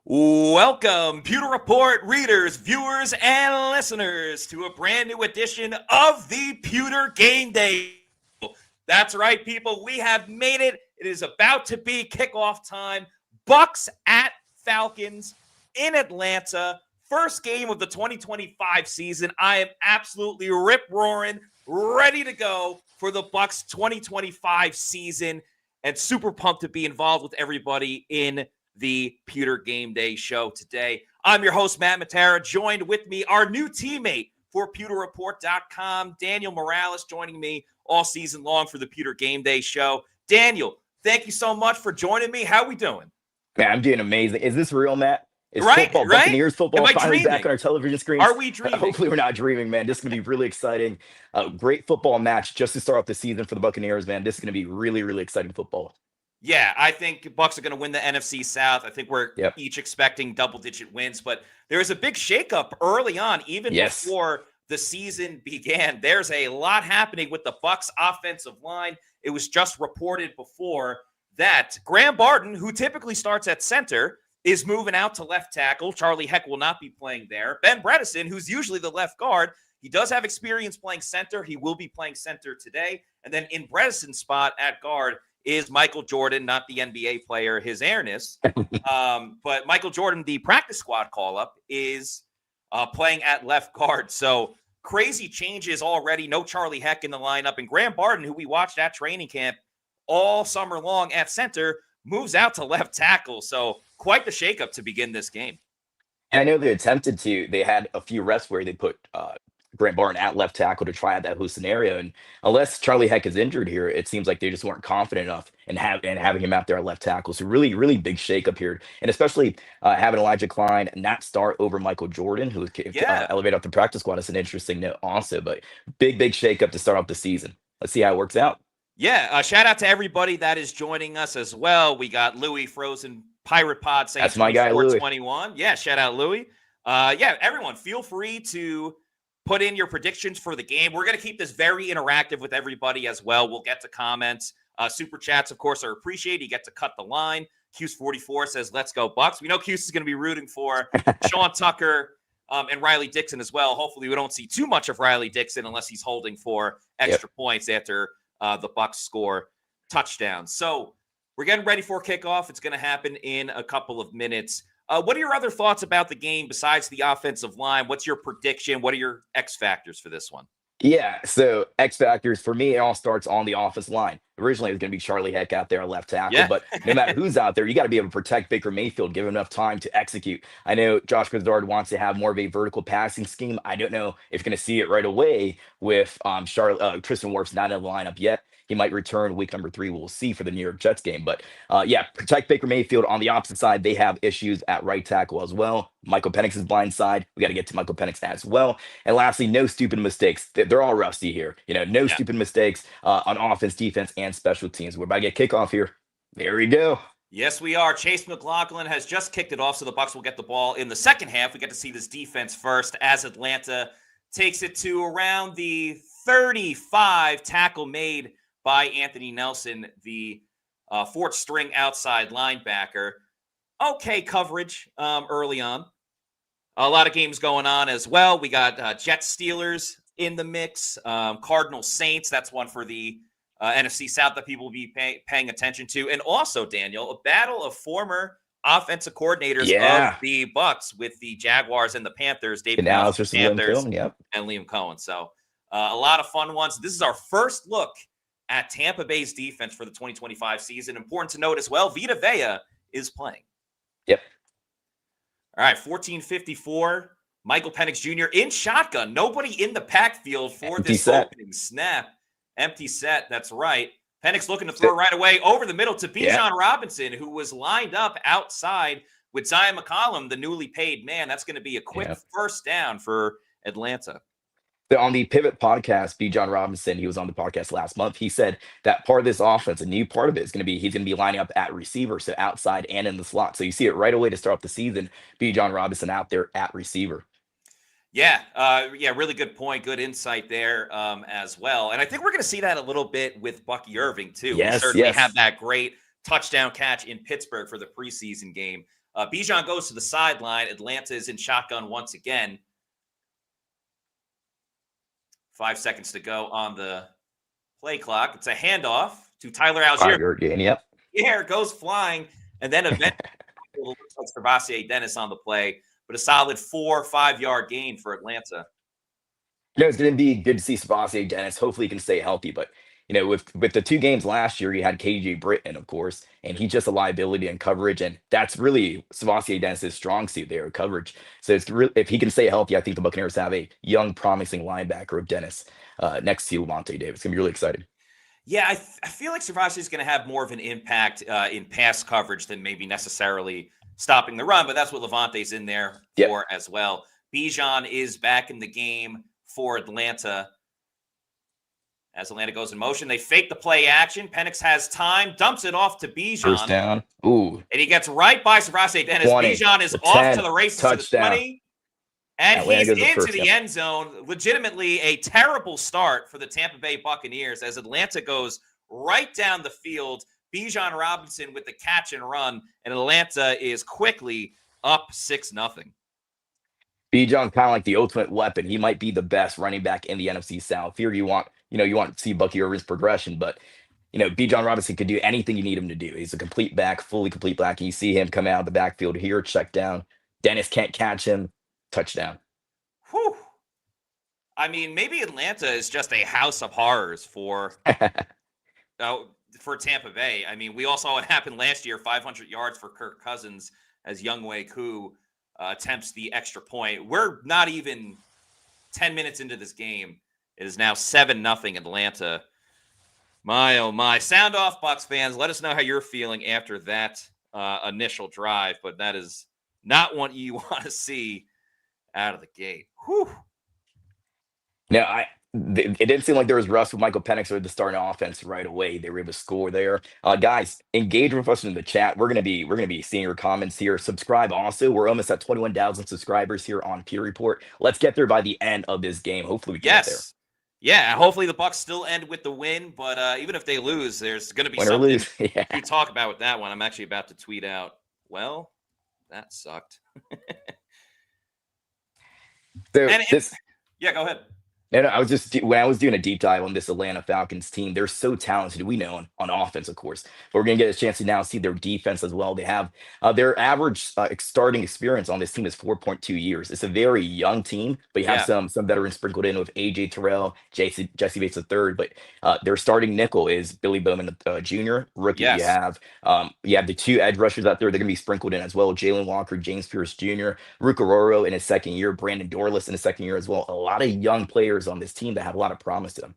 Welcome, Pewter Report readers, viewers, and listeners to a brand new edition of the Pewter Game Day Show. That's right, people. We have made it. It is about to be kickoff time. Bucs at Falcons in Atlanta. First game of the 2025 season. I am absolutely rip-roaring, ready to go for the Bucs 2025 season, and super pumped to be involved with everybody in the Pewter Game Day Show today. I'm your host, Matt Matera. Joined with me, our new teammate for PewterReport.com, Daniel Morales, joining me all season long for the Pewter Game Day Show. Daniel, thank you so much for joining me. How are we doing? Man, I'm doing amazing. Is this real, Matt? Is right, football, right? Buccaneers football, finally back on our television screens? Are we dreaming? Hopefully we're not dreaming, man. This is going to be really exciting. Great football match just to start off the season for the Buccaneers, man. This is going to be really, really exciting football. Yeah, I think Bucs are going to win the NFC South. I think we're each expecting double-digit wins, but there was a big shakeup early on, even before the season began. There's a lot happening with the Bucs offensive line. It was just reported before that Graham Barton, who typically starts at center, is moving out to left tackle. Charlie Heck will not be playing there. Ben Bredesen, who's usually the left guard, he does have experience playing center. He will be playing center today. And then in Bredesen's spot at guard is Michael Jordan, not the NBA player, his airness. But Michael Jordan, the practice squad call-up, is playing at left guard. So crazy changes already. No Charlie Heck in the lineup. And Graham Barton, who we watched at training camp all summer long at center, moves out to left tackle. So quite the shakeup to begin this game. And I know they had a few reps where they put Graham Barton at left tackle to try out that whole scenario. And unless Charlie Heck is injured here, it seems like they just weren't confident enough in having him out there at left tackle. So really, really big shakeup here. And especially having Elijah Klein not start over Michael Jordan, who was elevated off the practice squad, is an interesting note also. But big shakeup to start off the season. Let's see how it works out. Yeah, shout out to everybody that is joining us as well. We got Louis Frozen Pirate Pod saying that's my guy, Louis. 21. Yeah, shout out Louis. Everyone, feel free to put in your predictions for the game. We're going to keep this very interactive with everybody as well. We'll get to comments. Super chats, of course, are appreciated. You get to cut the line. Q's44 says, let's go Bucs. We know Q's is going to be rooting for Sean Tucker and Riley Dixon as well. Hopefully we don't see too much of Riley Dixon unless he's holding for extra points after the Bucs score touchdowns. So we're getting ready for kickoff. It's going to happen in a couple of minutes. What are your other thoughts about the game besides the offensive line? What's your prediction? What are your X factors for this one? Yeah, so X factors for me, it all starts on the offensive line. Originally, it was going to be Charlie Heck out there on left tackle, but no matter who's out there, you got to be able to protect Baker Mayfield, give him enough time to execute. I know Josh Guzard wants to have more of a vertical passing scheme. I don't know if you're going to see it right away with Tristan Wirfs not in the lineup yet. He might return week number 3. We'll see for the New York Jets game. But protect Baker Mayfield. On the opposite side, they have issues at right tackle as well. Michael Penix's blind side. We got to get to Michael Penix as well. And lastly, no stupid mistakes. They're all rusty here. No stupid mistakes on offense, defense, and special teams. We're about to get kickoff here. There we go. Yes, we are. Chase McLaughlin has just kicked it off, so the Bucs will get the ball in the second half. We get to see this defense first as Atlanta takes it to around the 35. Tackle made by Anthony Nelson, the fourth string outside linebacker. Okay coverage early on. A lot of games going on as well. We got Jets Steelers in the mix. Cardinals Saints, that's one for the NFC South that people will be paying attention to. And also, Daniel, a battle of former offensive coordinators of the Bucs with the Jaguars and the Panthers. David Panthers and Liam Cohen. So a lot of fun ones. This is our first look at Tampa Bay's defense for the 2025 season. Important to note as well, Vita Vea is playing. Yep. All right, 14:54. Michael Penix Jr. in shotgun. Nobody in the backfield for this opening snap. Empty set, that's right. Penix looking to throw right away over the middle to Bijan Robinson, who was lined up outside with Zion McCollum, the newly paid man. That's going to be a quick first down for Atlanta. So on the Pivot podcast, Bijan Robinson, he was on the podcast last month. He said that part of this offense, a new part of it, is going to be he's going to be lining up at receiver, so outside and in the slot. So you see it right away to start off the season. Bijan Robinson out there at receiver. Yeah, really good point. Good insight there as well. And I think we're going to see that a little bit with Bucky Irving too. Yes, we certainly have that great touchdown catch in Pittsburgh for the preseason game Bijan goes to the sideline. Atlanta is in shotgun once again. 5 seconds to go on the play clock. It's a handoff to Tyler Algier. Yeah, it goes flying. And then eventually it looks like Servassier Dennis on the play, but a solid 4 or 5 yard gain for Atlanta. It's going to be good to see Servassier Dennis. Hopefully he can stay healthy. But, with the 2 games last year, you had KJ Britton, of course, and he's just a liability in coverage. And that's really Servassier Dennis's strong suit there, coverage. So if he can stay healthy, I think the Buccaneers have a young, promising linebacker of Dennis next to Lavonte David. It's going to be really exciting. Yeah, I feel like Servassier is going to have more of an impact in pass coverage than maybe necessarily stopping the run, but that's what Lavonte's in there for as well. Bijan is back in the game for Atlanta. As Atlanta goes in motion, they fake the play action. Penix has time, dumps it off to Bijan. First down. Ooh. And he gets right by Servassier Dennis. Bijan is off to the races to the 20. And Atlanta he's into the end zone. Legitimately a terrible start for the Tampa Bay Buccaneers as Atlanta goes right down the field. Bijan Robinson with the catch and run, and Atlanta is quickly up 6-0. Bijan kind of like the ultimate weapon. He might be the best running back in the NFC South. Here you want to see Bucky Irvin's progression, but Bijan Robinson could do anything you need him to do. He's a complete back, fully complete back. You see him come out of the backfield here, check down. Dennis can't catch him, touchdown. Whew. I mean, maybe Atlanta is just a house of horrors for Tampa Bay. I mean, we all saw what happened last year, 500 yards for Kirk Cousins as Younghoe Koo attempts the extra point. We're not even 10 minutes into this game. It is now 7-0 Atlanta. My, oh my. Sound off, Bucs fans. Let us know how you're feeling after that initial drive, but that is not what you want to see out of the gate. Whew. No, it didn't seem like there was rust with Michael Penix or the starting offense right away. They were able to score there. Guys, engage with us in the chat. We're gonna be seeing your comments here. Subscribe also. We're almost at 21,000 subscribers here on Pew Report. Let's get there by the end of this game. Hopefully we get there. Yeah, hopefully the Bucs still end with the win, but even if they lose, there's going to be something to talk about with that one. I'm actually about to tweet out, well, that sucked. So yeah, go ahead. And when I was doing a deep dive on this Atlanta Falcons team, they're so talented. We know on offense, of course, but we're going to get a chance to now see their defense as well. They have their average starting experience on this team is 4.2 years. It's a very young team, but you have some veterans sprinkled in with AJ Terrell, Jesse Bates III. But their starting nickel is Billy Bowman Jr. rookie. Yes. You have the 2 edge rushers out there. They're going to be sprinkled in as well. Jalen Walker, James Pierce Jr., Rukaroro in his second year, Brandon Dorless in his second year as well. A lot of young players on this team that have a lot of promise to them.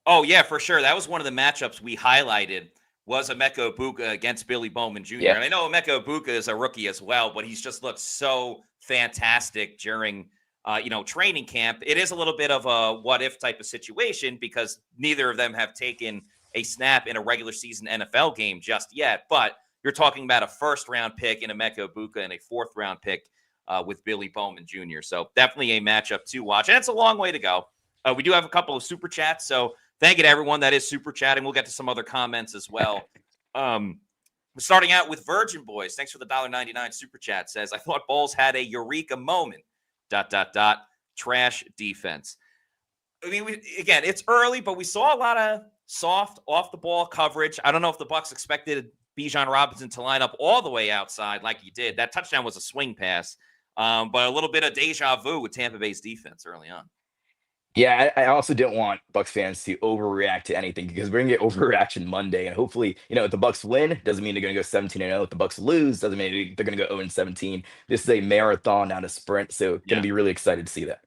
Oh, yeah, for sure. That was one of the matchups we highlighted was Emeka Egbuka against Billy Bowman Jr. Yeah. And I know Emeka Egbuka is a rookie as well, but he's just looked so fantastic during training camp. It is a little bit of a what-if type of situation because neither of them have taken a snap in a regular season NFL game just yet. But you're talking about a first-round pick in Emeka Egbuka and a fourth-round pick with Billy Bowman Jr. So definitely a matchup to watch. And it's a long way to go. We do have a couple of super chats. So thank you to everyone that is super chatting. We'll get to some other comments as well. Starting out with Virgin Boys. Thanks for the $1.99 super chat. Says, I thought Bowles had a eureka moment. ... Trash defense. I mean, again, it's early, but we saw a lot of soft off-the-ball coverage. I don't know if the Bucs expected Bijan Robinson to line up all the way outside like he did. That touchdown was a swing pass. But a little bit of deja vu with Tampa Bay's defense early on. Yeah, I also didn't want Bucs fans to overreact to anything because we're gonna get overreaction Monday, and hopefully, if the Bucs win, doesn't mean they're gonna go 17-0. If the Bucs lose, doesn't mean they're gonna go 0-17. This is a marathon, not a sprint, so gonna be really excited to see that.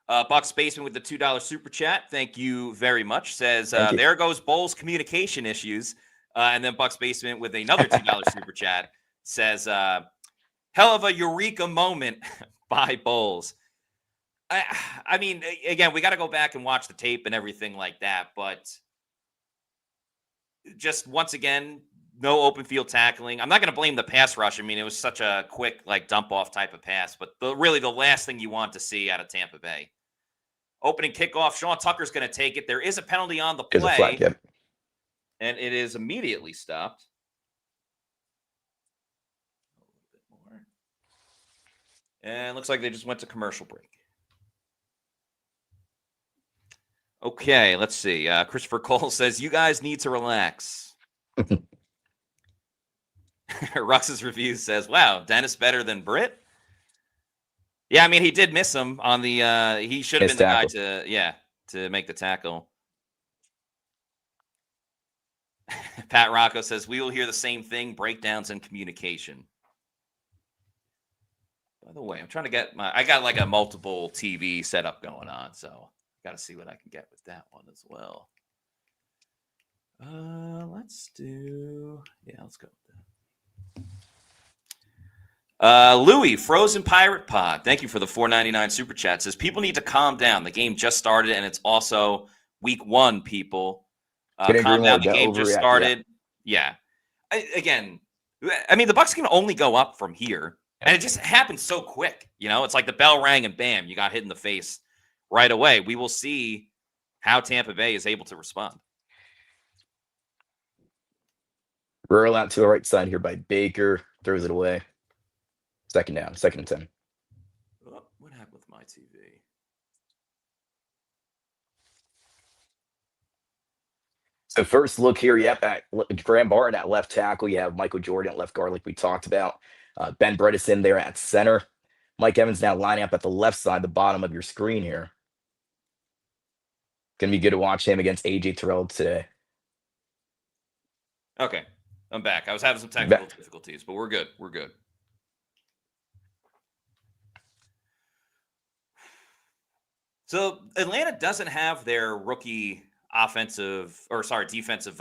Bucs Basement with the $2 super chat. Thank you very much. Says there goes Bowles communication issues, and then Bucs Basement with another $2 super chat says hell of a eureka moment by Bowles. I mean, again, we got to go back and watch the tape and everything like that. But just once again, no open field tackling. I'm not going to blame the pass rush. I mean, it was such a quick, dump off type of pass. But really the last thing you want to see out of Tampa Bay. Opening kickoff, Sean Tucker's going to take it. There is a penalty on the play. There's a flag, yep. And it is immediately stopped. And looks like they just went to commercial break. Okay, let's see. Christopher Cole says, you guys need to relax. Rux's review says, wow, Dennis better than Britt? Yeah, I mean, he did miss him on the he should have been the guy to make the tackle. Pat Rocco says, we will hear the same thing, breakdowns and communication. By the way, I'm trying to get I got like a multiple TV setup going on, so got to see what I can get with that one as well. Let's go with that. Louis, Frozen Pirate Pod, thank you for the $4.99 super chat. Says people need to calm down. The game just started, and it's also week 1. People, calm down. The game just started. Yeah. Again, I mean, the Bucs can only go up from here, and it just happened so quick. You know, it's like the bell rang and bam, you got hit in the face right away. We will see how Tampa Bay is able to respond. Roll out to the right side here by Baker. Throws it away. Second down. 2nd and 10. Oh, what happened with my TV? So first look here, at Graham Barton at left tackle. You have Michael Jordan at left guard, like we talked about. Ben Bredesen there at center. Mike Evans now lining up at the left side, the bottom of your screen here. Going to be good to watch him against A.J. Terrell today. Okay, I'm back. I was having some technical difficulties, but we're good. We're good. So Atlanta doesn't have their rookie defensive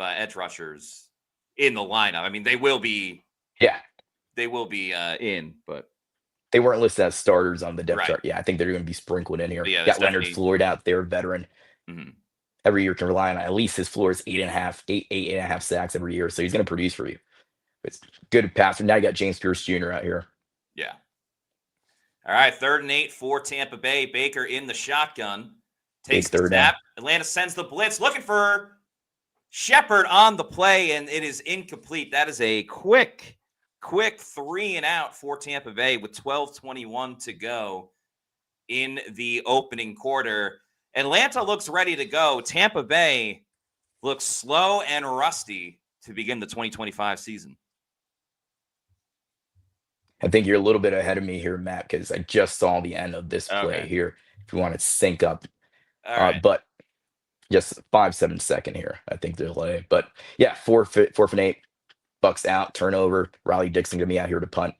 edge rushers in the lineup. I mean, they will be. Yeah. They will be in, but they weren't listed as starters on the depth chart. Yeah, I think they're going to be sprinkled in here. Yeah, got Leonard Floyd out there, veteran. Mm-hmm. Every year can rely on at least his floor is 8.5 sacks every year, so he's going to produce for you. It's good passer. Now you got James Pierce Jr. out here. Yeah. All right, 3rd and 8 for Tampa Bay. Baker in the shotgun. Takes the snap. Atlanta sends the blitz, looking for Shepard on the play, and it is incomplete. That is a quick 3 and out for Tampa Bay with 12:21 to go in the opening quarter. Atlanta looks ready to go. Tampa Bay looks slow and rusty to begin the 2025 season. I think you're a little bit ahead of me here, Matt, because I just saw the end of this play here. If you want to sync up. Right. But just 5-7 second here, I think delay. But yeah, 4th and 8. Bucs out, turnover. Riley Dixon going to be out here to punt.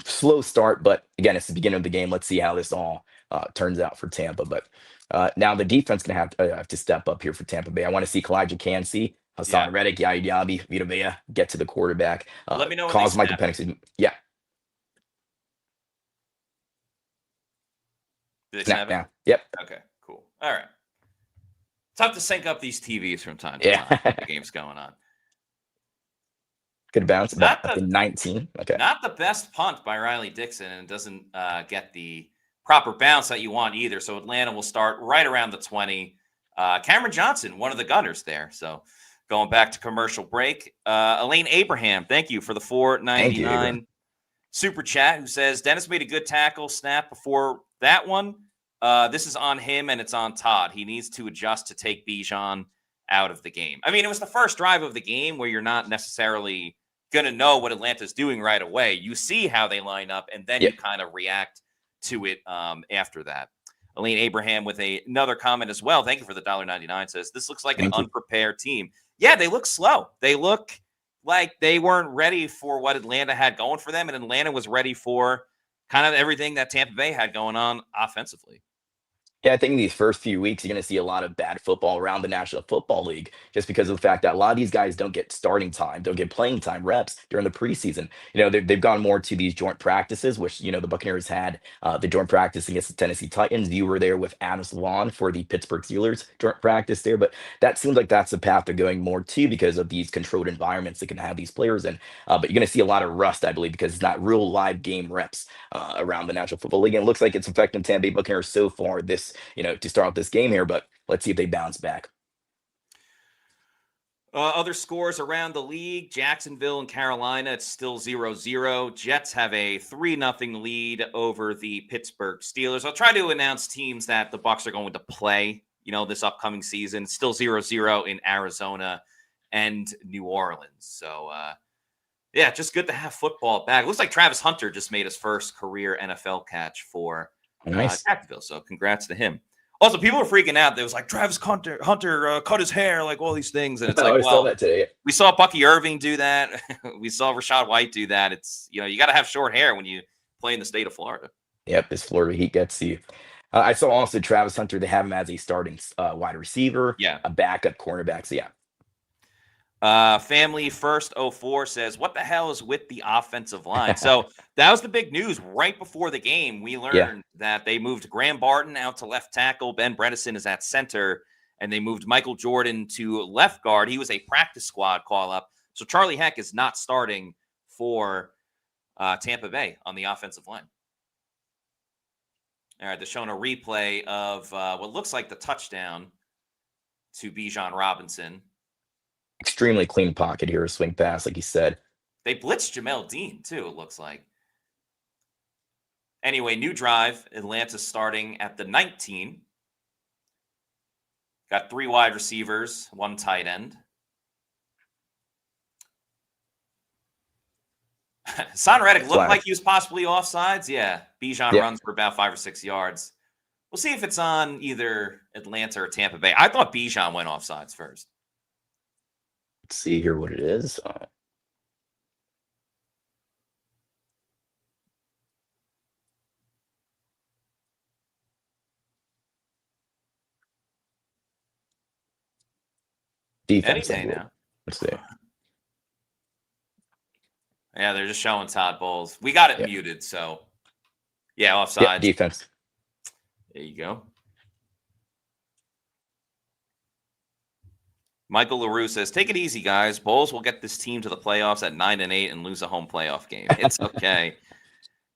Slow start, but again, it's the beginning of the game. Let's see how this all turns out for Tampa. But now the defense going to have to step up here for Tampa Bay. I want to see Kalijah Kancey, Hassan Reddick, Yaya Diaby, Vita Vea get to the quarterback. Let me know. Cause Michael Penix. Yeah. Did they snap now? Yep. Okay, cool. All right. Tough to sync up these TVs from time to time. The game's going on. Good bounce. Not the 19. Okay. Not the best punt by Riley Dixon, and doesn't get the proper bounce that you want either. So Atlanta will start right around the 20. Cameron Johnson, one of the gunners there. So going back to commercial break. Elaine Abraham, thank you for the $4.99 super chat, who says, Dennis made a good tackle snap before that one. This is on him, and it's on Todd. He needs to adjust to take Bijan out of the game. I mean, it was the first drive of the game where you're not necessarily going to know what Atlanta's doing right away. You see how they line up, and then you kind of react to it after that. Elaine Abraham with another comment as well. Thank you for the $1.99. Says, this looks like an unprepared team. Yeah, they look slow. They look like they weren't ready for what Atlanta had going for them, and Atlanta was ready for kind of everything that Tampa Bay had going on offensively. Yeah, I think in these first few weeks, you're going to see a lot of bad football around the National Football League just because of the fact that a lot of these guys don't get starting time, don't get playing time reps during the preseason. You know, they've gone more to these joint practices, which, you know, the Buccaneers had the joint practice against the Tennessee Titans. You were there with Adams Lawn for the Pittsburgh Steelers joint practice there. But that seems like that's the path they're going more to because of these controlled environments they can have these players in. But you're going to see a lot of rust, I believe, because it's not real live game reps around the National Football League. And it looks like it's affecting Tampa Bay Buccaneers so far this, you know, to start out this game here, but let's see if they bounce back. Other scores around the league, Jacksonville and Carolina, it's still 0-0. Jets have a 3-0 lead over the Pittsburgh Steelers. I'll try to announce teams that the Bucs are going to play, this upcoming season. It's still 0-0 in Arizona and New Orleans. So, yeah, just good to have football back. It looks like Travis Hunter just made his first career NFL catch for Jacksonville. So congrats to him. Also, people were freaking out. There was like Travis Hunter cut his hair, like all these things, and it's like, saw that today. We saw Bucky Irving do that. We saw Rashad White do that. It's you got to have short hair when you play in the state of Florida. Yep, this Florida heat gets you. I saw also Travis Hunter. They have him as a starting wide receiver, a backup cornerback. So yeah. Family First 04 says, what the hell is with the offensive line? So that was the big news right before the game. We learned that they moved Graham Barton out to left tackle. Ben Bredesen is at center, and they moved Michael Jordan to left guard. He was a practice squad call-up. So Charlie Heck is not starting for Tampa Bay on the offensive line. All right, they're showing a replay of what looks like the touchdown to Bijan Robinson. Extremely clean pocket here, a swing pass, like you said. They blitzed Jamel Dean, too, it looks like. Anyway, new drive. Atlanta starting at the 19. Got 3 wide receivers, 1 tight end. Son Reddick looked like he was possibly offsides. Yeah, Bijan runs for about 5 or 6 yards. We'll see if it's on either Atlanta or Tampa Bay. I thought Bijan went offsides first. Let's see here what it is. Defense. Any day now. Let's see. Yeah, they're just showing Todd Bowles. We got it muted, so yeah, offside. Defense. There you go. Michael LaRue says, take it easy, guys. Bowles will get this team to the playoffs at 9-8 and lose a home playoff game. It's okay.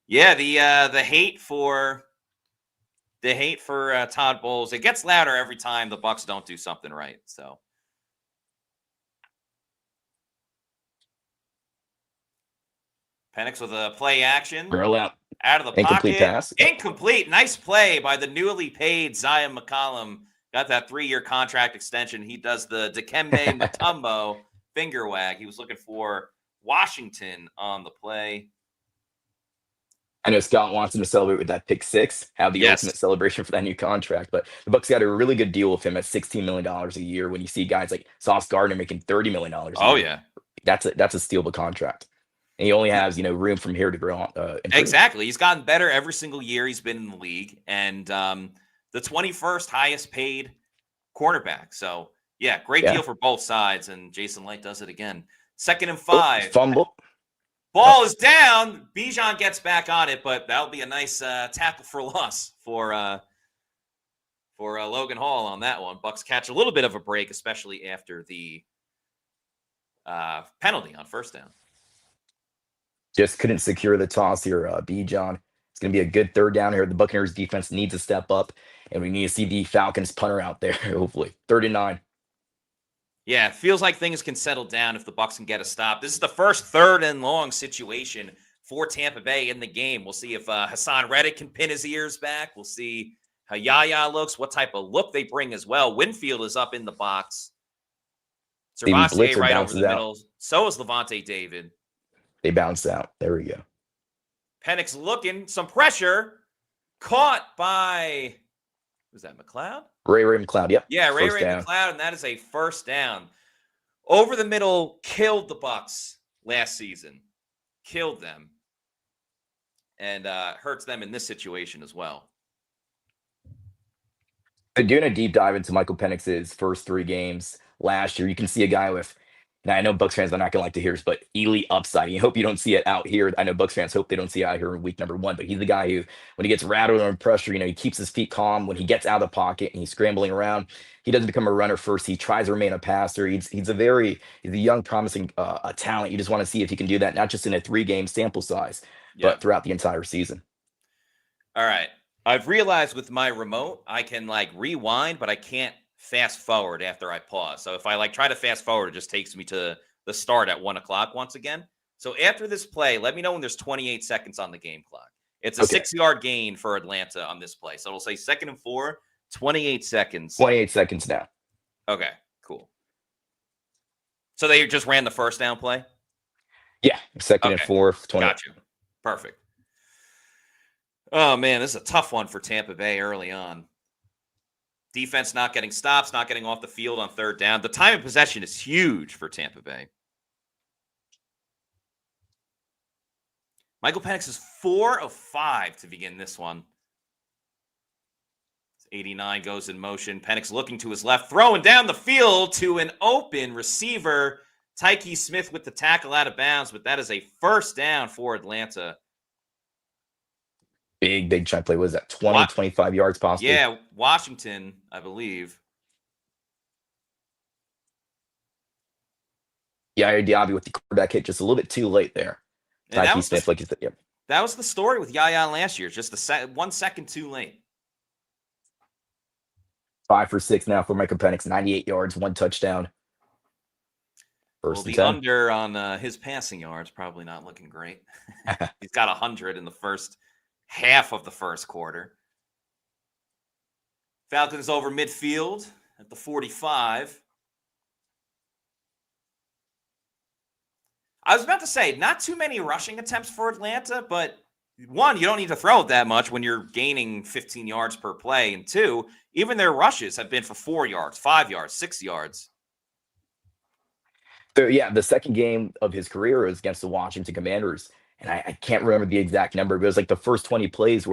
Yeah, the hate for Todd Bowles, it gets louder every time the Bucs don't do something right. So Penix with a play action. Roll out of the incomplete pocket. Pass. Incomplete. Nice play by the newly paid Zion McCollum. Got that 3-year contract extension. He does the Dikembe Mutombo finger wag. He was looking for Washington on the play. I know Scott wants him to celebrate with that pick 6, have the ultimate celebration for that new contract. But the Bucs got a really good deal with him at $16 million a year. When you see guys like Sauce Gardner making $30 million a year. Oh yeah, that's a stealable contract. And he only has room from here to grow. Exactly. He's gotten better every single year he's been in the league, and the 21st highest paid quarterback. So yeah, great deal for both sides. And Jason Light does it again. 2nd and 5. Fumble. Ball is down. Bijan gets back on it, but that'll be a nice tackle for loss for Logan Hall on that one. Bucs catch a little bit of a break, especially after the penalty on 1st down. Just couldn't secure the toss here, Bijan. It's going to be a good 3rd down here. The Buccaneers defense needs to step up, and we need to see the Falcons punter out there, hopefully. 3rd and 9. Yeah, it feels like things can settle down if the Bucs can get a stop. This is the first 3rd and long situation for Tampa Bay in the game. We'll see if Hassan Reddick can pin his ears back. We'll see how Yaya looks, what type of look they bring as well. Winfield is up in the box. Servassier right over the middle. So is Levante David. They bounced out. There we go. Penix looking, some pressure. Caught by, was that McLeod? Ray McLeod, yep. Yeah, Ray McLeod, and that is a 1st down. Over the middle, killed the Bucs last season. Killed them. And hurts them in this situation as well. Doing a deep dive into Michael Penix's first 3 games last year, you can see a guy with, now I know Bucs fans are not going to like to hear this, but elite upside. You hope you don't see it out here. I know Bucs fans hope they don't see it out here in week number 1, but he's the guy who, when he gets rattled under pressure, he keeps his feet calm. When he gets out of the pocket and he's scrambling around, he doesn't become a runner first. He tries to remain a passer. He's a young, promising talent. You just want to see if he can do that, not just in a 3-game sample size, but throughout the entire season. All right. I've realized with my remote, I can rewind, but I can't fast forward after I pause. So if I try to fast forward, it just takes me to the start at 1:00 once again. So after this play, let me know when there's 28 seconds on the game clock. It's a 6-yard gain for Atlanta on this play. So it'll say 2nd and 4, 28 seconds. 28 seconds now. Okay, cool. So they just ran the first down play? Yeah, 2nd and 4, 20. Got you. Perfect. Oh, man, this is a tough one for Tampa Bay early on. Defense not getting stops, not getting off the field on 3rd down. The time of possession is huge for Tampa Bay. Michael Penix is 4 of 5 to begin this one. 89 goes in motion. Penix looking to his left, throwing down the field to an open receiver. Tyke Smith with the tackle out of bounds, but that is a 1st down for Atlanta. Big chunk play. Was that 20, 25 yards possibly? Yeah, Washington, I believe. Yaya Diaby with the quarterback hit just a little bit too late there. Tyke Smith, like you said, yep. That was the story with Yaya last year. Just 1 second too late. 5 for 6 now for Michael Penix. 98 yards, 1 touchdown. Well, the under on his passing yards probably not looking great. He's got 100 in the first half of the first quarter. Falcons over midfield at the 45. I was about to say, not too many rushing attempts for Atlanta, but one, you don't need to throw it that much when you're gaining 15 yards per play. And 2, even their rushes have been for 4 yards, 5 yards, 6 yards. So, yeah, the second game of his career was against the Washington Commanders. And I can't remember the exact number, but it was like the first 20 plays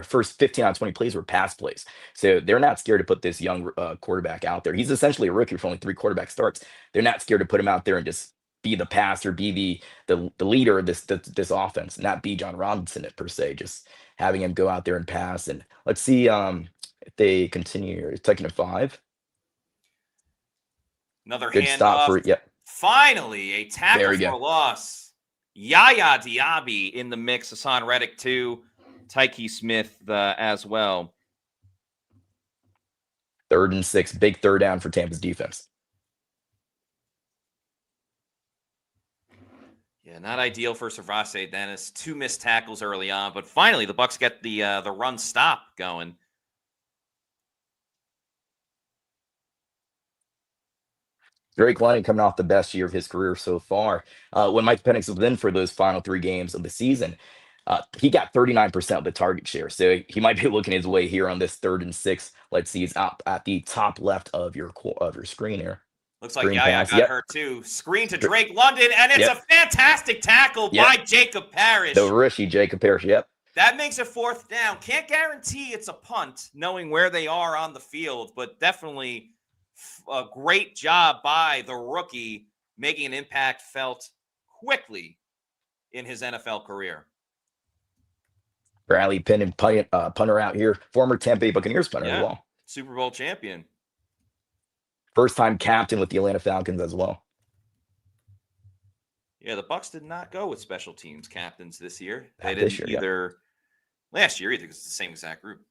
first 15 out of 20 plays were pass plays. So they're not scared to put this young quarterback out there. He's essentially a rookie for only 3 quarterback starts. They're not scared to put him out there and just be the passer, be the leader of this offense, not be John Robinson per se, just having him go out there and pass. And let's see if they continue. 2nd and 5. Another good stop for it. Yep. Finally, a tackle for a loss. Yaya Diaby in the mix. Hassan Reddick too. Tyke Smith as well. 3rd and 6. Big 3rd down for Tampa's defense. Yeah, not ideal for Servase Dennis. 2 missed tackles early on, but finally the Bucs get the run stop going. Drake London coming off the best year of his career so far. When Mike Penix was in for those final 3 games of the season, he got 39% of the target share. So he might be looking his way here on this 3rd and 6. Let's see, he's up at the top left of your screen here. Looks like Yaya got hurt too. Screen to Drake London, and it's a fantastic tackle by Jacob Parrish. The rookie Jacob Parrish, That makes it 4th down. Can't guarantee it's a punt, knowing where they are on the field, but definitely a great job by the rookie, making an impact felt quickly in his NFL career. Bradley Pinn, punter out here. Former Tampa Bay Buccaneers punter as well. Super Bowl champion. First-time captain with the Atlanta Falcons as well. Yeah, the Bucs did not go with special teams captains this year. They didn't either. Last year, either, because it's the same exact group.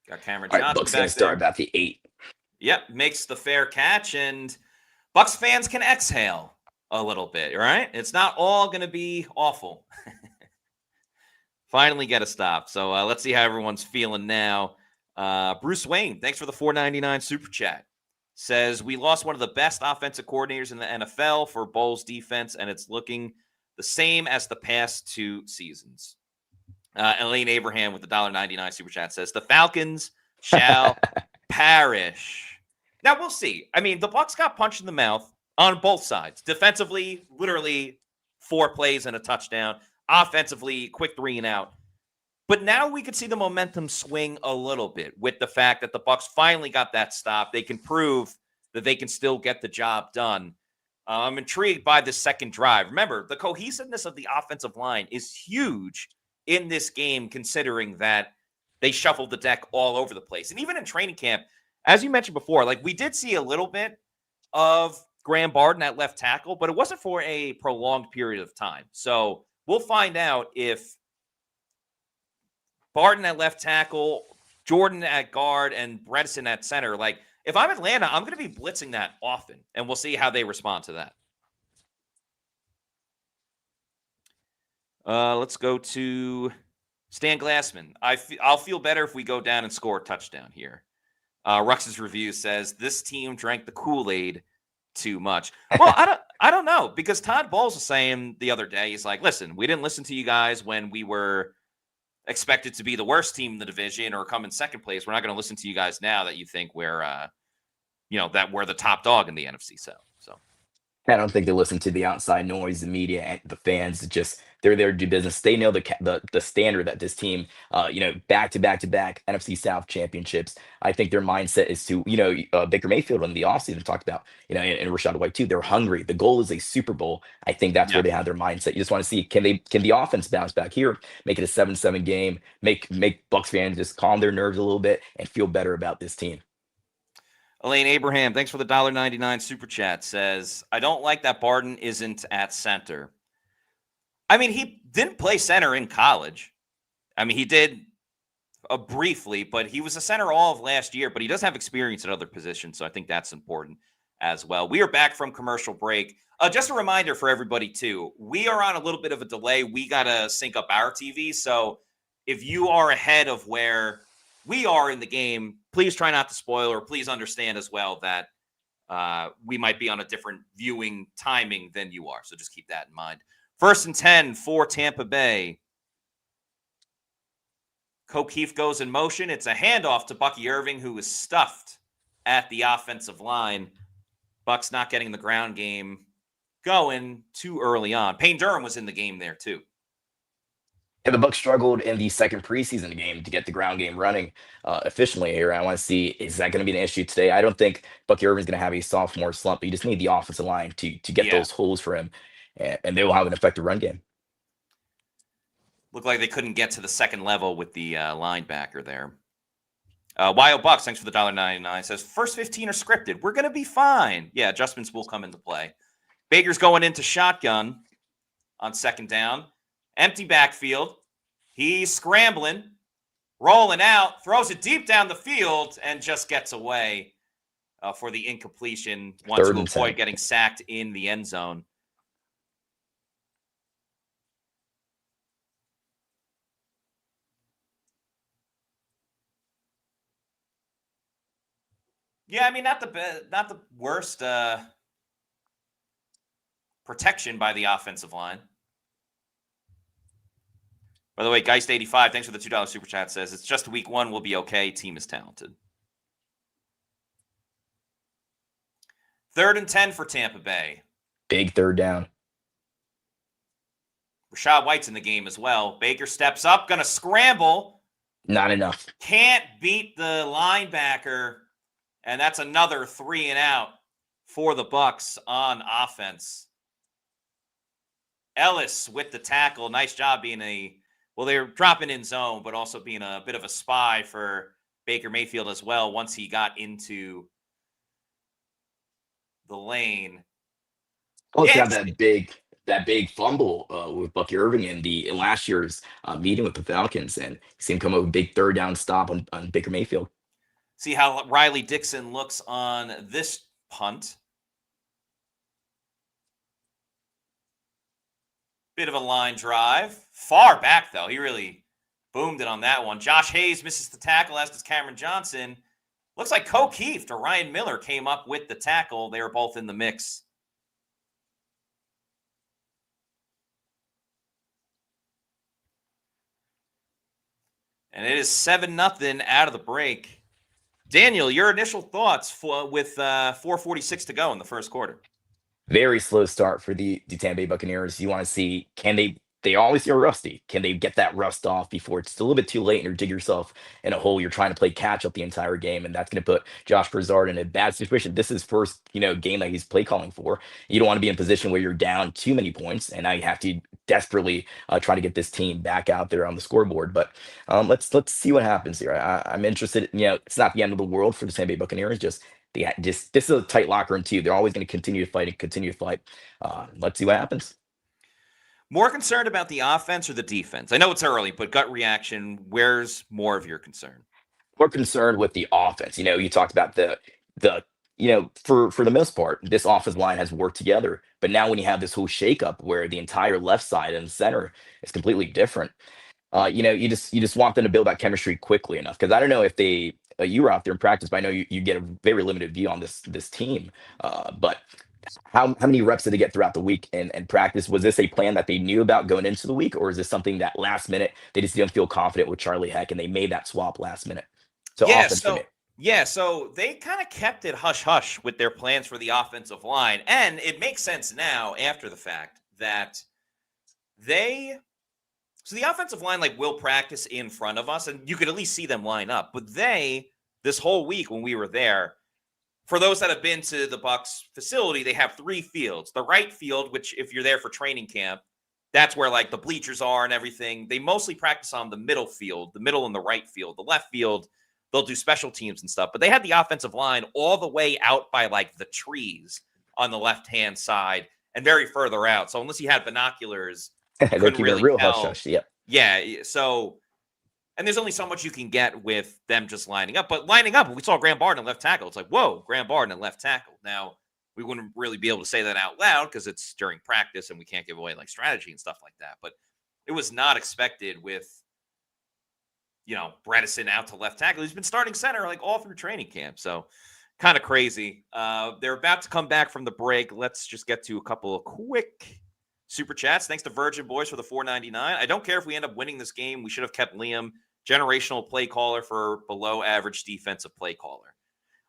Got Cameron Johnson Bucs going to start about the 8. Yep, makes the fair catch, and Bucs fans can exhale a little bit, right? It's not all going to be awful. Finally get a stop. So let's see how everyone's feeling now. Bruce Wayne, thanks for the $4.99 super chat. Says, we lost one of the best offensive coordinators in the NFL for Bowles defense, and it's looking the same as the past 2 seasons. Elaine Abraham with the $1.99 super chat says, the Falcons shall perish. Now, we'll see. I mean, the Bucs got punched in the mouth on both sides. Defensively, literally 4 plays and a touchdown. Offensively, quick 3 and out. But now we could see the momentum swing a little bit with the fact that the Bucs finally got that stop. They can prove that they can still get the job done. I'm intrigued by the second drive. Remember, the cohesiveness of the offensive line is huge in this game, considering that they shuffled the deck all over the place. And even in training camp, as you mentioned before, like we did see a little bit of Graham Barden at left tackle, but it wasn't for a prolonged period of time. So we'll find out if Barden at left tackle, Jordan at guard, and Bredesen at center. Like, if I'm Atlanta, I'm going to be blitzing that often, and we'll see how they respond to that. Let's go to Stan Glassman. I'll feel better if we go down and score a touchdown here. Rux's review says this team drank the Kool-Aid too much. Well, I don't know, because Todd Bowles was saying the other day, he's like, listen, we didn't listen to you guys when we were expected to be the worst team in the division or come in second place. We're not going to listen to you guys now that you think we're, that we're the top dog in the NFC South. So I don't think they listen to the outside noise, the media, and the fans. It's just they're there to do business. They know the standard that this team, back to back NFC South championships. I think their mindset is to, Baker Mayfield in the offseason talked about, and Rachaad White too. They're hungry. The goal is a Super Bowl. I think that's where they have their mindset. You just want to see can the offense bounce back here, make it a 7-7 game, make Bucs fans just calm their nerves a little bit and feel better about this team. Elaine Abraham, thanks for the $1.99 super chat, says, I don't like that Barden isn't at center. I mean, he didn't play center in college. I mean, he did briefly, but he was a center all of last year, but he does have experience at other positions, so I think that's important as well. We are back from commercial break. Just a reminder for everybody, too, we are on a little bit of a delay. We got to sync up our TV, so if you are ahead of where we are in the game, please try not to spoil, or please understand as well that we might be on a different viewing timing than you are. So just keep that in mind. 1st and 10 for Tampa Bay. O'Keefe goes in motion. It's a handoff to Bucky Irving, who is stuffed at the offensive line. Bucs not getting the ground game going too early on. Payne Durham was in the game there too. And the Bucs struggled in the second preseason game to get the ground game running efficiently here. I want to see, is that going to be an issue today? I don't think Bucky Irvin's going to have a sophomore slump, but you just need the offensive line to get those holes for him, and they will have an effective run game. Looked like they couldn't get to the second level with the linebacker there. YO Bucks, thanks for the $1.99, says, first 15 are scripted. We're going to be fine. Yeah, adjustments will come into play. Baker's going into shotgun on second down. Empty backfield. He's scrambling, rolling out, throws it deep down the field, and just gets away for the incompletion. Once to avoid getting sacked in the end zone. Yeah, I mean, not the worst protection by the offensive line. By the way, Geist85, thanks for the $2 super chat, says, it's just week one. We'll be okay. Team is talented. 3rd and 10 for Tampa Bay. Big third down. Rachaad White's in the game as well. Baker steps up, going to scramble. Not enough. Can't beat the linebacker. And that's another 3 and out for the Bucs on offense. Ellis with the tackle. Nice job being they're dropping in zone, but also being a bit of a spy for Baker Mayfield as well once he got into the lane. Oh, it's got that big fumble with Bucky Irving in last year's meeting with the Falcons, and see him come up with a big third down stop on Baker Mayfield. See how Riley Dixon looks on this punt. Bit of a line drive. Far back, though. He really boomed it on that one. Josh Hayes misses the tackle, as does Cameron Johnson. Looks like O'Keefe or Ryan Miller came up with the tackle. They were both in the mix. And it is 7-0 out of the break. Daniel, your initial thoughts with 4:46 to go in the first quarter? Very slow start for the Tampa Bay Buccaneers. You want to see, can they always are rusty. Can they get that rust off before it's a little bit too late and you dig yourself in a hole? You're trying to play catch up the entire game, and that's going to put Josh Broussard in a bad situation. This is first, game that he's play calling for. You don't want to be in a position where you're down too many points, and now you have to desperately try to get this team back out there on the scoreboard. But let's see what happens here. I'm interested. It's not the end of the world for the Tampa Bay Buccaneers. Just this is a tight locker room too. They're always going to continue to fight and continue to fight. Let's see what happens. More concerned about the offense or the defense? I know it's early, but gut reaction, where's more of your concern? More concerned with the offense. You talked about the for the most part, this offensive line has worked together. But now when you have this whole shakeup where the entire left side and center is completely different, you just want them to build that chemistry quickly enough. Because I don't know if you were out there in practice, but I know you get a very limited view on this team. But how many reps did they get throughout the week and practice? Was this a plan that they knew about going into the week, or is this something that last minute they just didn't feel confident with Charlie Heck and they made that swap last minute? So so they kind of kept it hush hush with their plans for the offensive line, and it makes sense now after the fact that the offensive line will practice in front of us, and you could at least see them line up. But this whole week when we were there, for those that have been to the Bucs facility, they have 3 fields. The right field, which if you're there for training camp, that's where the bleachers are and everything. They mostly practice on the middle field, the middle and the right field. The left field, they'll do special teams and stuff. But they had the offensive line all the way out by the trees on the left-hand side and very further out. So unless you had binoculars, you couldn't really real tell. Hush-hush, yep. Yeah. So, and there's only so much you can get with them just lining up. But lining up, we saw Graham Barden at left tackle. It's whoa, Graham Barden at left tackle. Now, we wouldn't really be able to say that out loud because it's during practice and we can't give away strategy and stuff like that. But it was not expected with, Bredesen out to left tackle. He's been starting center all through training camp. So kind of crazy. They're about to come back from the break. Let's just get to a couple of quick super chats. Thanks to Virgin Boys for the $4.99. I don't care if we end up winning this game. We should have kept Liam, generational play caller for below average defensive play caller.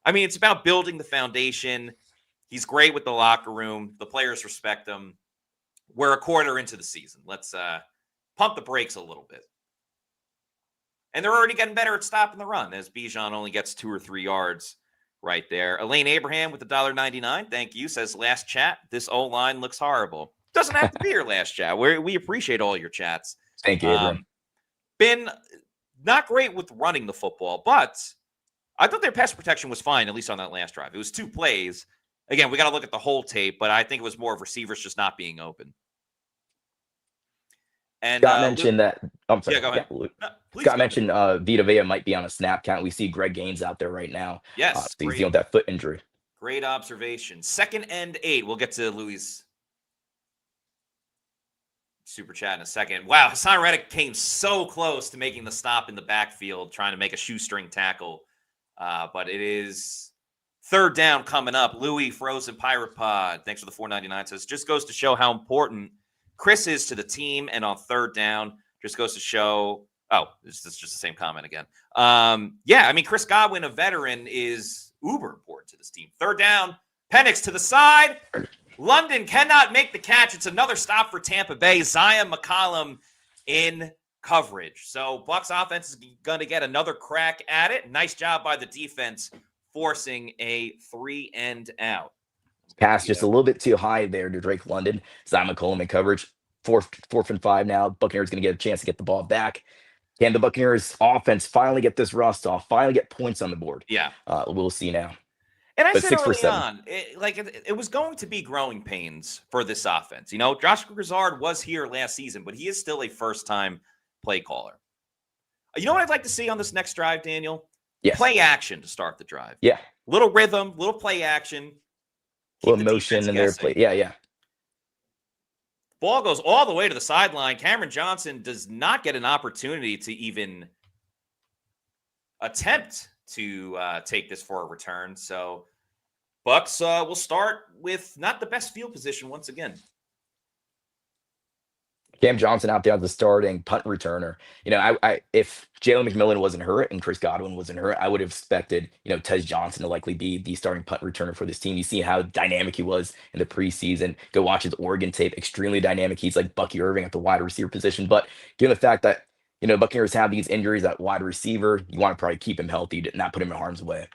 I mean, it's about building the foundation. He's great with the locker room. The players respect him. We're a quarter into the season. Let's pump the brakes a little bit. And they're already getting better at stopping the run as Bijan only gets 2 or 3 yards right there. Elaine Abraham with the $1.99. Thank you. Says, last chat, this O-line looks horrible. Doesn't have to be your last chat. We appreciate all your chats. Thank you, Abraham. Been not great with running the football, but I thought their pass protection was fine, at least on that last drive. It was 2 plays. Again, we got to look at the whole tape, but I think it was more of receivers just not being open. And Scott mentioned that. I'm sorry. Yeah, go ahead. Scott mentioned Vita Vea might be on a snap count. We see Greg Gaines out there right now. Yes. So he's dealing with that foot injury. Great observation. 2nd and 8. We'll get to Louis' super chat in a second. Wow, Hassan Reddick came so close to making the stop in the backfield, trying to make a shoestring tackle. But it is 3rd down coming up. Louis, Frozen Pirate Pod, thanks for the $4.99. Says, just goes to show how important Chris is to the team, and on 3rd down, just goes to show. Oh, this is just the same comment again. Yeah, I mean, Chris Godwin, a veteran, is uber important to this team. 3rd down, Penix to the side. London cannot make the catch. It's another stop for Tampa Bay. Zion McCollum in coverage. So Bucs offense is going to get another crack at it. Nice job by the defense forcing a 3 and out. Pass just a little bit too high there to Drake London. Zion McCollum in coverage. 4th and 5 now. Buccaneers going to get a chance to get the ball back. Can the Buccaneers offense finally get this rust off? Finally get points on the board? Yeah. We'll see now. And I said early on, it was going to be growing pains for this offense. Josh Grizzard was here last season, but he is still a first-time play caller. You know what I'd like to see on this next drive, Daniel? Yes. Play action to start the drive. Yeah. Little rhythm, little play action. Little motion in their play. Yeah. Ball goes all the way to the sideline. Cameron Johnson does not get an opportunity to even attempt to take this for a return. So Bucs will start with not the best field position once again. Cam Johnson out there as the starting punt returner. If Jalen McMillan wasn't hurt and Chris Godwin wasn't hurt, I would have expected, Tez Johnson to likely be the starting punt returner for this team. You see how dynamic he was in the preseason. Go watch his Oregon tape. Extremely dynamic. He's like Bucky Irving at the wide receiver position. But given the fact that, Buccaneers have these injuries at wide receiver, you want to probably keep him healthy, not put him in harm's way.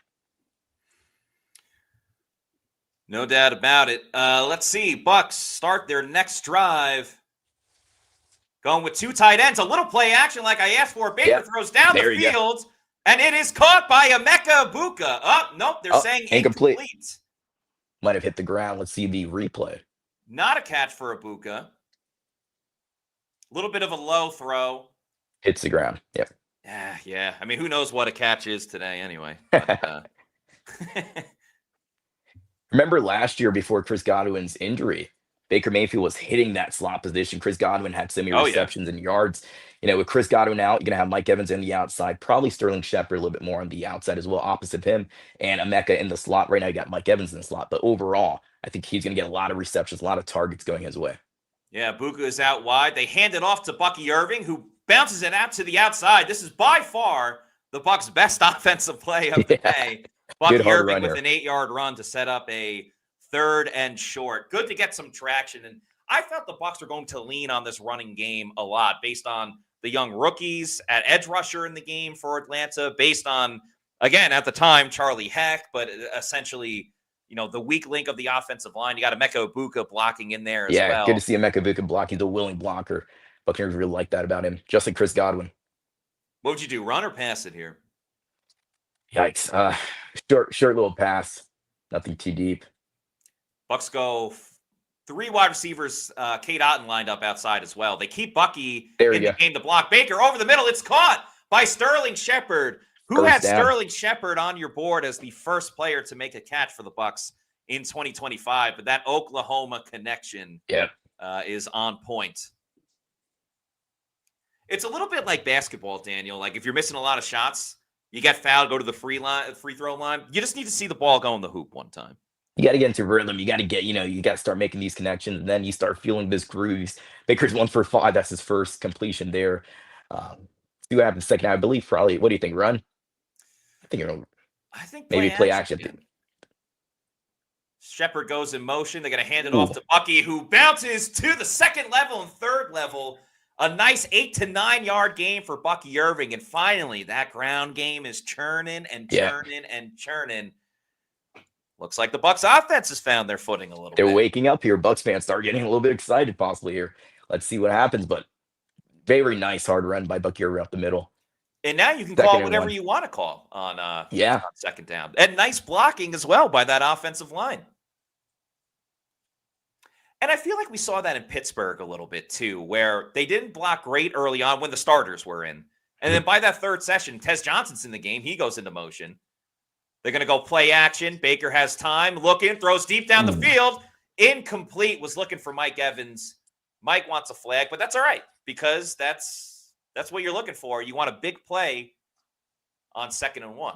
No doubt about it. Let's see. Bucs start their next drive. Going with 2 tight ends, a little play action like I asked for. Baker throws down the field, And it is caught by Emeka Egbuka. Oh, nope, they're saying incomplete. Might have hit the ground. Let's see the replay. Not a catch for Egbuka. A little bit of a low throw. Hits the ground. Yep. Yeah. I mean, who knows what a catch is today anyway. But, remember last year before Chris Godwin's injury, Baker Mayfield was hitting that slot position. Chris Godwin had so many receptions and yards. With Chris Godwin out, you're going to have Mike Evans on the outside, probably Sterling Shepard a little bit more on the outside as well, opposite him, and Emeka in the slot. Right now, you got Mike Evans in the slot. But overall, I think he's going to get a lot of receptions, a lot of targets going his way. Yeah, Egbuka is out wide. They hand it off to Bucky Irving, who bounces it out to the outside. This is by far the Bucs' best offensive play of the day. Bucky Irving with an 8-yard run to set up a 3rd and short. Good to get some traction. And I felt the Bucs were going to lean on this running game a lot based on the young rookies at edge rusher in the game for Atlanta, based on, again, at the time, Charlie Heck, but essentially, the weak link of the offensive line. You got Emeka Egbuka blocking in there as well. Yeah, good to see Emeka Egbuka blocking. He's a willing blocker. Buccaneers really like that about him, just like Chris Godwin. What would you do, run or pass it here? Yikes. Short little pass. Nothing too deep. Bucs go 3 wide receivers. Kate Otten lined up outside as well. They keep Bucky in the game to block. Baker over the middle. It's caught by Sterling Shepard. Who had Sterling Shepard on your board as the first player to make a catch for the Bucs in 2025? But that Oklahoma connection is on point. It's a little bit like basketball, Daniel. Like if you're missing a lot of shots, you get fouled, go to the free throw line. You just need to see the ball go in the hoop one time. You got to get into rhythm. You got to get, you got to start making these connections, and then you start feeling this grooves. Baker's 1 for 5. That's his first completion there. See what happens second. I believe probably. What do you think? Run? I think maybe play action. Shepard goes in motion. They're going to hand it off to Bucky, who bounces to the 2nd level and 3rd level. A nice 8 to 9 yard game for Bucky Irving. And finally, that ground game is churning and churning and churning. Looks like the Bucs offense has found their footing a little bit. They're waking up here. Bucs fans start getting a little bit excited possibly here. Let's see what happens. But very nice hard run by Bucky Irving up the middle. And now you can call whatever you want to call on on 2nd down. And nice blocking as well by that offensive line. And I feel like we saw that in Pittsburgh a little bit too, where they didn't block great early on when the starters were in. And then by that 3rd session, Tez Johnson's in the game. He goes into motion. They're going to go play action. Baker has time. Looking, throws deep down the field. Incomplete. Was looking for Mike Evans. Mike wants a flag, but that's all right because that's what you're looking for. You want a big play on 2nd and 1.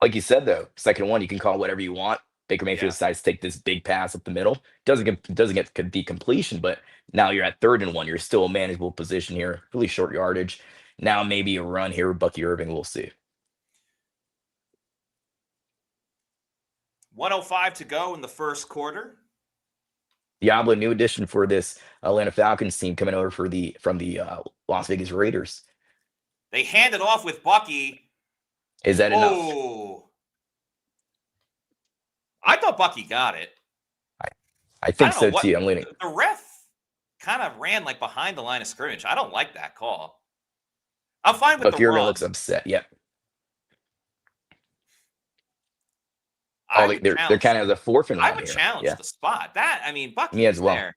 Like you said, though, 2nd and 1, you can call whatever you want. Baker Mayfield decides to take this big pass up the middle. Doesn't get the completion, but now you're at 3rd and 1. You're still a manageable position here. Really short yardage. Now maybe a run here with Bucky Irving. We'll see. 1:05 to go in the 1st quarter. Diablo, new addition for this Atlanta Falcons team coming over from the Las Vegas Raiders. They hand it off with Bucky. Is that enough? I thought Bucky got it. I think so too. I'm leaning. The ref kind of ran like behind the line of scrimmage. I don't like that call. I'm fine with Bucky Irving looks upset. Yep. They're kind of the 4th and 1 I would challenge the spot. Bucky as well. There.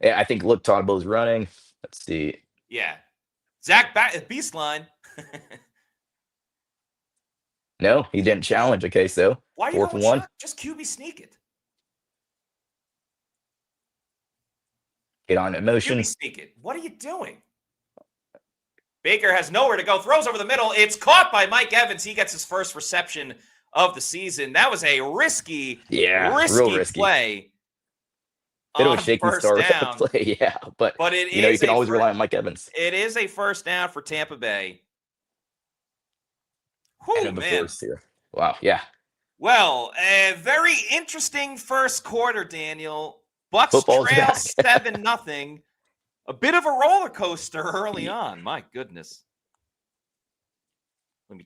Yeah, I think Todd is running. Let's see. Yeah. Zach beast line. No, he didn't challenge. Okay, so why 4th and 1. Just QB sneak it. Get on in motion. QB sneak it. What are you doing? Baker has nowhere to go. Throws over the middle. It's caught by Mike Evans. He gets his first reception of the season. That was a risky play. Bit of a shaky start play, but you can always rely on Mike Evans. It is a 1st down for Tampa Bay. End of the 1st here. Wow, yeah. Well, a very interesting 1st quarter, Daniel. Bucs trail 7-0. A bit of a roller coaster early on. My goodness.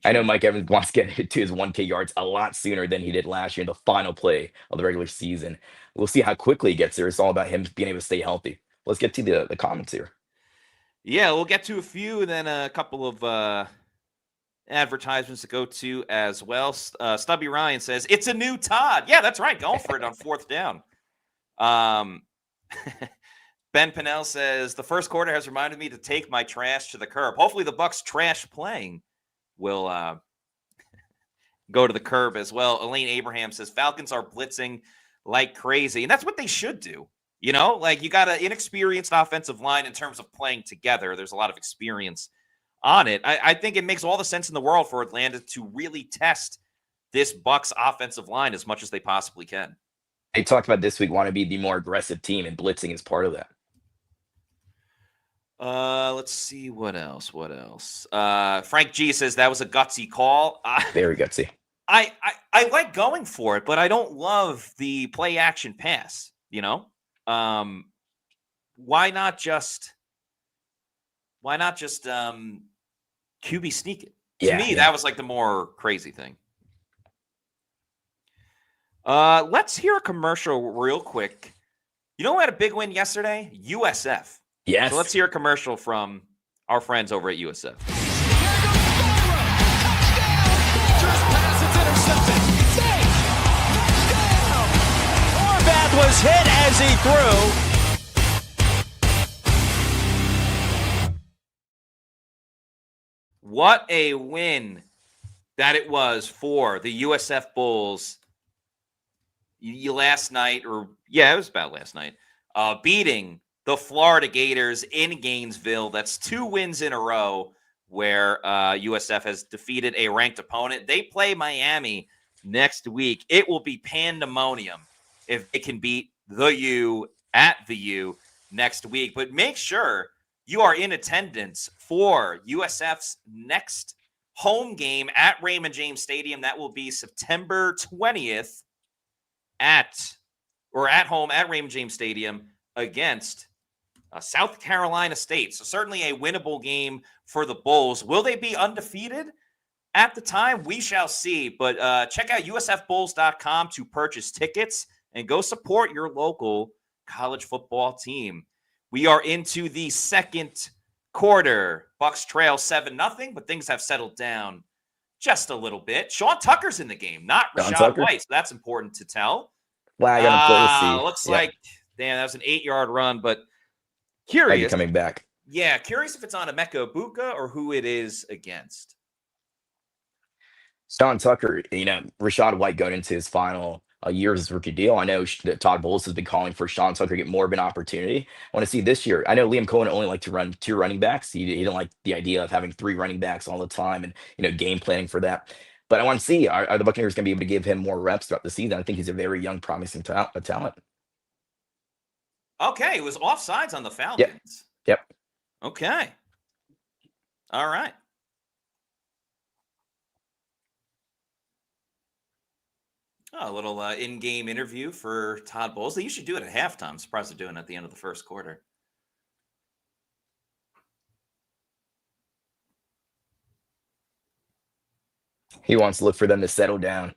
I know Mike Evans wants to get to his 1K yards a lot sooner than he did last year in the final play of the regular season. We'll see how quickly he gets there. It's all about him being able to stay healthy. Let's get to the comments here. Yeah, we'll get to a few and then a couple of advertisements to go to as well. Stubby Ryan says, it's a new Todd. Yeah, that's right. Going for it on 4th down. Ben Pinnell says, the first quarter has reminded me to take my trash to the curb. Hopefully the Bucs trash playing will go to the curb as well. Elaine Abraham says, Falcons are blitzing like crazy. And that's what they should do. You know, like you got an inexperienced offensive line in terms of playing together. There's a lot of experience on it. I think it makes all the sense in the world for Atlanta to really test this Bucs offensive line as much as they possibly can. They talked about this week want to be the more aggressive team, and blitzing is part of that. Let's see what else. Frank G says that was a gutsy call. Very gutsy. I like going for it, but I don't love the play action pass. You know, why not just QB sneak it? To me, that was like the more crazy thing. Let's hear a commercial real quick. You know who had a big win yesterday? USF. Yes. So let's hear a commercial from our friends over at USF. Horvath was hit as he threw. What a win that it was for the USF Bulls last night, it was about last night, beating the Florida Gators in Gainesville. That's 2 wins in a row where USF has defeated a ranked opponent. They play Miami next week. It will be pandemonium if they can beat the U at the U next week. But make sure you are in attendance for USF's next home game at Raymond James Stadium. That will be September 20th at home at Raymond James Stadium against South Carolina State. So certainly a winnable game for the Bulls. Will they be undefeated at the time? We shall see. But check out usfbulls.com to purchase tickets and go support your local college football team. We are into the second quarter. Bucs trail 7-0, but things have settled down just a little bit. Sean Tucker's in the game, not Rashad White. So that's important to tell. Flag on the play. Looks like, damn, that was an 8-yard run, but curious. Coming back. Yeah, curious if it's on Emeka Egbuka or who it is against. Sean Tucker, Rashad White going into his final year of his rookie deal. I know that Todd Bowles has been calling for Sean Tucker to get more of an opportunity. I want to see this year. I know Liam Cohen only liked to run 2 running backs. He didn't like the idea of having 3 running backs all the time and, game planning for that. But I want to see, are the Buccaneers going to be able to give him more reps throughout the season? I think he's a very young, promising talent. Okay, it was offsides on the Falcons. Yep. Okay. All right. Oh, a little in-game interview for Todd Bowles. They usually do it at halftime. I'm surprised they're doing it at the end of the first quarter. He wants to look for them to settle down.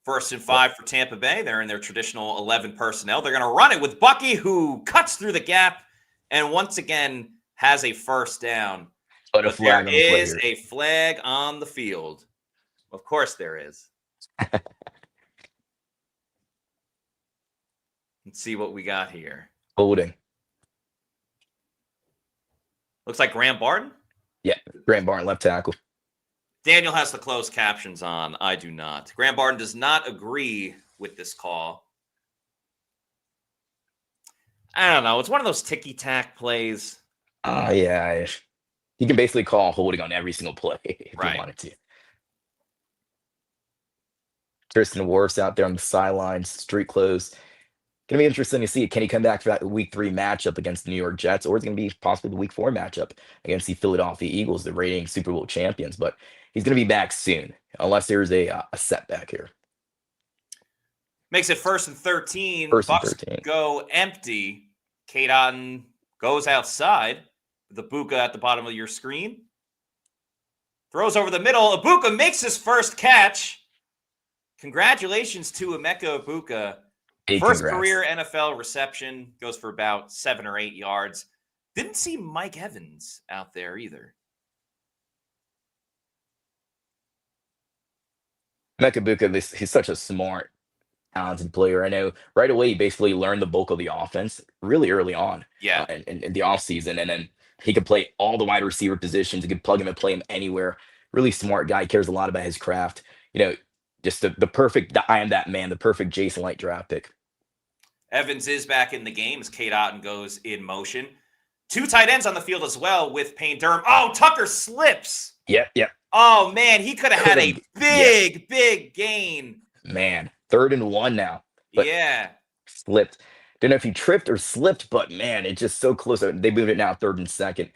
1st and 5 for Tampa Bay. They're in their traditional 11 personnel. They're going to run it with Bucky, who cuts through the gap and once again has a first down. But there is a flag on the field. Of course there is. Let's see what we got here. Holding. Looks like Graham Barton? Yeah, Graham Barton, left tackle. Daniel has the closed captions on. I do not. Graham Barton does not agree with this call. I don't know. It's one of those ticky-tack plays. Yeah. You can basically call holding on every single play if you wanted to. Tristan Wirfs out there on the sidelines, street clothes. Going to be interesting to see. Can he come back for that Week 3 matchup against the New York Jets, or is it going to be possibly the Week 4 matchup against the Philadelphia Eagles, the reigning Super Bowl champions? But he's going to be back soon, unless there's a setback here. Makes it 1st and 13. Bucs 13. Go empty. Kate Otten goes outside. The Egbuka at the bottom of your screen. Throws over the middle. Egbuka makes his first catch. Congratulations to Emeka Egbuka. First career NFL reception. Goes for about 7 or 8 yards. Didn't see Mike Evans out there either. Mekabuka, he's such a smart, talented player. I know right away he basically learned the bulk of the offense really early on Yeah. in the offseason. And then he could play all the wide receiver positions. You could plug him and play him anywhere. Really smart guy, cares a lot about his craft. Just the perfect, I am that man, the perfect Jason Light draft pick. Evans is back in the game as Kate Otten goes in motion. 2 tight ends on the field as well with Payne Durham. Oh, Tucker slips. Yep. Oh, man, he could have had a big gain. Man, 3rd and 1 now. Yeah. Slipped. Don't know if he tripped or slipped, but man, it's just so close. They moved it now 3rd and 2nd.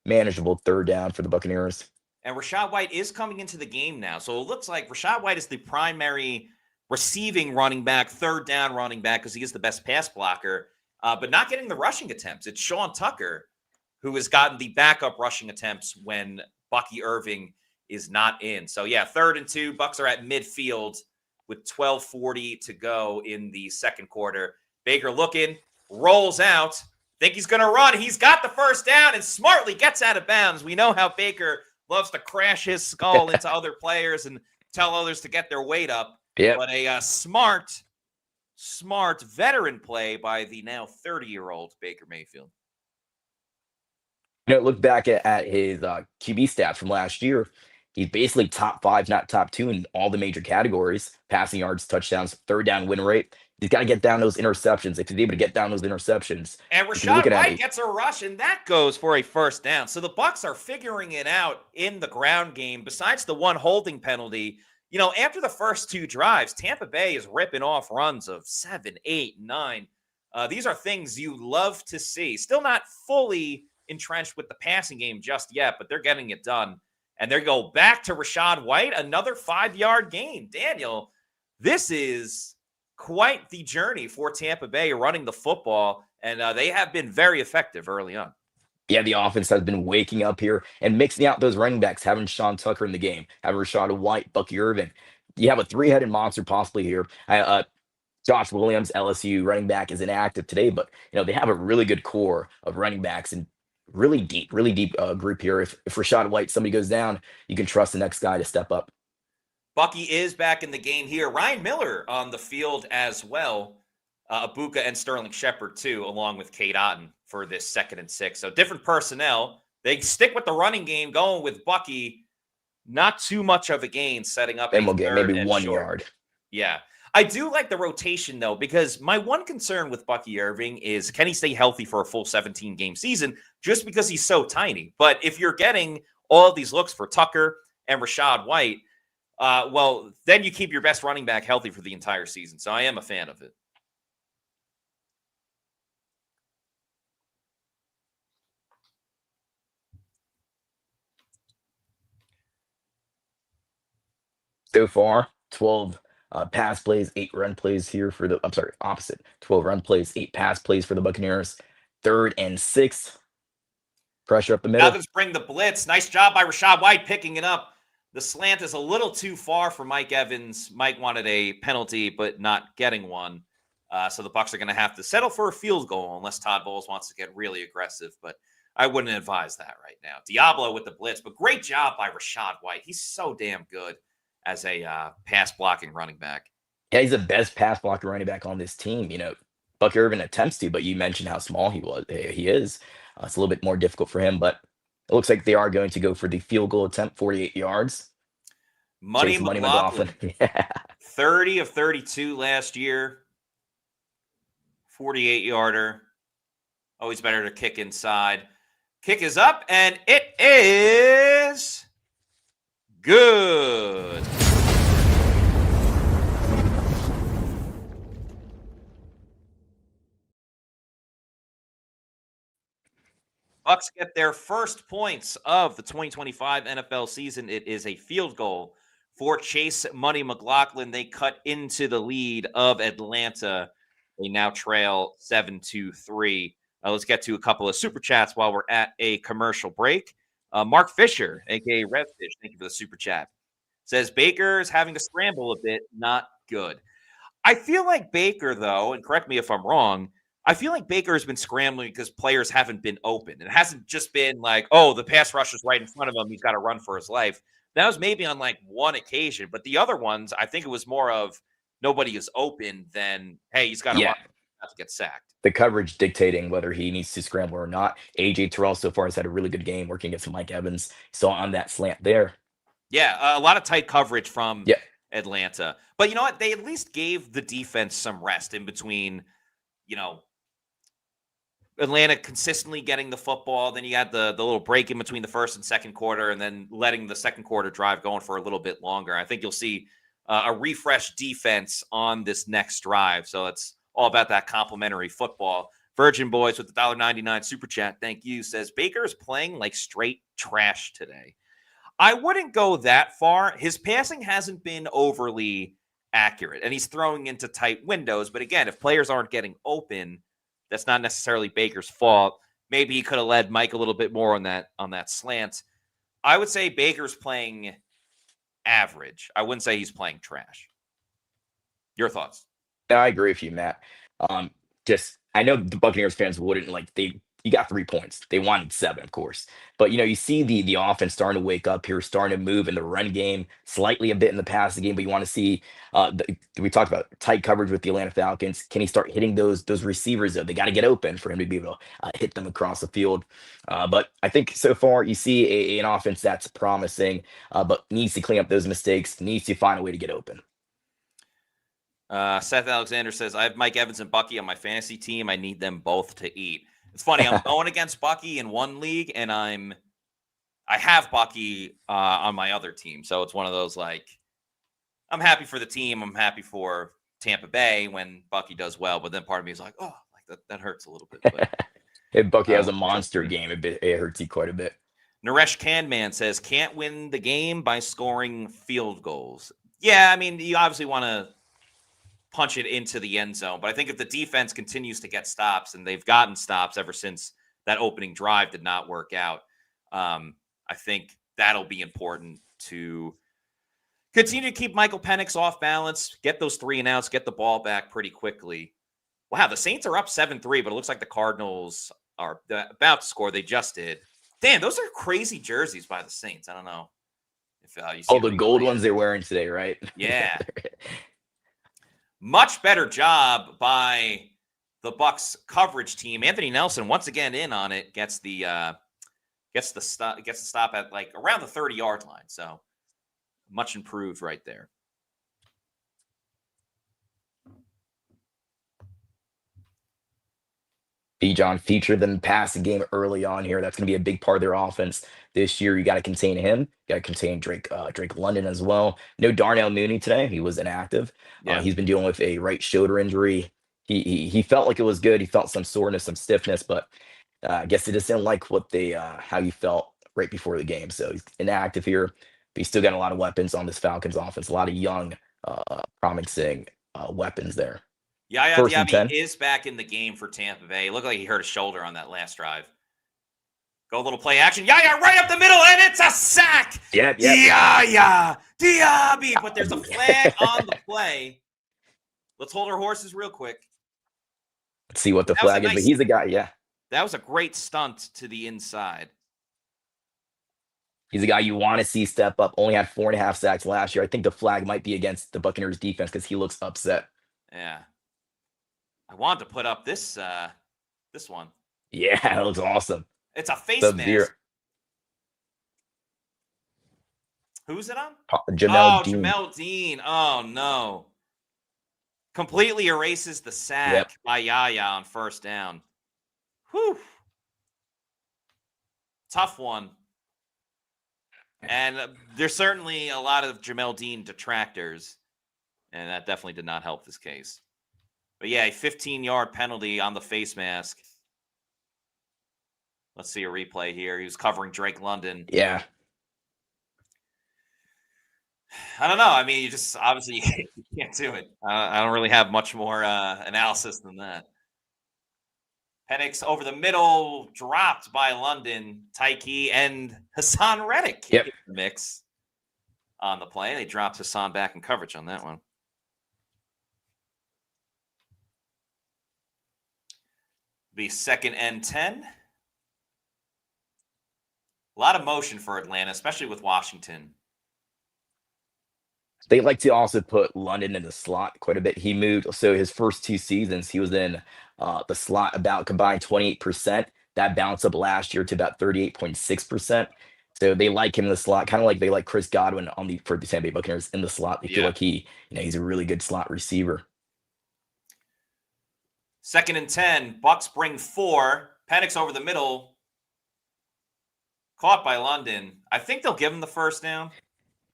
Manageable 3rd down for the Buccaneers. And Rachaad White is coming into the game now. So it looks like Rachaad White is the primary receiving running back, 3rd down running back, because he is the best pass blocker, but not getting the rushing attempts. It's Sean Tucker who has gotten the backup rushing attempts when Bucky Irving is not in. So, yeah, 3rd and 2. Bucs are at midfield with 12:40 to go in the second quarter. Baker looking, rolls out. Think he's going to run. He's got the 1st down and smartly gets out of bounds. We know how Baker loves to crash his skull into other players and tell others to get their weight up. Yep. But a smart veteran play by the now 30-year-old Baker Mayfield. Look back at his QB stats from last year. He's basically top 5, not top 2 in all the major categories: passing yards, touchdowns, 3rd down win rate. He's got to get down those interceptions. If he's able to get down those interceptions. And Rachaad White gets a rush, and that goes for a 1st down. So the Bucs are figuring it out in the ground game. Besides the 1 holding penalty, after the first 2 drives, Tampa Bay is ripping off runs of 7, 8, 9. These are things you love to see. Still not fully entrenched with the passing game just yet, but they're getting it done. And they go back to Rachaad White, another 5-yard gain. Daniel, this is quite the journey for Tampa Bay running the football, and they have been very effective early on. Yeah, the offense has been waking up here and mixing out those running backs, having Sean Tucker in the game, having Rachaad White, Bucky Irving. You have a 3-headed monster possibly here. Josh Williams, LSU running back, is inactive today, but they have a really good core of running backs and really deep group here. If Rachaad White, somebody goes down, you can trust the next guy to step up. Bucky is back in the game here. Ryan Miller on the field as well. Abuka and Sterling Shepard too, along with Kate Otten for this 2nd and 6. So different personnel. They stick with the running game, going with Bucky. Not too much of a gain, setting up. And we'll get maybe 1 yard. Yeah. I do like the rotation, though, because my one concern with Bucky Irving is, can he stay healthy for a full 17-game season just because he's so tiny? But if you're getting all of these looks for Tucker and Rachaad White, well, then you keep your best running back healthy for the entire season. So I am a fan of it. So far, 12 pass plays, 8 run plays here for the, 12 run plays, 8 pass plays for the Buccaneers. 3rd and 6. Pressure up the middle. Falcons bring the blitz. Nice job by Rachaad White picking it up. The slant is a little too far for Mike Evans. Mike wanted a penalty, but not getting one. So the Bucs are going to have to settle for a field goal unless Todd Bowles wants to get really aggressive. But I wouldn't advise that right now. Diablo with the blitz, but great job by Rachaad White. He's so damn good as a pass blocking running back. Yeah, he's the best pass blocking running back on this team. Buck Irvin attempts to, but you mentioned how small he is. It's a little bit more difficult for him, but it looks like they are going to go for the field goal attempt, 48 yards. Money McLaughlin. Yeah. 30 of 32 last year. 48-yarder. Always better to kick inside. Kick is up, and it is good. Bucs get their first points of the 2025 NFL season. It is a field goal for Chase Money McLaughlin. They cut into the lead of Atlanta. They now trail 7-3. Let's get to a couple of super chats while we're at a commercial break. Mark Fisher, a.k.a. Redfish, thank you for the super chat. Says, Baker's having to scramble a bit, not good. I feel like Baker, though, and correct me if I'm wrong, I feel like Baker has been scrambling because players haven't been open. It hasn't just been like, oh, the pass rush is right in front of him. He's got to run for his life. That was maybe on like one occasion, but the other ones, I think it was more of nobody is open than, hey, he's got to run to get sacked. The coverage dictating whether he needs to scramble or not. AJ Terrell so far has had a really good game working against Mike Evans. So on that slant there. Yeah, a lot of tight coverage from Atlanta. But you know what? They at least gave the defense some rest in between, Atlanta consistently getting the football. Then you had the little break in between the first and second quarter, and then letting the second quarter drive going for a little bit longer. I think you'll see a refreshed defense on this next drive. So it's all about that complimentary football. Virgin Boys with the $1.99 super chat, thank you, says Baker is playing like straight trash today. I wouldn't go that far. His passing hasn't been overly accurate, and he's throwing into tight windows. But again, if players aren't getting open, that's not necessarily Baker's fault. Maybe he could have led Mike a little bit more on that slant. I would say Baker's playing average. I wouldn't say he's playing trash. Your thoughts? I agree with you, Matt. I know the Buccaneers fans wouldn't you got 3 points. They wanted 7, of course. But you see the offense starting to wake up here, starting to move in the run game, slightly a bit in the passing game. But you want to see we talked about tight coverage with the Atlanta Falcons. Can he start hitting those receivers though? They got to get open for him to be able to hit them across the field. But I think so far you see an offense that's promising, but needs to clean up those mistakes, needs to find a way to get open. Seth Alexander says, I have Mike Evans and Bucky on my fantasy team. I need them both to eat. It's funny. I'm going against Bucky in one league, and I have Bucky on my other team. So it's one of those, I'm happy for the team. I'm happy for Tampa Bay when Bucky does well. But then part of me is like, oh, that hurts a little bit. But, if Bucky has a monster game, it hurts you quite a bit. Naresh Canman says, can't win the game by scoring field goals. Yeah, I mean, you obviously want to punch it into the end zone. But I think if the defense continues to get stops, and they've gotten stops ever since that opening drive did not work out, I think that'll be important to continue to keep Michael Penix off balance, get those 3 and outs, get the ball back pretty quickly. Wow, the Saints are up 7-3, but it looks like the Cardinals are about to score. They just did. Damn, those are crazy jerseys by the Saints. I don't know if you see the gold ones they're wearing today, right? Yeah. Much better job by the Bucs coverage team. Anthony Nelson once again in on it, gets the stop at around the 30-yard line. So much improved right there. Bijan featured them passing game early on here. That's going to be a big part of their offense this year. You got to contain him. You got to contain Drake London as well. No Darnell Mooney today. He was inactive. Yeah. He's been dealing with a right shoulder injury. He felt like it was good. He felt some soreness, some stiffness, but I guess it just didn't like how he felt right before the game. So he's inactive here, but he's still got a lot of weapons on this Falcons offense. A lot of young, promising weapons there. Yaya Diaby is back in the game for Tampa Bay. It looked like he hurt his shoulder on that last drive. Go a little play action. Yaya right up the middle, and it's a sack. Yep. Yaya Diaby. But there's a flag on the play. Let's hold our horses real quick. Let's see what the flag is, but he's the guy, yeah. That was a great stunt to the inside. He's a guy you want to see step up. Only had 4.5 sacks last year. I think the flag might be against the Buccaneers defense because he looks upset. Yeah. I wanted to put up this one. Yeah, it looks awesome. It's a face mask. Who's it on? Jamel Dean. Oh, no. Completely erases the sack by Yaya on first down. Whew. Tough one. And there's certainly a lot of Jamel Dean detractors, and that definitely did not help this case. But yeah, a 15-yard penalty on the face mask. Let's see a replay here. He was covering Drake London. Yeah. I don't know. I mean, you just obviously you can't do it. I don't really have much more analysis than that. Penix over the middle, dropped by London, Tyke, and Hassan Reddick in the mix on the play. They dropped Hassan back in coverage on that one. Be 2nd and 10. A lot of motion for Atlanta, especially with Washington They like to also put London in the slot quite a bit. He moved, so his first 2 seasons, he was in the slot about combined 28%. That bounced up last year to about 38.6%. So they like him in the slot, kind of like they like Chris Godwin for the Tampa Bay Buccaneers in the slot. They feel like he's a really good slot receiver. 2nd and 10. Bucs bring 4. Penix over the middle. Caught by London. I think they'll give him the first down.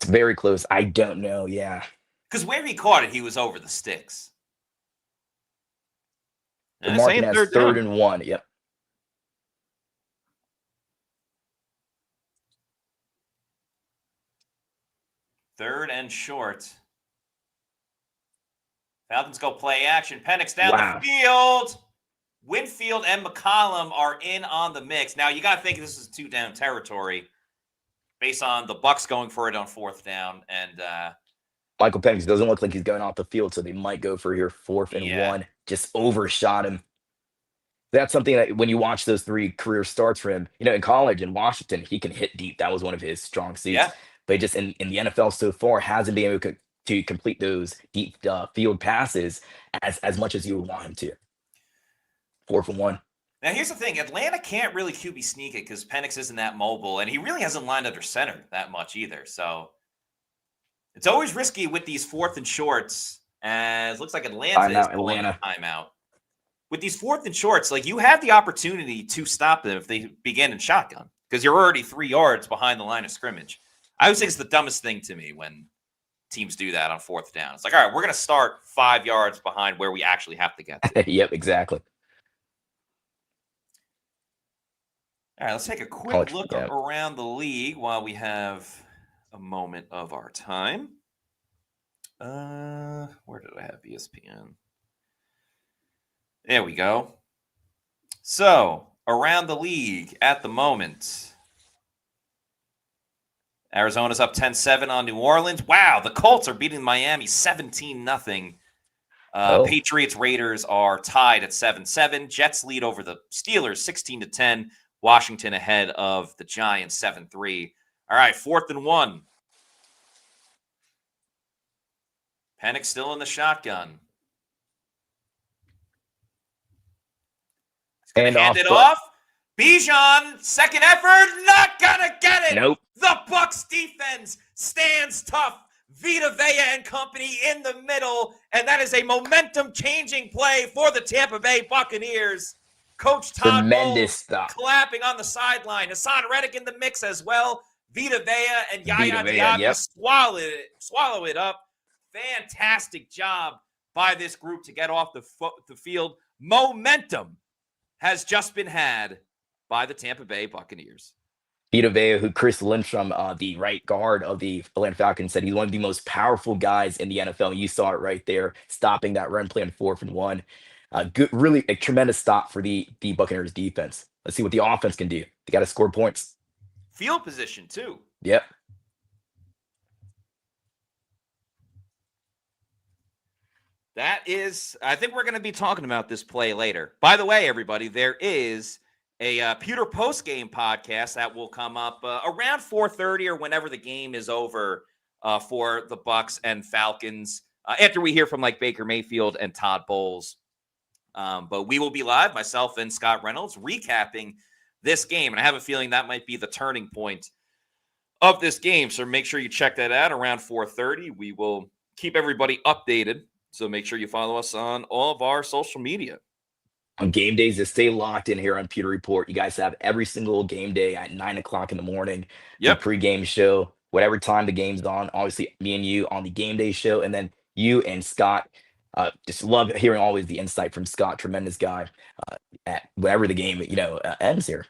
It's very close. I don't know. Yeah. Because where he caught it, he was over the sticks. They're marking as 3rd and 1. Yep. Third and short. Falcons go play action. Penix down the field. Winfield and McCollum are in on the mix. Now, you got to think this is 2-down territory based on the Bucs going for it on 4th down. And Michael Penix doesn't look like he's going off the field, so they might go for here 4th and 1. Just overshot him. That's something that when you watch those 3 career starts for him, in college in Washington, he can hit deep. That was one of his strong suits. Yeah. But just in the NFL so far, hasn't been able to complete those deep field passes as much as you would want him to. 4th and 1. Now, here's the thing. Atlanta can't really QB sneak it because Penix isn't that mobile, and he really hasn't lined under center that much either. So it's always risky with these 4th and shorts, as looks like Atlanta is pulling a timeout. With these 4th and shorts, like you have the opportunity to stop them if they begin in shotgun because you're already 3 yards behind the line of scrimmage. I always think it's the dumbest thing to me when teams do that on 4th down. It's like, all right, we're going to start 5 yards behind where we actually have to get to. Yep, exactly. All right, let's take a quick look around the league while we have a moment of our time. Where did I have ESPN? There we go. So, around the league at the moment, Arizona's up 10-7 on New Orleans. Wow, the Colts are beating Miami 17-0. Patriots, Raiders are tied at 7-7. Jets lead over the Steelers 16-10. Washington ahead of the Giants 7-3. All right, 4th and 1. Penix still in the shotgun. He's going to hand it off. Bijan, second effort, not going to get it. Nope. The Bucs defense stands tough. Vita Vea and company in the middle, and that is a momentum-changing play for the Tampa Bay Buccaneers. Coach Todd Bowles clapping on the sideline. Hassan Reddick in the mix as well. Vita Vea and Yaya Diaby swallow it up. Fantastic job by this group to get off the field. Momentum has just been had by the Tampa Bay Buccaneers. Vita Vea, who Chris Lindstrom, the right guard of the Atlanta Falcons, said he's one of the most powerful guys in the NFL. You saw it right there, stopping that run play on 4th and 1. Really a tremendous stop for the Buccaneers defense. Let's see what the offense can do. They got to score points. Field position, too. Yep. That is, I think we're going to be talking about this play later. By the way, everybody, there is a Pewter post-game podcast that will come up around 4:30 or whenever the game is over for the Bucs and Falcons after we hear from like Baker Mayfield and Todd Bowles. But we will be live, myself and Scott Reynolds, recapping this game. And I have a feeling that might be the turning point of this game. So make sure you check that out around 4:30. We will keep everybody updated. So make sure you follow us on all of our social media. On game days, to stay locked in here on Pewter Report. You guys have every single game day at 9 o'clock in the morning. Yep. The pregame show, whatever time the game's on. Obviously, me and you on the game day show. And then you and Scott. Just love hearing always the insight from Scott. Tremendous guy at whenever the game, ends here.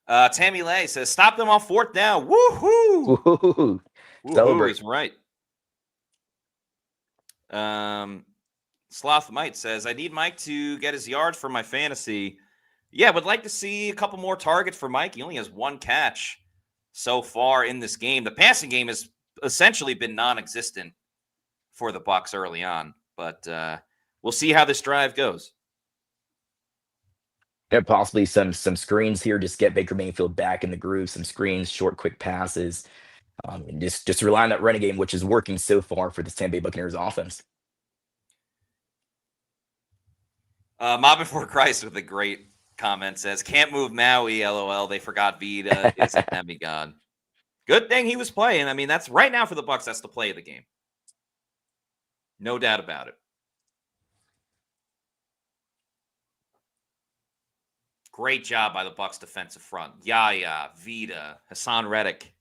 Tammy Lay says, stop them on 4th down. Woohoo! Woo-hoo. Celebrate. Is right. Sloth Mite says, I need Mike to get his yards for my fantasy. Yeah, would like to see a couple more targets for Mike. He only has 1 catch so far in this game. The passing game has essentially been non-existent for the Bucs early on, but we'll see how this drive goes. Yeah, possibly some screens here. Just get Baker Mayfield back in the groove. Some screens, short, quick passes. And just rely on that running game, which is working so far for the Tampa Bay Buccaneers offense. Mob Before Christ with a great comment says, "Can't move Maui, LOL. They forgot Vita is a demigod." Good thing he was playing. I mean, that's right now for the Bucs. That's the play of the game. No doubt about it. Great job by the Bucs defensive front. Yaya, Vita, Hassan Reddick.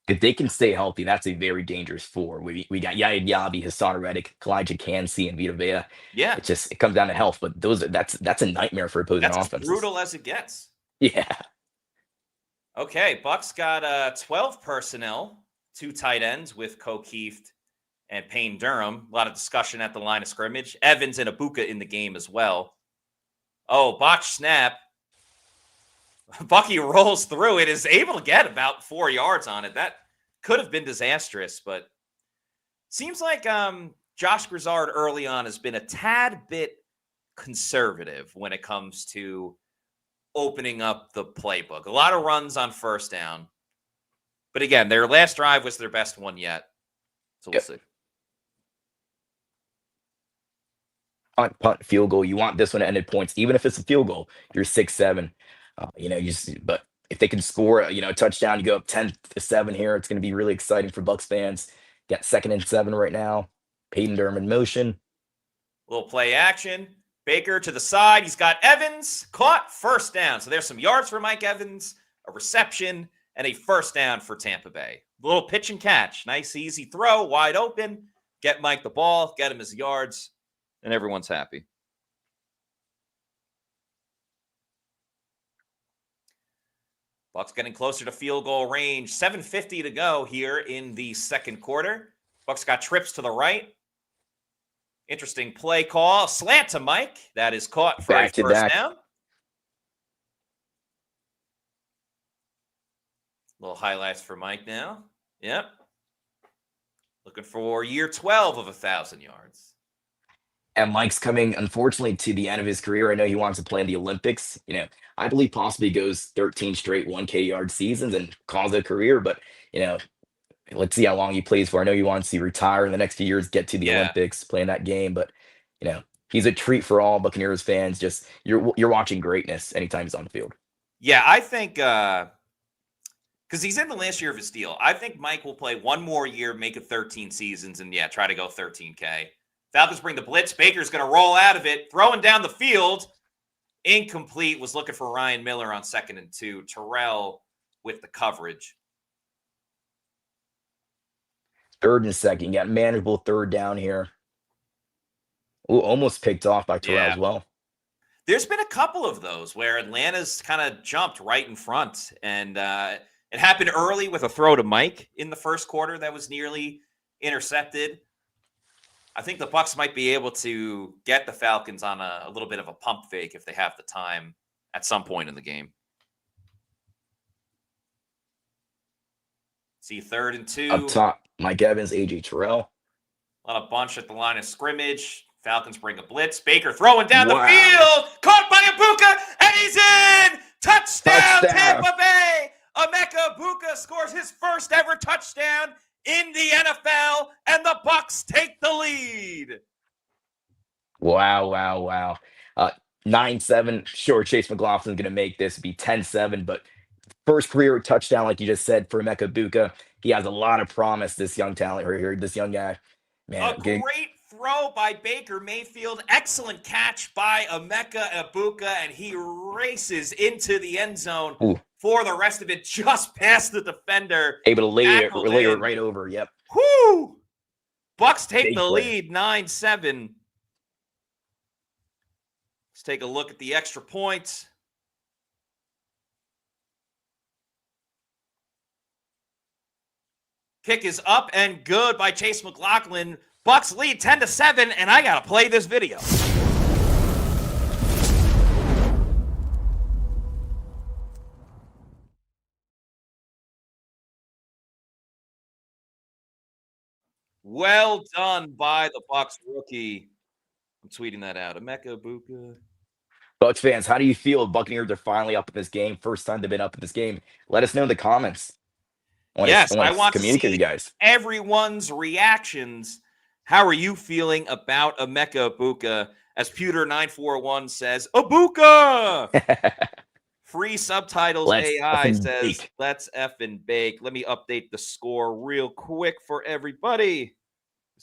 If they can stay healthy, that's a very dangerous four. We got Yaya Diaby, Hassan Reddick, Kalijah Kancey, and Vita Vea. Yeah. It comes down to health, but that's a nightmare for opposing offenses. That's as brutal as it gets. Yeah. Okay, Bucs got 12 personnel, 2 tight ends with O'Keefe and Payne Durham. A lot of discussion at the line of scrimmage. Evans and Ibuka in the game as well. Oh, botch snap. Bucky rolls through it, is able to get about 4 yards on it. That could have been disastrous, but seems like Josh Grizzard early on has been a tad bit conservative when it comes to opening up the playbook. A lot of runs on first down. But again, their last drive was their best one yet. So we'll see. Punt, field goal. You want this one to end in points. Even if it's a field goal, you're 6-7. But if they can score, a touchdown, you go up 10-7 here. It's going to be really exciting for Bucs fans. Got 2nd and 7 right now. Payton Durham in motion. Little play action. Baker to the side. He's got Evans caught, first down. So there's some yards for Mike Evans, a reception, and a first down for Tampa Bay. A little pitch and catch. Nice, easy throw, wide open. Get Mike the ball, get him his yards, and everyone's happy. Bucs getting closer to field goal range. 7:50 to go here in the second quarter. Bucs got trips to the right. Interesting play call. Slant to Mike. That is caught for a first down. Little highlights for Mike now. Yep. Looking for year 12 of 1,000 yards. And Mike's coming, unfortunately, to the end of his career. I know he wants to play in the Olympics. I believe possibly goes 13 straight 1K yard seasons and calls it a career. But, let's see how long he plays for. I know he wants to retire in the next few years, get to the Olympics, play in that game. But, he's a treat for all Buccaneers fans. Just you're watching greatness anytime he's on the field. Yeah, I think because he's in the last year of his deal. I think Mike will play one more year, make it 13 seasons, and try to go 13K. Falcons bring the blitz. Baker's going to roll out of it, throwing down the field. Incomplete. Was looking for Ryan Miller on 2nd and 2. Terrell with the coverage. 3rd and 2nd. Got manageable 3rd down here. Ooh, almost picked off by Terrell as well. There's been a couple of those where Atlanta's kind of jumped right in front. And it happened early with a throw to Mike in the first quarter that was nearly intercepted. I think the Bucs might be able to get the Falcons on a little bit of a pump fake if they have the time at some point in the game. See 3rd and 2. Up top, Mike Evans, AJ Terrell. A lot of bunch at the line of scrimmage. Falcons bring a blitz. Baker throwing down the field. Caught by Ibuka, and he's in! Touchdown, Tampa Bay! Emeka Ibuka scores his first ever touchdown in the NFL, and the Bucs take the lead. Wow. 9-7. Sure, Chase McLaughlin's going to make this be 10-7, but first career touchdown, like you just said, for Emeka Ibuka. He has a lot of promise, this young talent right here, this young guy. Man, great throw by Baker Mayfield. Excellent catch by Emeka Ibuka, and he races into the end zone. Ooh. For the rest of it, just past the defender. Able to lay it right over. Yep. Whoo! Bucs take the lead, 9-7. Let's take a look at the extra points. Kick is up and good by Chase McLaughlin. Bucs lead 10-7, and I gotta play this video. Well done by the Bucs rookie. I'm tweeting that out. Emeka Ibuka. Bucs fans, how do you feel? Buccaneers are finally up in this game. First time they've been up in this game. Let us know in the comments. I want to communicate see with you guys. Everyone's reactions. How are you feeling about Emeka Egbuka? As Pewter 941 says, Egbuka! Free subtitles AI says, bake. Let's effing bake. Let me update the score real quick for everybody.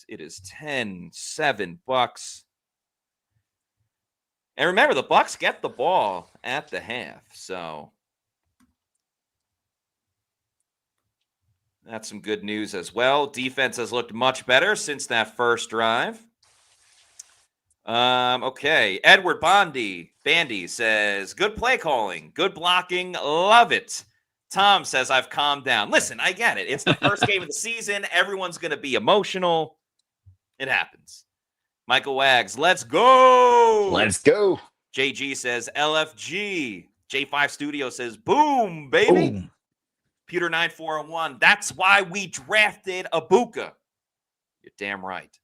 It is 10-7 Bucs. And remember, the Bucs get the ball at the half, so that's some good news as well. Defense has looked much better since that first drive. Okay. Edward Bandy says, good play calling, good blocking, love it. Tom says, I've calmed down. Listen, I get it. It's the first game of the season. Everyone's going to be emotional. It happens. Michael Wags, let's go. Let's go. JG says, LFG. J5 Studio says, boom, baby. Boom. Pewter 941. That's why we drafted Egbuka. You're damn right.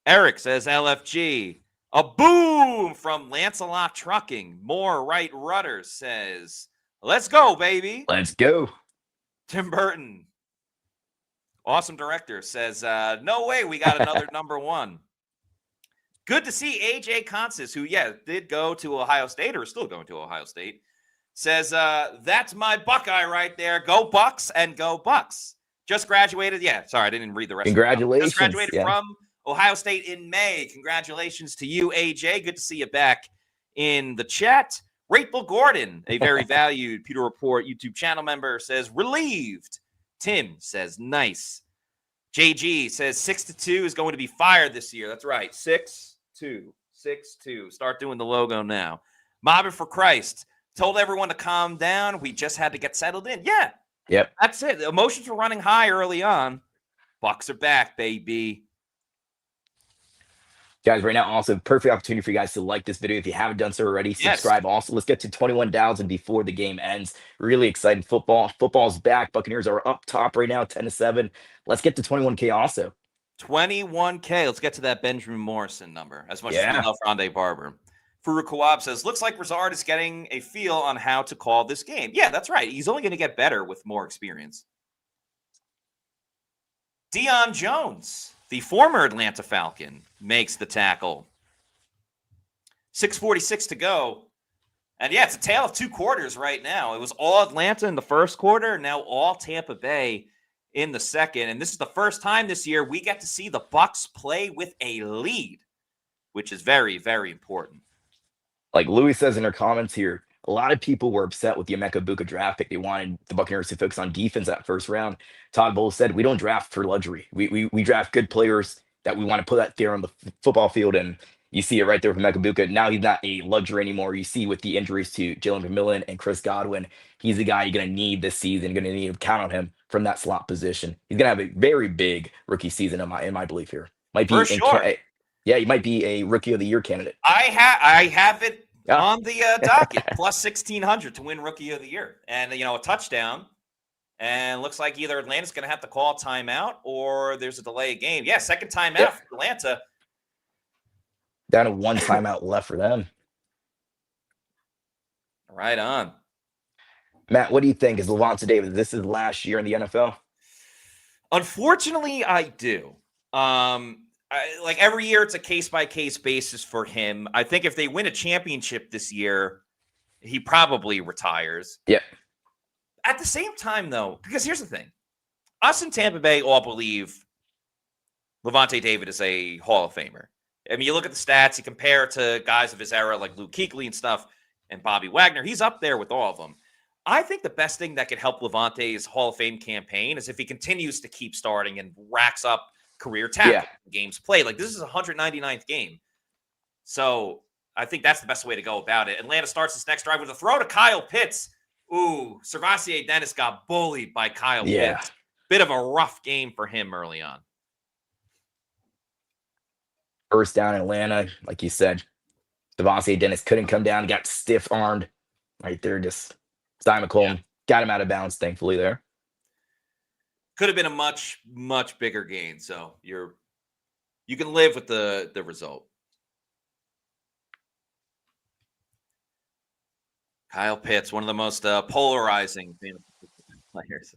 Eric says, LFG. A boom from Lancelot Trucking. More right rudder says, let's go, baby. Let's go. Tim Burton. Awesome director says, no way we got another number one. Good to see AJ Consis, who, did go to Ohio State or is still going to Ohio State, says, that's my Buckeye right there. Go Bucs and go Bucs. Just graduated. Yeah, sorry, I didn't read the rest. Congratulations. Just graduated from Ohio State in May. Congratulations to you, AJ. Good to see you back in the chat. Rachel Gordon, a very valued Pewter Report YouTube channel member, says, relieved. Tim says, nice. JG says 6-2 is going to be fired this year. That's right. 6-2. Start doing the logo now. Mobbing for Christ. Told everyone to calm down. We just had to get settled in. Yeah. Yep. That's it. The emotions were running high early on. Bucs are back, baby. Guys, right now, also perfect opportunity for you guys to like this video. If you haven't done so already, subscribe. Also, let's get to 21,000 before the game ends. Really exciting football. Football's back. Buccaneers are up top right now, 10-7. Let's get to 21K also. 21K. Let's get to that Benjamin Morrison number. As much as we love Rondé Barber. Farouk Kawab says, looks like Razard is getting a feel on how to call this game. Yeah, that's right. He's only going to get better with more experience. Deion Jones, the former Atlanta Falcon, makes the tackle. 6:46 to go. And it's a tale of two quarters right now. It was all Atlanta in the first quarter, now all Tampa Bay in the second. And this is the first time this year we get to see the Bucs play with a lead, which is very, very important. Like Louis says in her comments here, a lot of people were upset with the Emeka Egbuka draft pick. They wanted the Buccaneers to focus on defense that first round. Todd Bowles said, we don't draft for luxury. We draft good players that we want to put out there on the football field. And you see it right there from Emeka Egbuka. Now he's not a luxury anymore. You see with the injuries to Jalen McMillan and Chris Godwin, he's the guy you're going to need this season. You're going to need to count on him from that slot position. He's going to have a very big rookie season in my belief here. Might be for sure. He might be a rookie of the year candidate. I have it on the docket, plus 1,600 to win rookie of the year. And, a touchdown. And looks like either Atlanta's going to have to call timeout or there's a delay game. Yeah, second timeout for Atlanta. Down to one timeout left for them. Right on. Matt, what do you think? Is Lavonte David, this is last year in the NFL? Unfortunately, I do. Like every year, it's a case-by-case basis for him. I think if they win a championship this year, he probably retires. Yeah. At the same time, though, because here's the thing. Us in Tampa Bay all believe Lavonte David is a Hall of Famer. I mean, you look at the stats, you compare it to guys of his era like Luke Kuechly and stuff and Bobby Wagner. He's up there with all of them. I think the best thing that could help Lavonte's Hall of Fame campaign is if he continues to keep starting and racks up career tackle games played. Like, this is 199th game. So I think that's the best way to go about it. Atlanta starts this next drive with a throw to Kyle Pitts. Ooh, Servassier Dennis got bullied by Kyle Pitts. Bit of a rough game for him early on. First down in Atlanta, like you said, Servassier Dennis couldn't come down, got stiff-armed right there. Just Simon Coleman got him out of bounds, thankfully, there. Could have been a much, much bigger gain. So you can live with the result. Kyle Pitts, one of the most polarizing players.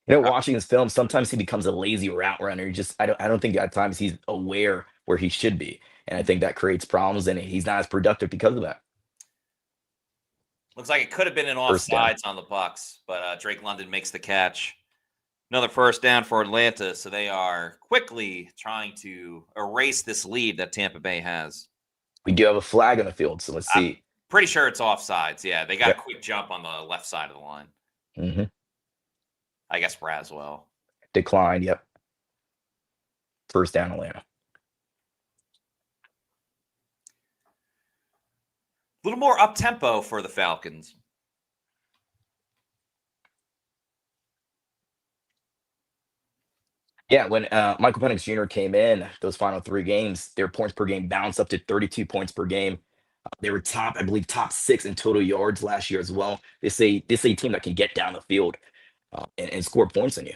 Watching his film, sometimes he becomes a lazy route runner. I don't think at times he's aware where he should be. And I think that creates problems, and he's not as productive because of that. Looks like it could have been an offsides on the Bucs, but Drake London makes the catch. Another first down for Atlanta, so they are quickly trying to erase this lead that Tampa Bay has. We do have a flag on the field, so let's see. I'm pretty sure it's offsides. Yeah, they got a quick jump on the left side of the line. Mm-hmm. I guess Braswell. Declined, yep. First down, Atlanta. A little more up-tempo for the Falcons. Yeah, when Michael Penix Jr. came in, those final 3 games, their points per game bounced up to 32 points per game. They were top 6 in total yards last year as well. This is a team that can get down the field and score points on you.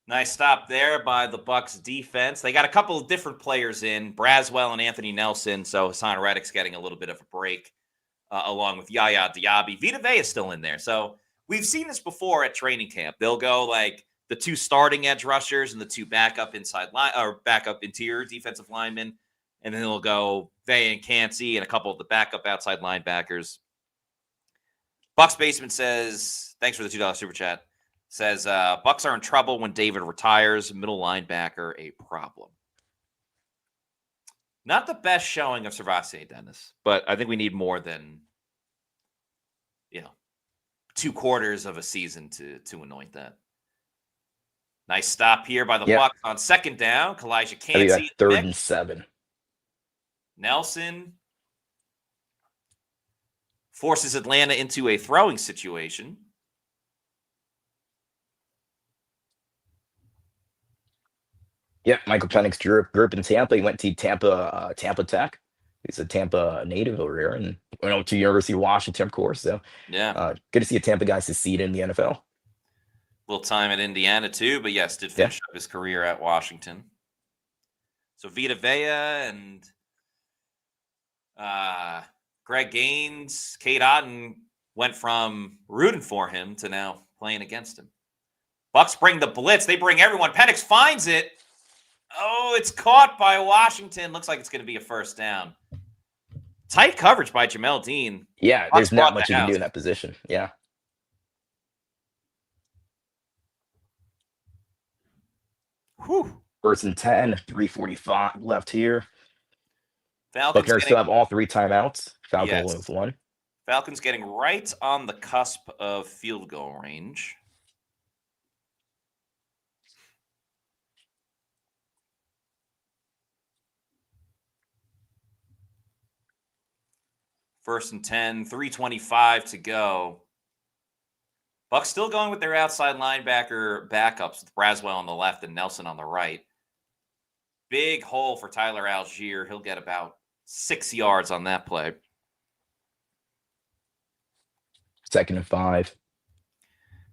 Nice stop there by the Bucs defense. They got a couple of different players in, Braswell and Anthony Nelson, so Hassan Reddick's getting a little bit of a break, along with Yaya Diaby. Vita Vea is still in there. So we've seen this before at training camp. They'll go like the 2 starting edge rushers and the 2 backup inside line or backup interior defensive linemen, and then they'll go Vea and Cansey and a couple of the backup outside linebackers. Bucs Basement says, thanks for the $2 super chat. Says, Bucs are in trouble when David retires. Middle linebacker, a problem. Not the best showing of Servassier Dennis, but I think we need more than, 2 quarters of a season to anoint that. Nice stop here by the Bucs on second down. Kalijah Cansey. 3rd and 7. Nelson forces Atlanta into a throwing situation. Yeah, Michael Penix grew up in Tampa. He went to Tampa Tech. He's a Tampa native over here, and went to University of Washington, of course. So, good to see a Tampa guy succeed in the NFL. Little time at Indiana too, but yes, did finish up his career at Washington. So Vita Vea and Greg Gaines, Kate Otten went from rooting for him to now playing against him. Bucs bring the blitz. They bring everyone. Penix finds it. Oh, it's caught by Washington. Looks like it's going to be a first down. Tight coverage by Jamel Dean. Yeah, there's not much you can do in that position. Yeah. Whew. 1st and 10, 3:45 left here. Buccaneers still have all 3 timeouts. Falcons with 1. Falcons getting right on the cusp of field goal range. First and 10, 3:25 to go. Bucs still going with their outside linebacker backups with Braswell on the left and Nelson on the right. Big hole for Tyler Algier. He'll get about 6 yards on that play. 2nd and 5.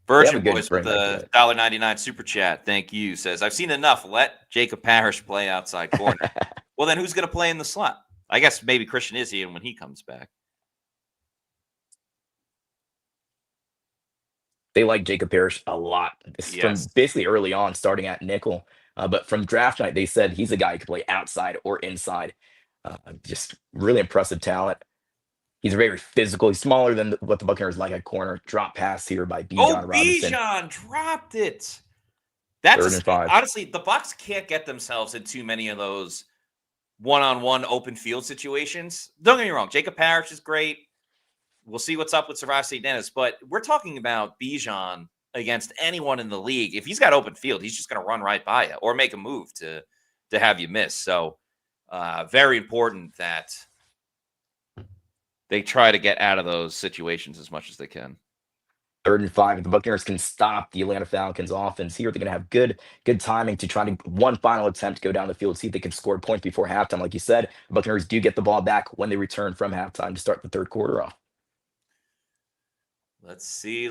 Virgin Boys with the $1.99 super chat. Thank you. Says, I've seen enough. Let Jacob Parrish play outside corner. Well, then who's going to play in the slot? I guess maybe Christian Izzy when he comes back. They like Jacob Parrish a lot. From basically early on, starting at nickel. But from draft night, they said he's a guy who can play outside or inside. Just really impressive talent. He's very physical. He's smaller than what the Buccaneers like at corner. Drop pass here by Bijan Robinson. Bijan dropped it. That's honestly, the Bucs can't get themselves in too many of those one-on-one open field situations. Don't get me wrong. Jacob Parrish is great. We'll see what's up with Servassier Dennis, but we're talking about Bijan against anyone in the league. If he's got open field, he's just going to run right by you or make a move to have you miss. So very important that they try to get out of those situations as much as they can. 3rd and 5. If the Buccaneers can stop the Atlanta Falcons offense here, they're going to have good timing to try to one final attempt to go down the field, see if they can score points before halftime. Like you said, the Buccaneers do get the ball back when they return from halftime to start the 3rd quarter off. Let's see.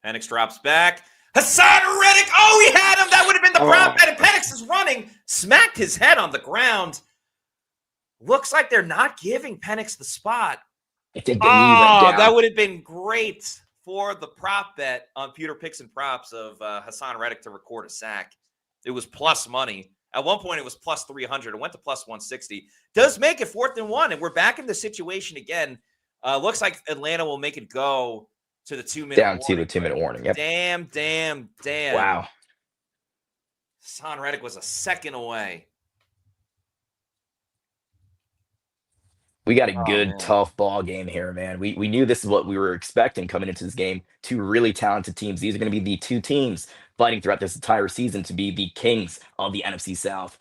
Penix drops back. Hassan Reddick. Oh, he had him. That would have been the prop bet. And Penix is running. Smacked his head on the ground. Looks like they're not giving Penix the spot. I think the knee went down. That would have been great for the prop bet on Pewter Picks and Props of Hassan Reddick to record a sack. It was plus money. At one point, it was plus 300. It went to plus 160. Does make it 4th and 1, and we're back in the situation again. Looks like Atlanta will make it go to the 2-minute down to the 2-minute warning. Yep. Damn. Wow. Hassan Reddick was a second away. We got a good, tough ball game here, man. We knew this is what we were expecting coming into this game. Two really talented teams. These are going to be the two teams fighting throughout this entire season to be the kings of the NFC South.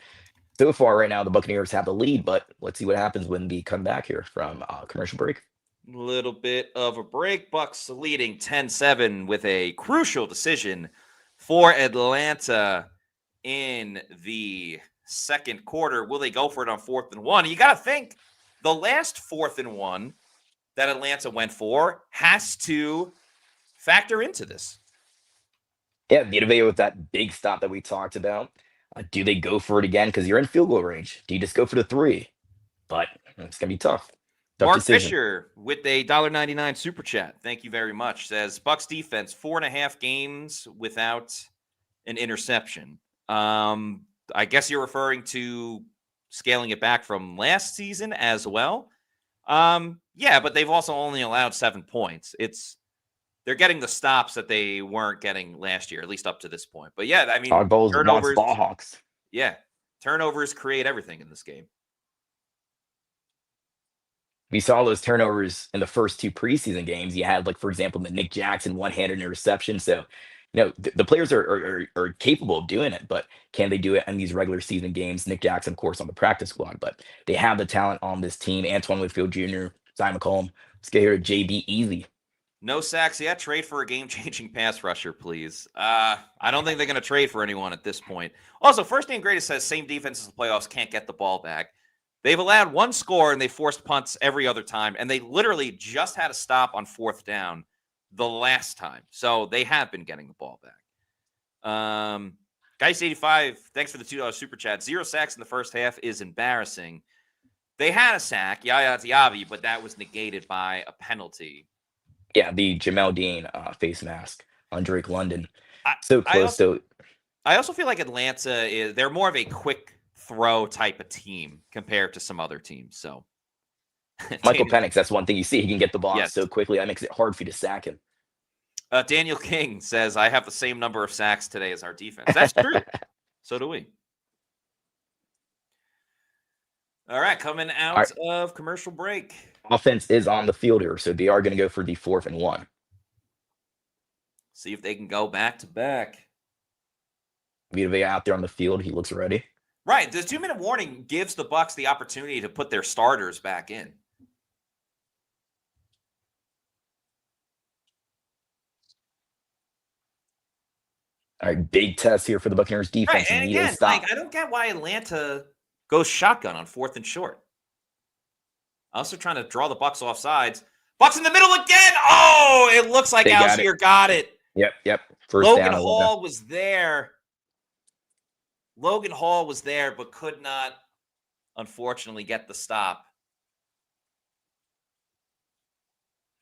So far, right now, the Buccaneers have the lead, but let's see what happens when we come back here from commercial break. Little bit of a break. Bucs leading 10-7 with a crucial decision for Atlanta in the second quarter. Will they go for it on 4th and 1? You got to think the last 4th and 1 that Atlanta went for has to factor into this. Yeah, Vita Vea with that big stop that we talked about. Do they go for it again? Because you're in field goal range. Do you just go for the 3? But it's going to be tough. Mark decision. Fisher with a $1.99 super chat. Thank you very much. Says Bucs defense 4.5 games without an interception. I guess you're referring to scaling it back from last season as well. Yeah, but they've also only allowed 7 points. They're getting the stops that they weren't getting last year, at least up to this point. But yeah, I mean, turnovers, ball hawks. Yeah, turnovers create everything in this game. We saw those turnovers in the first 2 preseason games. You had, like, for example, the Nick Jackson one-handed interception. So, the players are capable of doing it, but can they do it in these regular season games? Nick Jackson, of course, on the practice squad, but they have the talent on this team. Antoine Winfield Jr., Simon McCollum. Let's get here to JB Easy. No sacks yet. Trade for a game-changing pass rusher, please. I don't think they're going to trade for anyone at this point. Also, First Name Greatest says same defense as the playoffs, can't get the ball back. They've allowed 1 score, and they forced punts every other time, and they literally just had a stop on 4th down the last time. So they have been getting the ball back. Geist85, thanks for the $2 super chat. 0 sacks in the first half is embarrassing. They had a sack, Yaya Diaby, but that was negated by a penalty. Yeah, the Jamel Dean face mask on Drake London. So close. I also feel like Atlanta they're more of a quick throw type of team compared to some other teams. So Michael Penix, that's one thing you see. He can get the ball so quickly. That makes it hard for you to sack him. Daniel King says, I have the same number of sacks today as our defense. That's true. So do we. All right, coming out of commercial break. Offense is on the field here, so they are going to go for the 4th and 1. See if they can go back to back. Vita Vea out there on the field. He looks ready. Right. The 2-minute warning gives the Bucs the opportunity to put their starters back in. All right, big test here for the Buccaneers defense. Right, and again, I don't get why Atlanta goes shotgun on 4th and short. Also trying to draw the Bucs off sides. Bucs in the middle again. Oh, it looks like Algier got it. Yep. Logan Hall was there. Logan Hall was there, but could not, unfortunately, get the stop.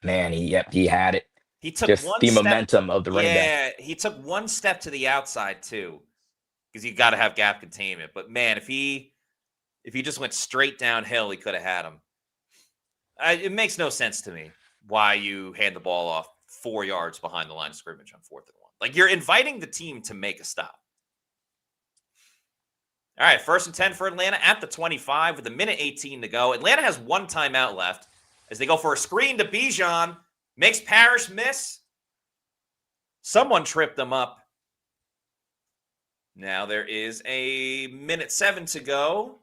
Man, he had it. He took just one the step, momentum of the running back. Yeah, he took 1 step to the outside too, because you got to have gap containment. But man, if he just went straight downhill, he could have had him. It makes no sense to me why you hand the ball off 4 yards behind the line of scrimmage on 4th and 1. Like, you're inviting the team to make a stop. All right, 1st and 10 for Atlanta at the 25 with 1:18 to go. Atlanta has 1 timeout left as they go for a screen to Bijan. Makes Parrish miss. Someone tripped them up. Now there is a 1:07 to go.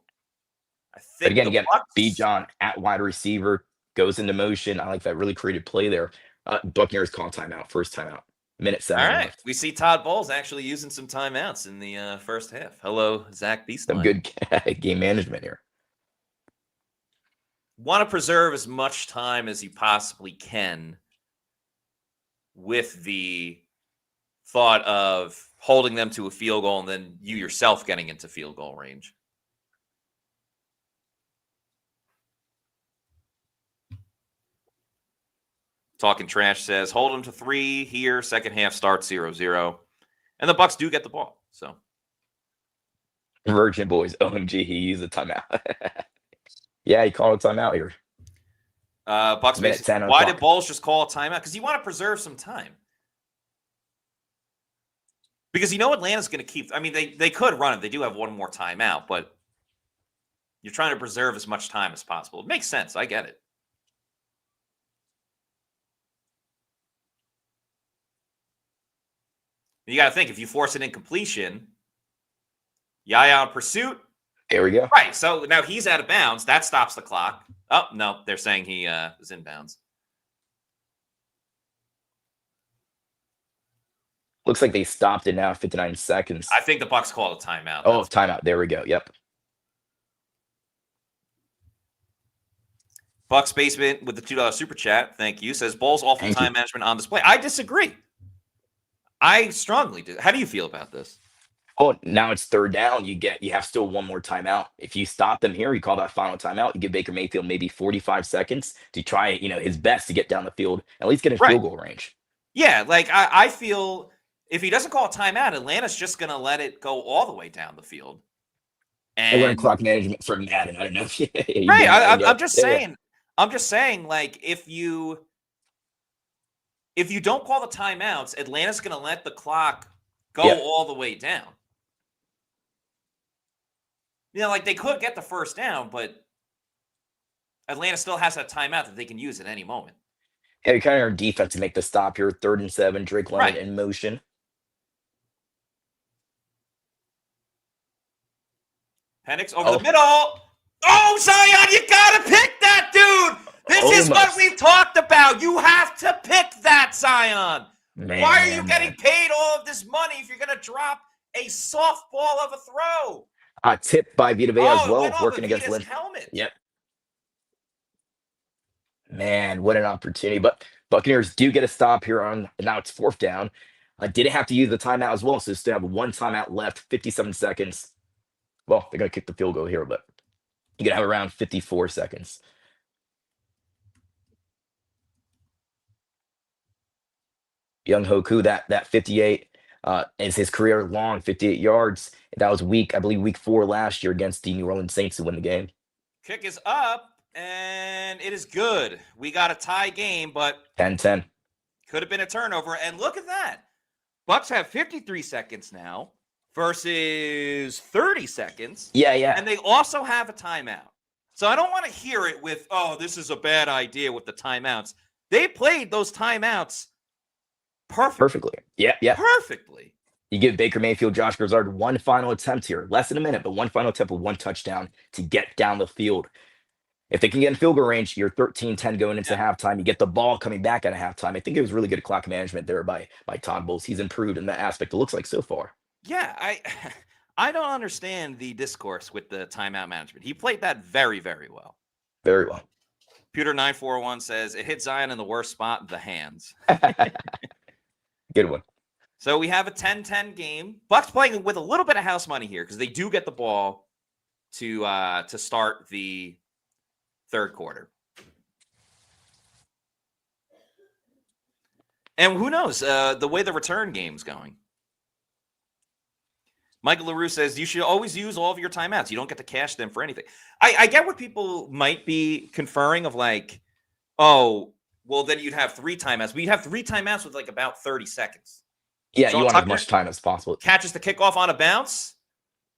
I think but again, Bijan at wide receiver goes into motion. I like that really creative play there. Buccaneers call timeout, first timeout. 1:07. All right. We see Todd Bowles actually using some timeouts in the first half. Hello, Zach Beastline. Some good game management here. Want to preserve as much time as you possibly can with the thought of holding them to a field goal and then you yourself getting into field goal range. Talking Trash says, hold them to 3 here. Second half starts 0-0. And the Bucs do get the ball. So Virgin Boys, OMG, he used a timeout. Yeah, he called a timeout here. Bucs basically, why did Bowles just call a timeout? Because you want to preserve some time. Because you know Atlanta's going to keep. I mean, they could run it. They do have one more timeout, but you're trying to preserve as much time as possible. It makes sense. I get it. You got to think, if you force an incompletion, Yaya on pursuit. There we go. Right. So now he's out of bounds. That stops the clock. Oh, no. They're saying he is in bounds. Looks like they stopped it now, 59 seconds. I think the Bucs called a timeout. Oh, timeout. There we go. Yep. Bucs Basement with the $2 super chat. Thank you. Says Bowles awful time management on display. I disagree. I strongly do. How do you feel about this? Oh, now it's third down. You have still one more timeout. If you stop them here, you call that final timeout. You give Baker Mayfield maybe 45 seconds to try, his best to get down the field, at least get in field goal range. Yeah, like I feel if he doesn't call a timeout, Atlanta's just going to let it go all the way down the field. And I learned clock management from Madden. I don't know. Right. I'm just saying. I'm just saying, like, if you don't call the timeouts, Atlanta's going to let the clock go all the way down. Like they could get the first down, but Atlanta still has that timeout that they can use at any moment. Yeah, you kind of are defense to make the stop here. 3rd and 7. Drake London in motion. Penix over the middle. Oh, Zion, you got to pick that, dude. This is what we've talked about. You have to pick that, Zion. Why are you getting paid all of this money if you're going to drop a softball of a throw? Tipped by Vita Vea as well, working against Lynn. Helmet. Yep. Man, what an opportunity. But Buccaneers do get a stop here on, now it's 4th down. Didn't have to use the timeout as well, so still have 1 timeout left, 57 seconds. Well, they're going to kick the field goal here, but you're going to have around 54 seconds. Young Hoku, that 58 is his career long, 58 yards. That was week 4 last year against the New Orleans Saints to win the game. Kick is up, and it is good. We got a tie game, but 10-10. Could have been a turnover. And look at that. Bucs have 53 seconds now versus 30 seconds. Yeah. And they also have a timeout. So I don't want to hear it with, oh, this is a bad idea with the timeouts. They played those timeouts perfectly. Yeah. Perfectly. You give Baker Mayfield, Josh Grizzard one final attempt here. Less than a minute, but one final attempt with 1 touchdown to get down the field. If they can get in field goal range, you're 13-10 going into halftime. You get the ball coming back at a halftime. I think it was really good clock management there by Todd Bowles. He's improved in that aspect, it looks like, so far. Yeah, I don't understand the discourse with the timeout management. He played that very, very well. Very well. Pewter 941 says, it hit Zion in the worst spot, the hands. Good one. So we have a 10-10 game. Bucs playing with a little bit of house money here because they do get the ball to start the 3rd quarter. And who knows the way the return game's going. Michael LaRue says you should always use all of your timeouts. You don't get to cash them for anything. I get what people might be conferring of like, oh, well, then you'd have 3 timeouts. But you'd have 3 timeouts with like about 30 seconds. Yeah, you want as much time as possible. Catches the kickoff on a bounce.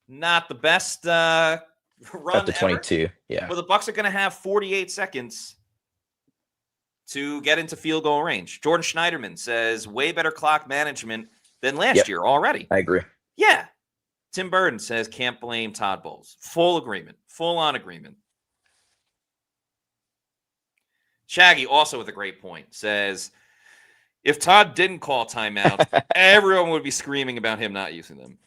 Not the best run at the 22, yeah. Well, the Bucs are going to have 48 seconds to get into field goal range. Jordan Schneiderman says way better clock management than last year already. I agree. Yeah. Tim Burden says can't blame Todd Bowles. Full agreement. Full on agreement. Shaggy, also with a great point, says if Todd didn't call timeout, everyone would be screaming about him not using them.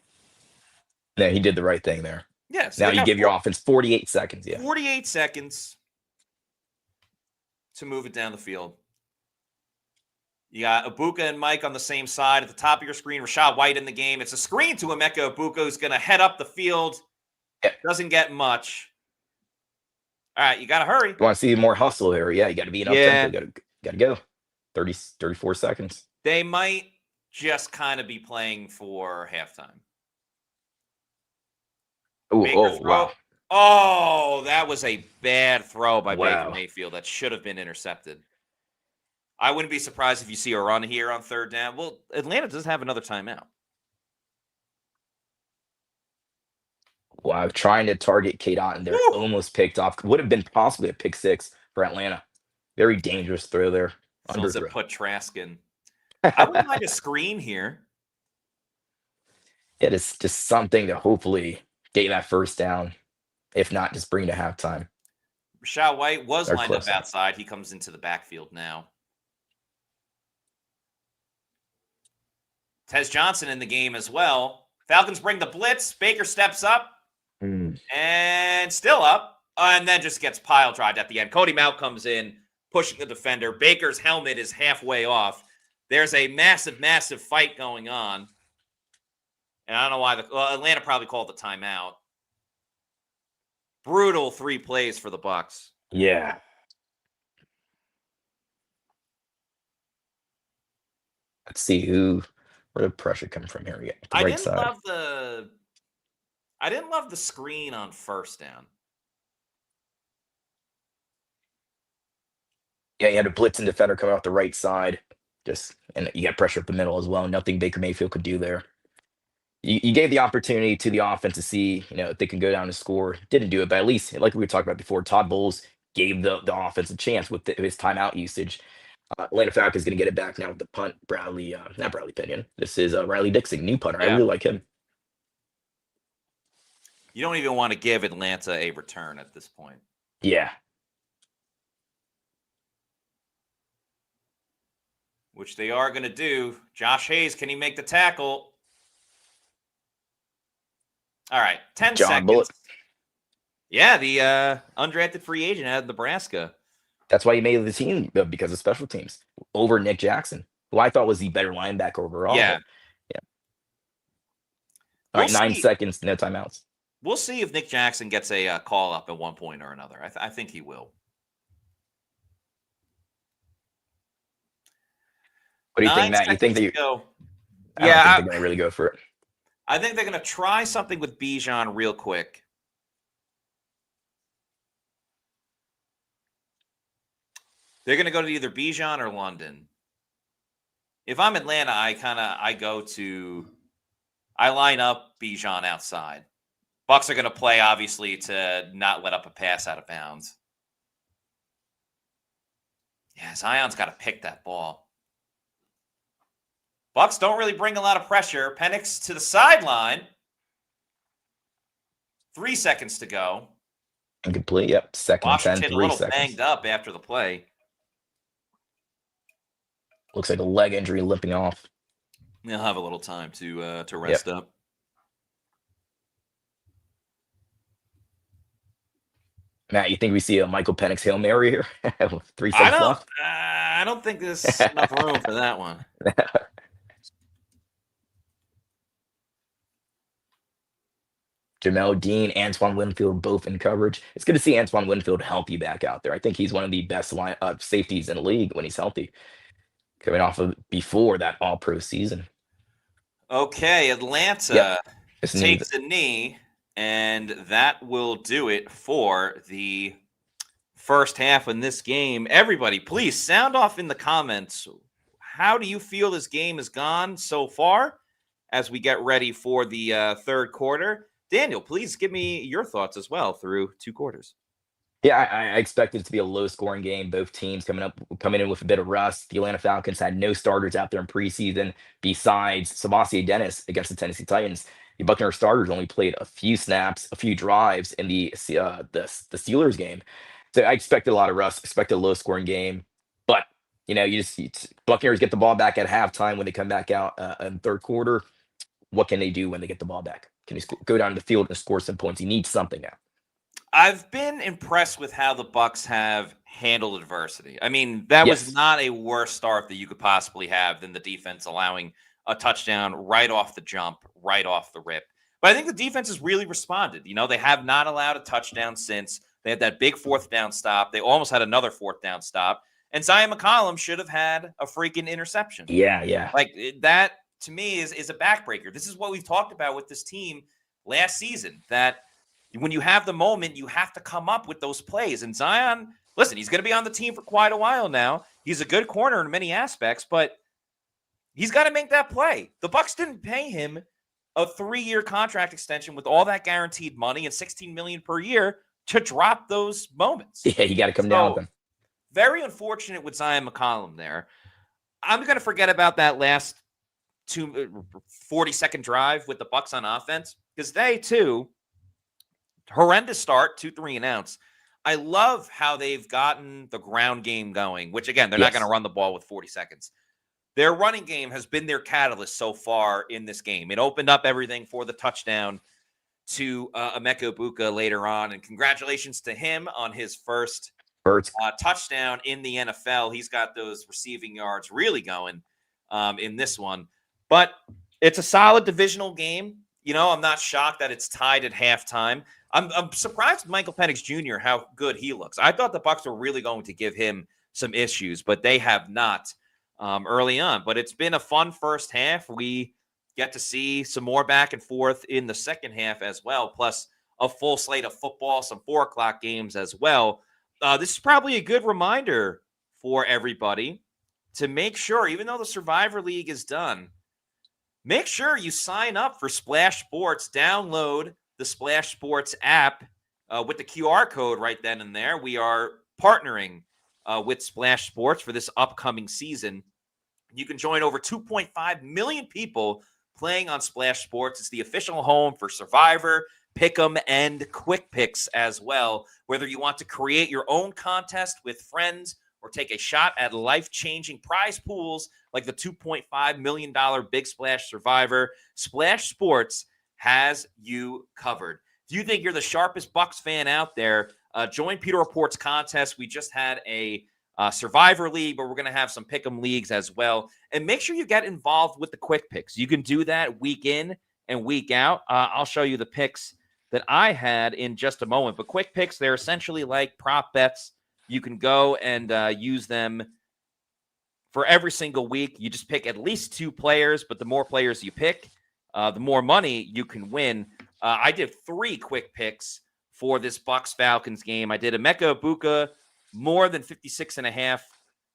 No, he did the right thing there. Yes. Now you give your offense 48 seconds. Yeah. 48 seconds to move it down the field. You got Ibuka and Mike on the same side. At the top of your screen, Rashad White in the game. It's a screen to Emeka Ibuka, who's going to head up the field. Doesn't get much. All right, you got to hurry. You want to see more hustle here. Yeah, you got to be an up tempo. Got to go. 34 seconds. They might just kind of be playing for halftime. Wow. Oh, that was a bad throw by Baker Wow. Mayfield. That should have been intercepted. I wouldn't be surprised if you see a run here on third down. Well, Atlanta does have another timeout. Wow, trying to target Kate Otten there. Almost picked off. Would have been possibly a pick six for Atlanta. Very dangerous throw there. Someone said put Trask in. I wouldn't mind a screen here. It is just something to hopefully get that first down. If not, just bring it to halftime. Rashad White was lined up outside. He comes into the backfield now. Tez Johnson in the game as well. Falcons bring the blitz. Baker steps up and still up, and then just gets pile drived at the end. Cody Mauch comes in, pushing the defender. Baker's helmet is halfway off. There's a massive, massive fight going on. And I don't know why Atlanta probably called the timeout. Brutal 3 plays for the Bucs. Yeah. Let's see where did pressure come from here? I didn't love the screen on first down. Yeah, you had a blitz and defender coming off the right side. And you got pressure up the middle as well. Nothing Baker Mayfield could do there. You gave the opportunity to the offense to see, if they can go down and score. Didn't do it, but at least, like we were talking about before, Todd Bowles gave the offense a chance with his timeout usage. Atlanta Falcons going to get it back now with the punt. Not Bradley Pinion. This is Riley Dixon, new punter. Yeah. I really like him. You don't even want to give Atlanta a return at this point. Yeah. Which they are going to do. Josh Hayes, can he make the tackle? All right, 10 seconds. Bullock. Yeah, the undrafted free agent out of Nebraska. That's why he made the team, because of special teams, over Nick Jackson, who I thought was the better linebacker overall. Yeah. All right, 9 seconds, no timeouts. We'll see if Nick Jackson gets a call up at one point or another. I think he will. What do you think, Matt? You think that go? I don't think they're going to really go for it. I think they're going to try something with Bijan real quick. They're going to go to either Bijan or London. If I'm Atlanta, I line up Bijan outside. Bucs are going to play, obviously, to not let up a pass out of bounds. Yeah, Zion's got to pick that ball. Bucs don't really bring a lot of pressure. Penix to the sideline. 3 seconds to go. Incomplete. Yep. Second Washington 10, 3 a little seconds. banged up after the play. Looks like a leg injury limping off. They'll have a little time to rest up. Matt, you think we see a Michael Penix Hail Mary here? 3 seconds left? I don't think there's enough room for that one. Jamel Dean, Antoine Winfield, both in coverage. It's good to see Antoine Winfield help you back out there. I think he's one of the best safeties in the league when he's healthy. Coming off of before that all-pro season. Okay, Atlanta takes a knee, and that will do it for the first half in this game. Everybody, please sound off in the comments. How do you feel this game has gone so far as we get ready for the third quarter? Daniel, please give me your thoughts as well through 2 quarters. Yeah, I expected it to be a low-scoring game. Both teams coming in with a bit of rust. The Atlanta Falcons had no starters out there in preseason besides Sebastian Dennis against the Tennessee Titans. The Buccaneers starters only played a few snaps, a few drives in the Steelers game. So I expected a lot of rust, expected a low-scoring game. But, Buccaneers get the ball back at halftime when they come back out in third quarter. What can they do when they get the ball back? Can they go down the field and score some points? He needs something now. I've been impressed with how the Bucs have handled adversity. I mean, that was not a worse start that you could possibly have than the defense allowing a touchdown right off the jump, right off the rip. But I think the defense has really responded. They have not allowed a touchdown since. They had that big 4th down stop. They almost had another 4th down stop. And Zion McCollum should have had a freaking interception. Yeah. Like that to me is a backbreaker. This is what we've talked about with this team last season, that when you have the moment, you have to come up with those plays. And Zion, listen, he's going to be on the team for quite a while now. He's a good corner in many aspects, but he's got to make that play. The Bucs didn't pay him a 3-year contract extension with all that guaranteed money and $16 million per year to drop those moments. Yeah, you got to come down with them. Very unfortunate with Zion McCollum there. I'm going to forget about that last 40-second drive with the Bucs on offense, because they, too, horrendous start, 2-3 and outs. I love how they've gotten the ground game going, which, again, they're not going to run the ball with 40 seconds. Their running game has been their catalyst so far in this game. It opened up everything for the touchdown to Emeka Egbuka later on, and congratulations to him on his first touchdown in the NFL. He's got those receiving yards really going in this one. But it's a solid divisional game. You know, I'm not shocked that it's tied at halftime. I'm surprised with Michael Penix Jr., how good he looks. I thought the Bucs were really going to give him some issues, but they have not early on. But it's been a fun first half. We get to see some more back and forth in the second half as well, plus a full slate of football, some 4 o'clock games as well. This is probably a good reminder for everybody to make sure, even though the Survivor League is done, make sure you sign up for Splash Sports. Download the Splash Sports app with the QR code right then and there. We are partnering with Splash Sports for this upcoming season. You can join over 2.5 million people playing on Splash Sports. It's the official home for Survivor, Pick'em, and Quick Picks as well. Whether you want to create your own contest with friends or take a shot at life-changing prize pools like the $2.5 million Big Splash Survivor, Splash Sports has you covered. If you think you're the sharpest Bucs fan out there, join Pewter Report's contest. We just had a Survivor League, but we're going to have some Pick'em leagues as well. And make sure you get involved with the Quick Picks. You can do that week in and week out. I'll show you the picks that I had in just a moment. But Quick Picks, they're essentially like prop bets. You can go and use them for every single week. You just pick at least 2 players, but the more players you pick, the more money you can win. I did 3 Quick Picks for this Bucs-Falcons game. I did Emeka Egbuka, more than 56.5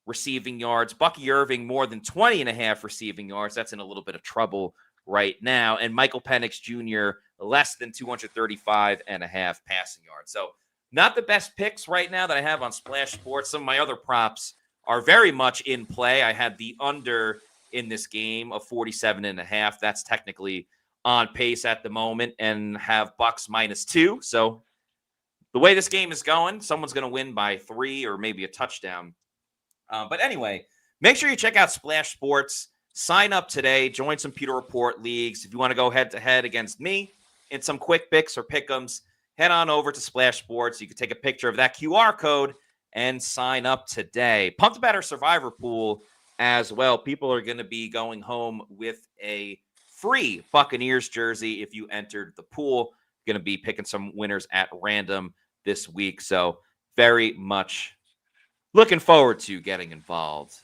receiving yards. Bucky Irving, more than 20.5 receiving yards. That's in a little bit of trouble right now. And Michael Penix Jr., less than 235.5 passing yards. So not the best picks right now that I have on Splash Sports. Some of my other props are very much in play. I had the under in this game of 47.5. That's technically on pace at the moment, and have Bucs -2. So the way this game is going, someone's going to win by 3 or maybe a touchdown. But anyway, make sure you check out Splash Sports. Sign up today. Join some Pewter Report leagues. If you want to go head-to-head against me in some Quick Picks or Pick'ems, head on over to Splash Sports. You can take a picture of that QR code and sign up today. Pumped about our Survivor pool as well. People are going to be going home with a free Buccaneers jersey if you entered the pool. Going to be picking some winners at random this week. So very much looking forward to getting involved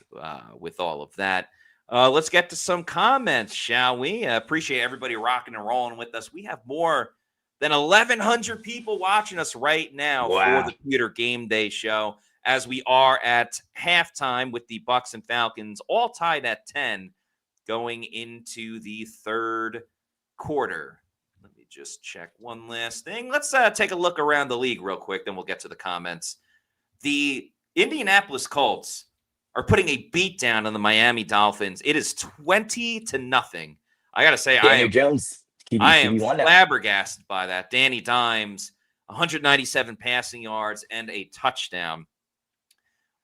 with all of that. Let's get to some comments, shall we? Appreciate everybody rocking and rolling with us. We have more than 1,100 people watching us right now for the Pewter GameDay Show, as we are at halftime with the Bucs and Falcons all tied at 10 going into the third quarter. Let me just check one last thing. Let's take a look around the league real quick, then we'll get to the comments. The Indianapolis Colts are putting a beat down on the Miami Dolphins. It is 20-0. I got to say, I am flabbergasted by that. Danny Dimes, 197 passing yards and a touchdown.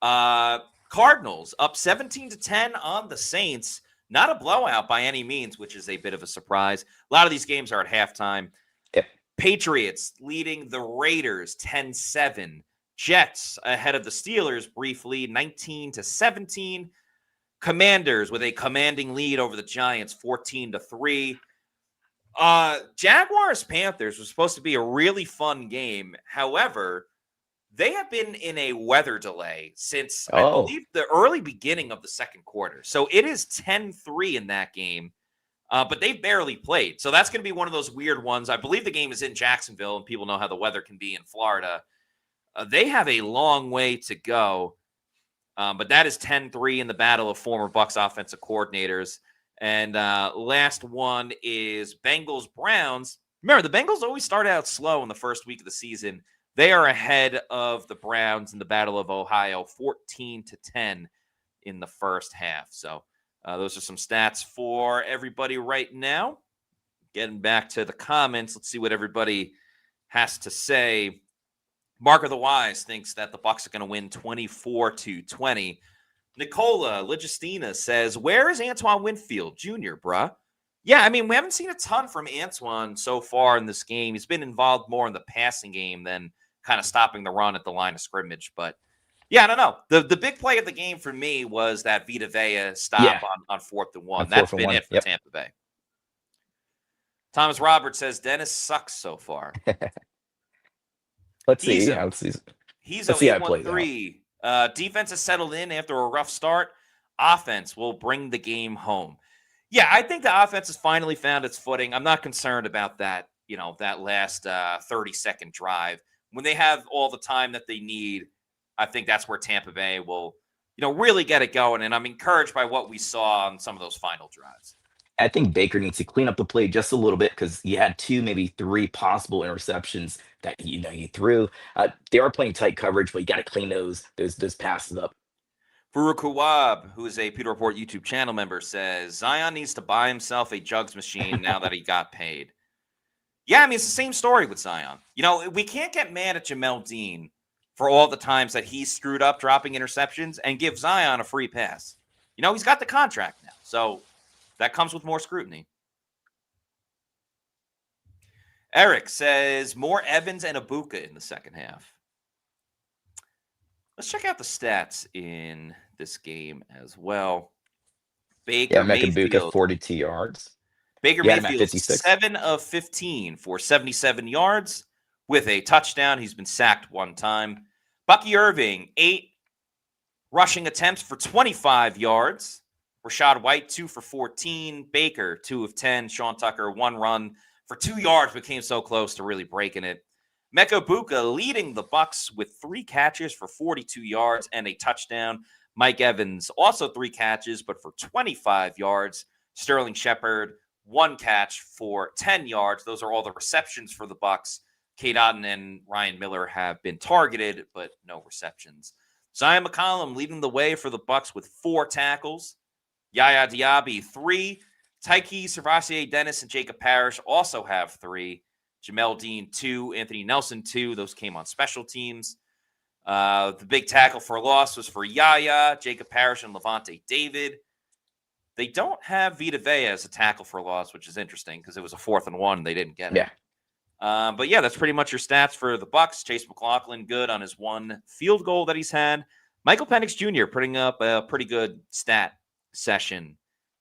Cardinals up 17-10 on the Saints. Not a blowout by any means, which is a bit of a surprise. A lot of these games are at halftime. Yep. Patriots leading the Raiders 10-7. Jets ahead of the Steelers briefly, 19-17. Commanders with a commanding lead over the Giants, 14-3. Jaguars-Panthers was supposed to be a really fun game. However, They have been in a weather delay since, I believe, the early beginning of the second quarter. So it is 10-3 in that game, but they barely played. So that's going to be one of those weird ones. I believe the game is in Jacksonville, and people know how the weather can be in Florida. They have a long way to go, but that is 10-3 in the battle of former Bucs offensive coordinators. And last one is Bengals-Browns. Remember, the Bengals always start out slow in the first week of the season. They are ahead of the Browns in the Battle of Ohio, 14-10 in the first half. So those are some stats for everybody right now. Getting back to the comments, let's see what everybody has to say. Mark of the Wise thinks that the Bucs are going to win 24-20. Nicola Legistina says, where is Antoine Winfield Jr., bruh? Yeah, I mean, we haven't seen a ton from Antoine so far in this game. He's been involved more in the passing game than kind of stopping the run at the line of scrimmage. But, yeah, I don't know. The big play of the game for me was that Vita Vea stop on 4th and 1. That's been it for Tampa Bay. Thomas Roberts says, Dennis sucks so far. Let's see. He's 8-1-3. Defense has settled in after a rough start. Offense will bring the game home. Yeah, I think the offense has finally found its footing. I'm not concerned about that, that last 30-second drive. When they have all the time that they need, I think that's where Tampa Bay will, really get it going. And I'm encouraged by what we saw on some of those final drives. I think Baker needs to clean up the play just a little bit because he had 2, maybe 3 possible interceptions that he threw. They are playing tight coverage, but you got to clean those passes up. Farouk Huwab, who is a Pewter Report YouTube channel member, says Zion needs to buy himself a jugs machine now that he got paid. Yeah, I mean, it's the same story with Zion. We can't get mad at Jamel Dean for all the times that he screwed up dropping interceptions and give Zion a free pass. He's got the contract now, so that comes with more scrutiny. Eric says more Evans and Ibuka in the second half. Let's check out the stats in this game as well. Baker Mayfield, 42 yards. Baker Mayfield, 7 of 15 for 77 yards with a touchdown. He's been sacked 1 time. Bucky Irving, 8 rushing attempts for 25 yards. Rashad White, 2 for 14. Baker, 2 of 10. Sean Tucker, 1 run for 2 yards, but came so close to really breaking it. Mecca Buka leading the Bucs with 3 catches for 42 yards and a touchdown. Mike Evans, also 3 catches, but for 25 yards. Sterling Shepard, 1 catch for 10 yards. Those are all the receptions for the Bucs. Cade Otton and Ryan Miller have been targeted, but no receptions. Zion McCollum leading the way for the Bucs with 4 tackles. Yaya Diaby, 3. Tyke, Servassier Dennis, and Jacob Parrish also have 3. Jamel Dean, 2. Anthony Nelson, 2. Those came on special teams. The big tackle for loss was for Yaya, Jacob Parrish, and Levante David. They don't have Vita Vea as a tackle for loss, which is interesting because it was a 4th and 1. They didn't get it. But yeah, that's pretty much your stats for the Bucs. Chase McLaughlin, good on his 1 field goal that he's had. Michael Penix Jr. putting up a pretty good stat session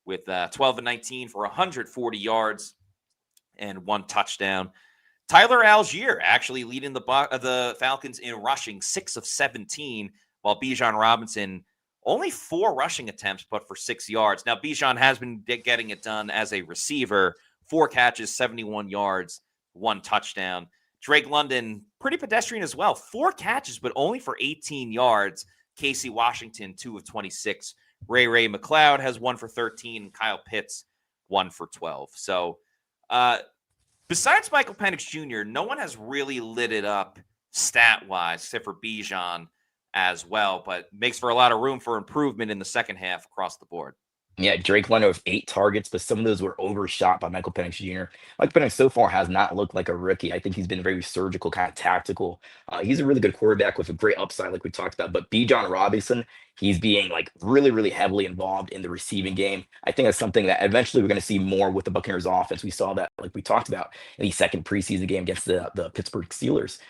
with 12 and 19 for 140 yards and 1 touchdown. Tyler Algier actually leading the Falcons in rushing, 6 of 17, while Bijan Robinson only 4 rushing attempts, but for 6 yards. Now, Bijan has been getting it done as a receiver, 4 catches, 71 yards, 1 touchdown. Drake London, pretty pedestrian as well, 4 catches, but only for 18 yards. Casey Washington, 2 of 26. Ray McLeod has 1 for 13. Kyle Pitts, 1 for 12. So, besides Michael Penix Jr., no one has really lit it up stat-wise, except for Bijan as well, but makes for a lot of room for improvement in the second half across the board. Yeah, Drake London with 8 targets, but some of those were overshot by Michael Penix Jr. Michael Penix so far has not looked like a rookie. I think he's been very surgical, kind of tactical. He's a really good quarterback with a great upside, like we talked about. But Bijan Robinson, he's being really, really heavily involved in the receiving game. I think that's something that eventually we're going to see more with the Buccaneers offense. We saw that, like we talked about, in the second preseason game against the Pittsburgh Steelers.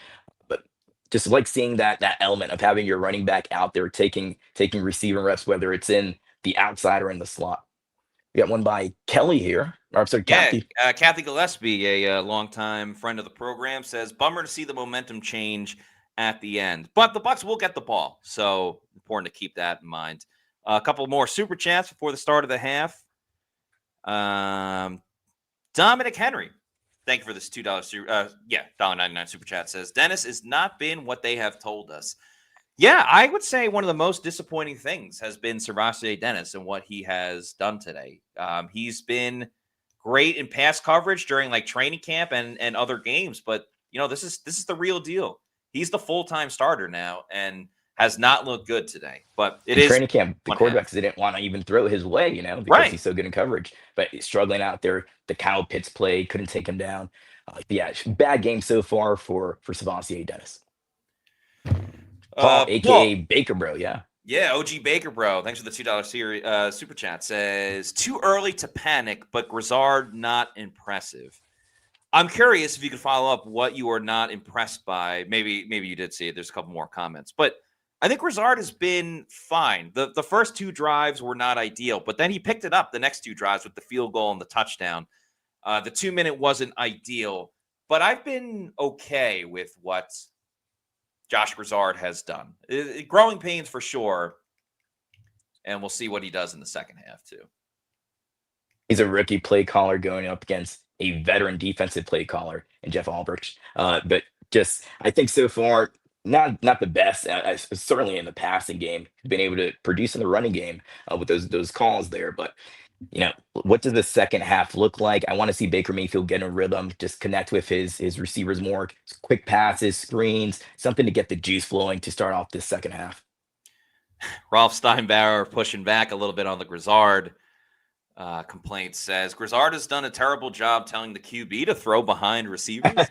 But just like seeing that element of having your running back out there taking receiving reps, whether it's in the outside or in the slot. We got one by Kelly here. Kathy. Kathy Gillespie, a longtime friend of the program, says, bummer to see the momentum change at the end. But the Bucs will get the ball, so important to keep that in mind. A couple more super chats before the start of the half. Dominic Henry, thank you for this $2 $1.99 super chat, says Dennis has not been what they have told us. Yeah, I would say one of the most disappointing things has been Sebastian Dennis and what he has done today. He's been great in pass coverage during like training camp and other games, but this is the real deal. He's the full-time starter now and has not looked good today. But it is training camp. The quarterbacks didn't want to even throw his way, because he's so good in coverage. But he's struggling out there. The Kyle Pitts play couldn't take him down. Bad game so far for Sebastian Dennis. Paul, aka Baker Bro, yeah, OG Baker Bro. Thanks for the $2 super chat. Says too early to panic, but Grizzard not impressive. I'm curious if you could follow up what you are not impressed by. Maybe you did see it. There's a couple more comments, but I think Grizzard has been fine. The first 2 drives were not ideal, but then he picked it up the next 2 drives with the field goal and the touchdown. The 2-minute wasn't ideal, but I've been okay with what Josh Grizzard has done. Growing pains for sure, and we'll see what he does in the second half too. He's a rookie play caller going up against a veteran defensive play caller in Jeff Albrecht. But just, I think so far, not the best. Certainly in the passing game, been able to produce in the running game with those calls there. But what does the second half look like? I want to see Baker Mayfield get in a rhythm, just connect with his receivers more, quick passes, screens, something to get the juice flowing to start off this second half. Ralph Steinbauer pushing back a little bit on the Grizzard complaint, says Grizzard has done a terrible job telling the QB to throw behind receivers.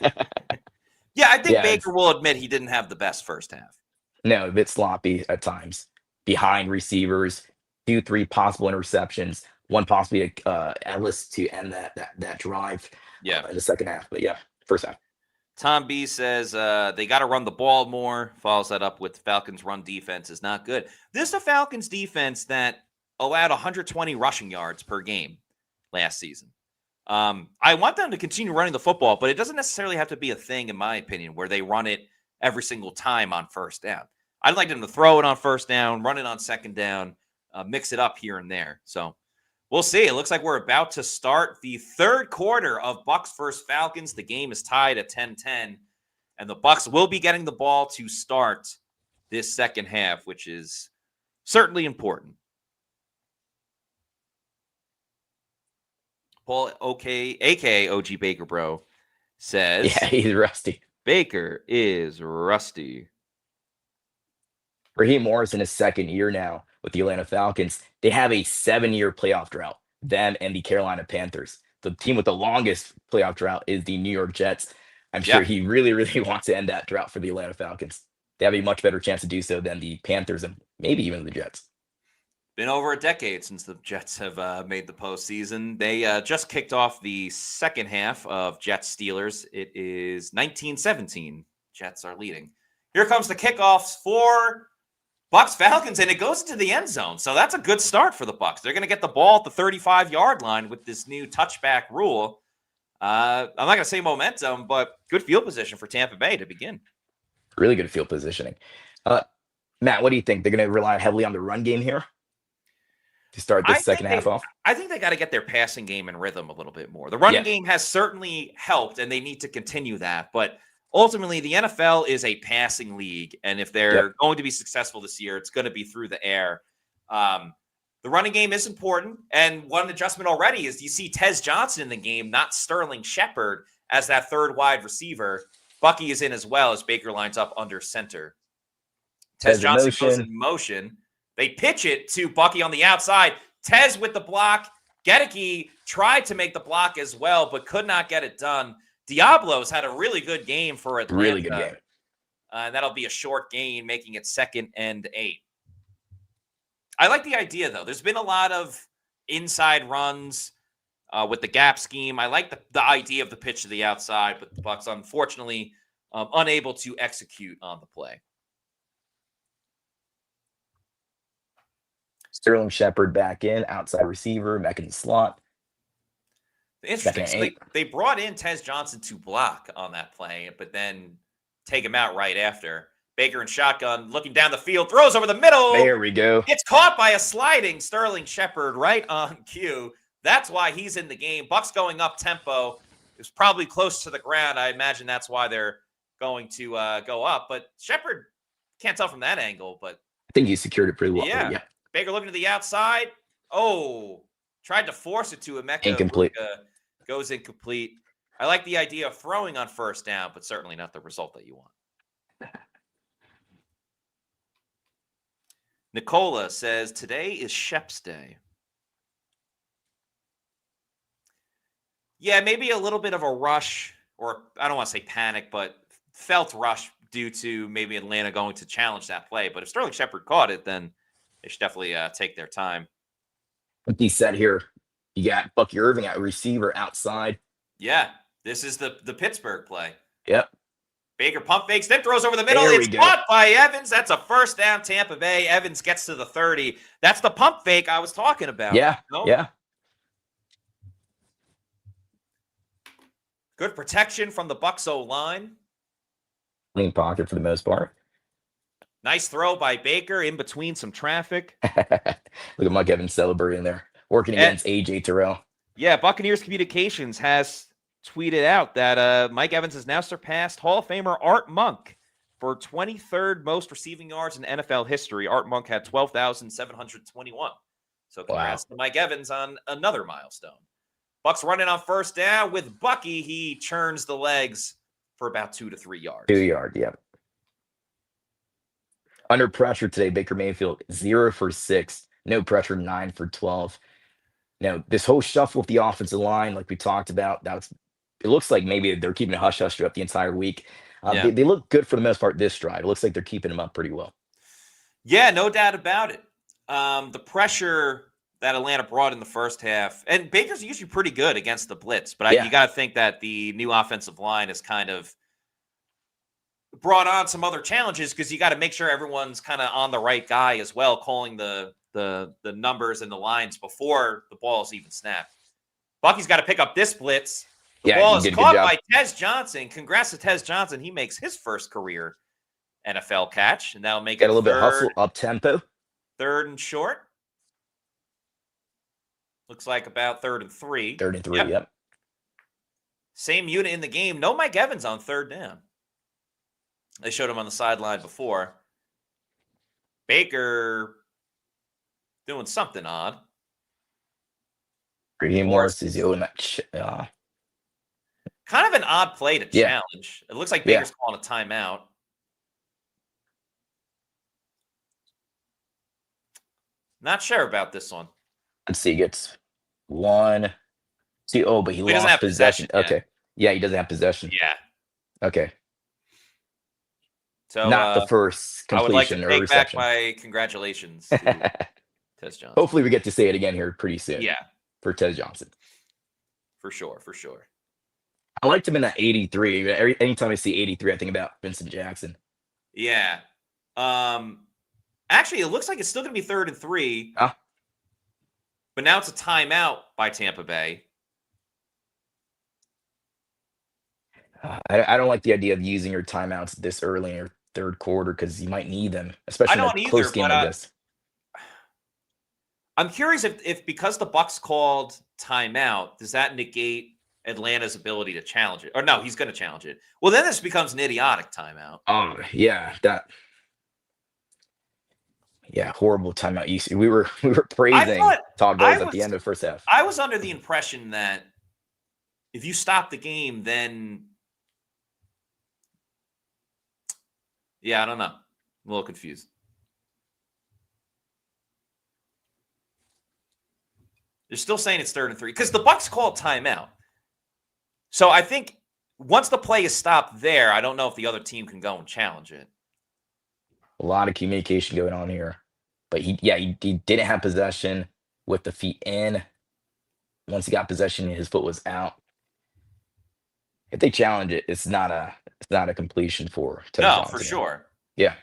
Yeah, I think Baker will admit he didn't have the best first half. No, a bit sloppy at times. Behind receivers, 2-3 possible interceptions, one possibly Ellis to end that drive in the second half. But first half. Tom B says they got to run the ball more. Follows that up with Falcons' run defense is not good. This is a Falcons defense that allowed 120 rushing yards per game last season. I want them to continue running the football, but it doesn't necessarily have to be a thing, in my opinion, where they run it every single time on first down. I'd like them to throw it on first down, run it on second down, mix it up here and there. So we'll see. It looks like we're about to start the third quarter of Bucs versus Falcons. The game is tied at 10-10, and the Bucs will be getting the ball to start this second half, which is certainly important. Paul, aka OG Baker Bro, says, yeah, he's rusty. Baker is rusty. Raheem Morris in his second year now with the Atlanta Falcons. They have a 7-year playoff drought, them and the Carolina Panthers. The team with the longest playoff drought is the New York Jets. I'm sure he really, really wants to end that drought for the Atlanta Falcons. They have a much better chance to do so than the Panthers and maybe even the Jets. Been over a decade since the Jets have made the postseason. They just kicked off the second half of Jets Steelers. It is 19-17. Jets are leading. Here comes the kickoffs for Bucs Falcons, and it goes into the end zone. So that's a good start for the Bucs. They're going to get the ball at the 35-yard line with this new touchback rule. I'm not going to say momentum, but good field position for Tampa Bay to begin. Really good field positioning. Matt, what do you think? They're going to rely heavily on the run game here to start this second half off? I think they got to get their passing game in rhythm a little bit more. The running game has certainly helped, and they need to continue that. But ultimately, the NFL is a passing league, and if they're going to be successful this year, it's going to be through the air. The running game is important, and one adjustment already is you see Tez Johnson in the game, not Sterling Shepard as that third wide receiver. Bucky is in as well as Baker lines up under center. Tez Johnson goes in motion. They pitch it to Bucky on the outside. Tez with the block. Gedeke tried to make the block as well, but could not get it done. Diablo's had a really good game for Atlanta. Really good game. That'll be a short gain, making it 2nd and 8. I like the idea, though. There's been a lot of inside runs with the gap scheme. I like the idea of the pitch to the outside, but the Bucs, unfortunately, unable to execute on the play. Sterling Shepard back in, outside receiver, back in the slot. Interesting. So they brought in Tez Johnson to block on that play, but then take him out right after. Baker and shotgun, looking down the field, throws over the middle. There we go. It's caught by a sliding Sterling Shepard right on cue. That's why he's in the game. Bucs going up tempo. It's probably close to the ground. I imagine that's why they're going to go up. But Shepard can't tell from that angle. But I think he secured it pretty well. Yeah. Baker looking to the outside. Oh, tried to force it to Emeka. Incomplete. Goes incomplete. I like the idea of throwing on first down, but certainly not the result that you want. Nicola says, today is Shep's Day. Yeah, maybe a little bit of a rush, or I don't want to say panic, but felt rush due to maybe Atlanta going to challenge that play. But if Sterling Shepard caught it, then they should definitely take their time. What he said here, you got Bucky Irving at receiver outside. Yeah, this is the Pittsburgh play. Yep. Baker pump fakes, then throws over the middle. It's caught by Evans. That's a first down, Tampa Bay. Evans gets to the 30. That's the pump fake I was talking about. Yeah, yeah. Good protection from the Bucs O-line. Clean pocket for the most part. Nice throw by Baker in between some traffic. Look at Mike Evans celebrating there, working against A.J. Terrell. Yeah, Buccaneers Communications has tweeted out that Mike Evans has now surpassed Hall of Famer Art Monk for 23rd most receiving yards in NFL history. Art Monk had 12,721. So congrats to Mike Evans on another milestone. Bucs running on first down with Bucky. He churns the legs for about 2 to 3 yards. 2 yards, yeah. Under pressure today, Baker Mayfield 0 for 6. No pressure, 9 for 12. Now, this whole shuffle with the offensive line, like we talked about, it looks like maybe they're keeping a hush-hush throughout the entire week. They look good for the most part this drive. It looks like they're keeping them up pretty well. Yeah, no doubt about it. The pressure that Atlanta brought in the first half, and Baker's usually pretty good against the blitz, but you got to think that the new offensive line has kind of brought on some other challenges because you got to make sure everyone's kind of on the right guy as well, calling the numbers and the lines before the ball is even snapped. Bucky's got to pick up this blitz. The ball is caught by Tez Johnson. Congrats to Tez Johnson. He makes his first career NFL catch, and that'll make it a little bit hustle up tempo. 3rd and short. Looks like about 3rd and 3. 3rd and 3, yep. Same unit in the game. No Mike Evans on 3rd down. They showed him on the sideline before. Baker doing something odd. Raheem Morris is kind of an odd play to challenge. It looks like Baker's calling a timeout. Not sure about this one. Let's see. He gets 1. See, but he doesn't have possession. Okay. Yeah, he doesn't have possession. Yeah. Okay. So not the first completion I would like to take reception. back my congratulations to Tez Johnson. Hopefully we get to say it again here pretty soon. Yeah. For Tez Johnson. For sure. I liked him in that 83. Anytime I see 83, I think about Vincent Jackson. Yeah. Actually, it looks like it's still going to be 3rd and 3. But now it's a timeout by Tampa Bay. I don't like the idea of using your timeouts this early in your third quarter because you might need them, especially in a close game like this. I'm curious if because the Bucs called timeout, does that negate Atlanta's ability to challenge it? Or no, he's going to challenge it. Well, then this becomes an idiotic timeout. Oh, yeah, horrible timeout. You see, we were praising Todd Bowles at the end of the first half. I was under the impression that if you stop the game, then I don't know. I'm a little confused. They're still saying it's 3rd and 3 because the Bucs called timeout. So I think once the play is stopped there, I don't know if the other team can go and challenge it. A lot of communication going on here. But he didn't have possession with the feet in. Once he got possession, his foot was out. If they challenge it, it's not a completion for Tez Johnson. For sure. Yeah.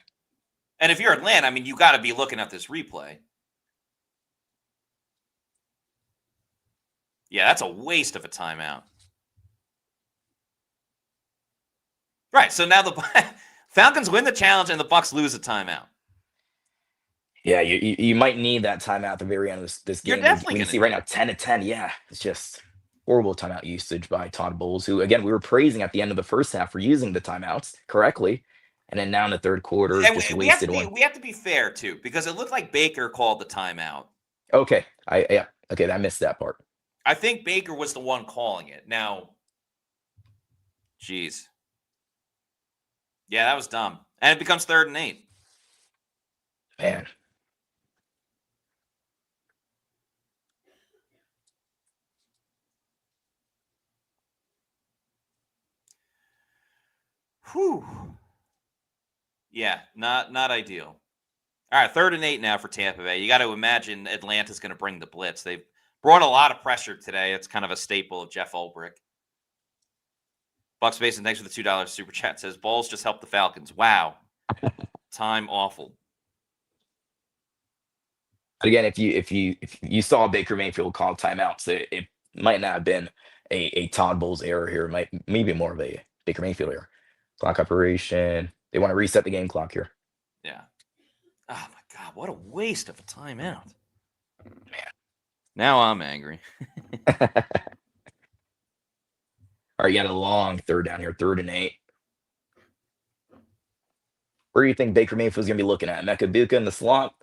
And if you're Atlanta, I mean, you got to be looking at this replay. Yeah, that's a waste of a timeout. Right. So now the Falcons win the challenge and the Bucs lose a timeout. Yeah, you might need that timeout at the very end of this game. You're definitely going to see right now 10-10. Yeah, it's just horrible timeout usage by Todd Bowles, who, again, we were praising at the end of the first half for using the timeouts correctly. And then now in the third quarter, just wasted one. We have to be fair, too, because it looked like Baker called the timeout. Okay. I missed that part. I think Baker was the one calling it. Now, geez. Yeah, that was dumb. And it becomes 3rd and 8. Man. Whew. Yeah, not ideal. All right, 3rd and 8 now for Tampa Bay. You got to imagine Atlanta's going to bring the blitz. They've brought a lot of pressure today. It's kind of a staple of Jeff Ulbrich. Bucs Basin, thanks for the $2 super chat. Says Bowles just helped the Falcons. Wow. Time awful. Again, if you saw Baker Mayfield call timeouts, it might not have been a Todd Bowles error here. It might maybe more of a Baker Mayfield error. Clock operation. They want to reset the game clock here. Yeah. Oh my God, what a waste of a timeout. Man. Now I'm angry. All right, you got a long 3rd down here, 3rd and 8. Where do you think Baker Mayfield's going to be looking at? Mecca Buka in the slot?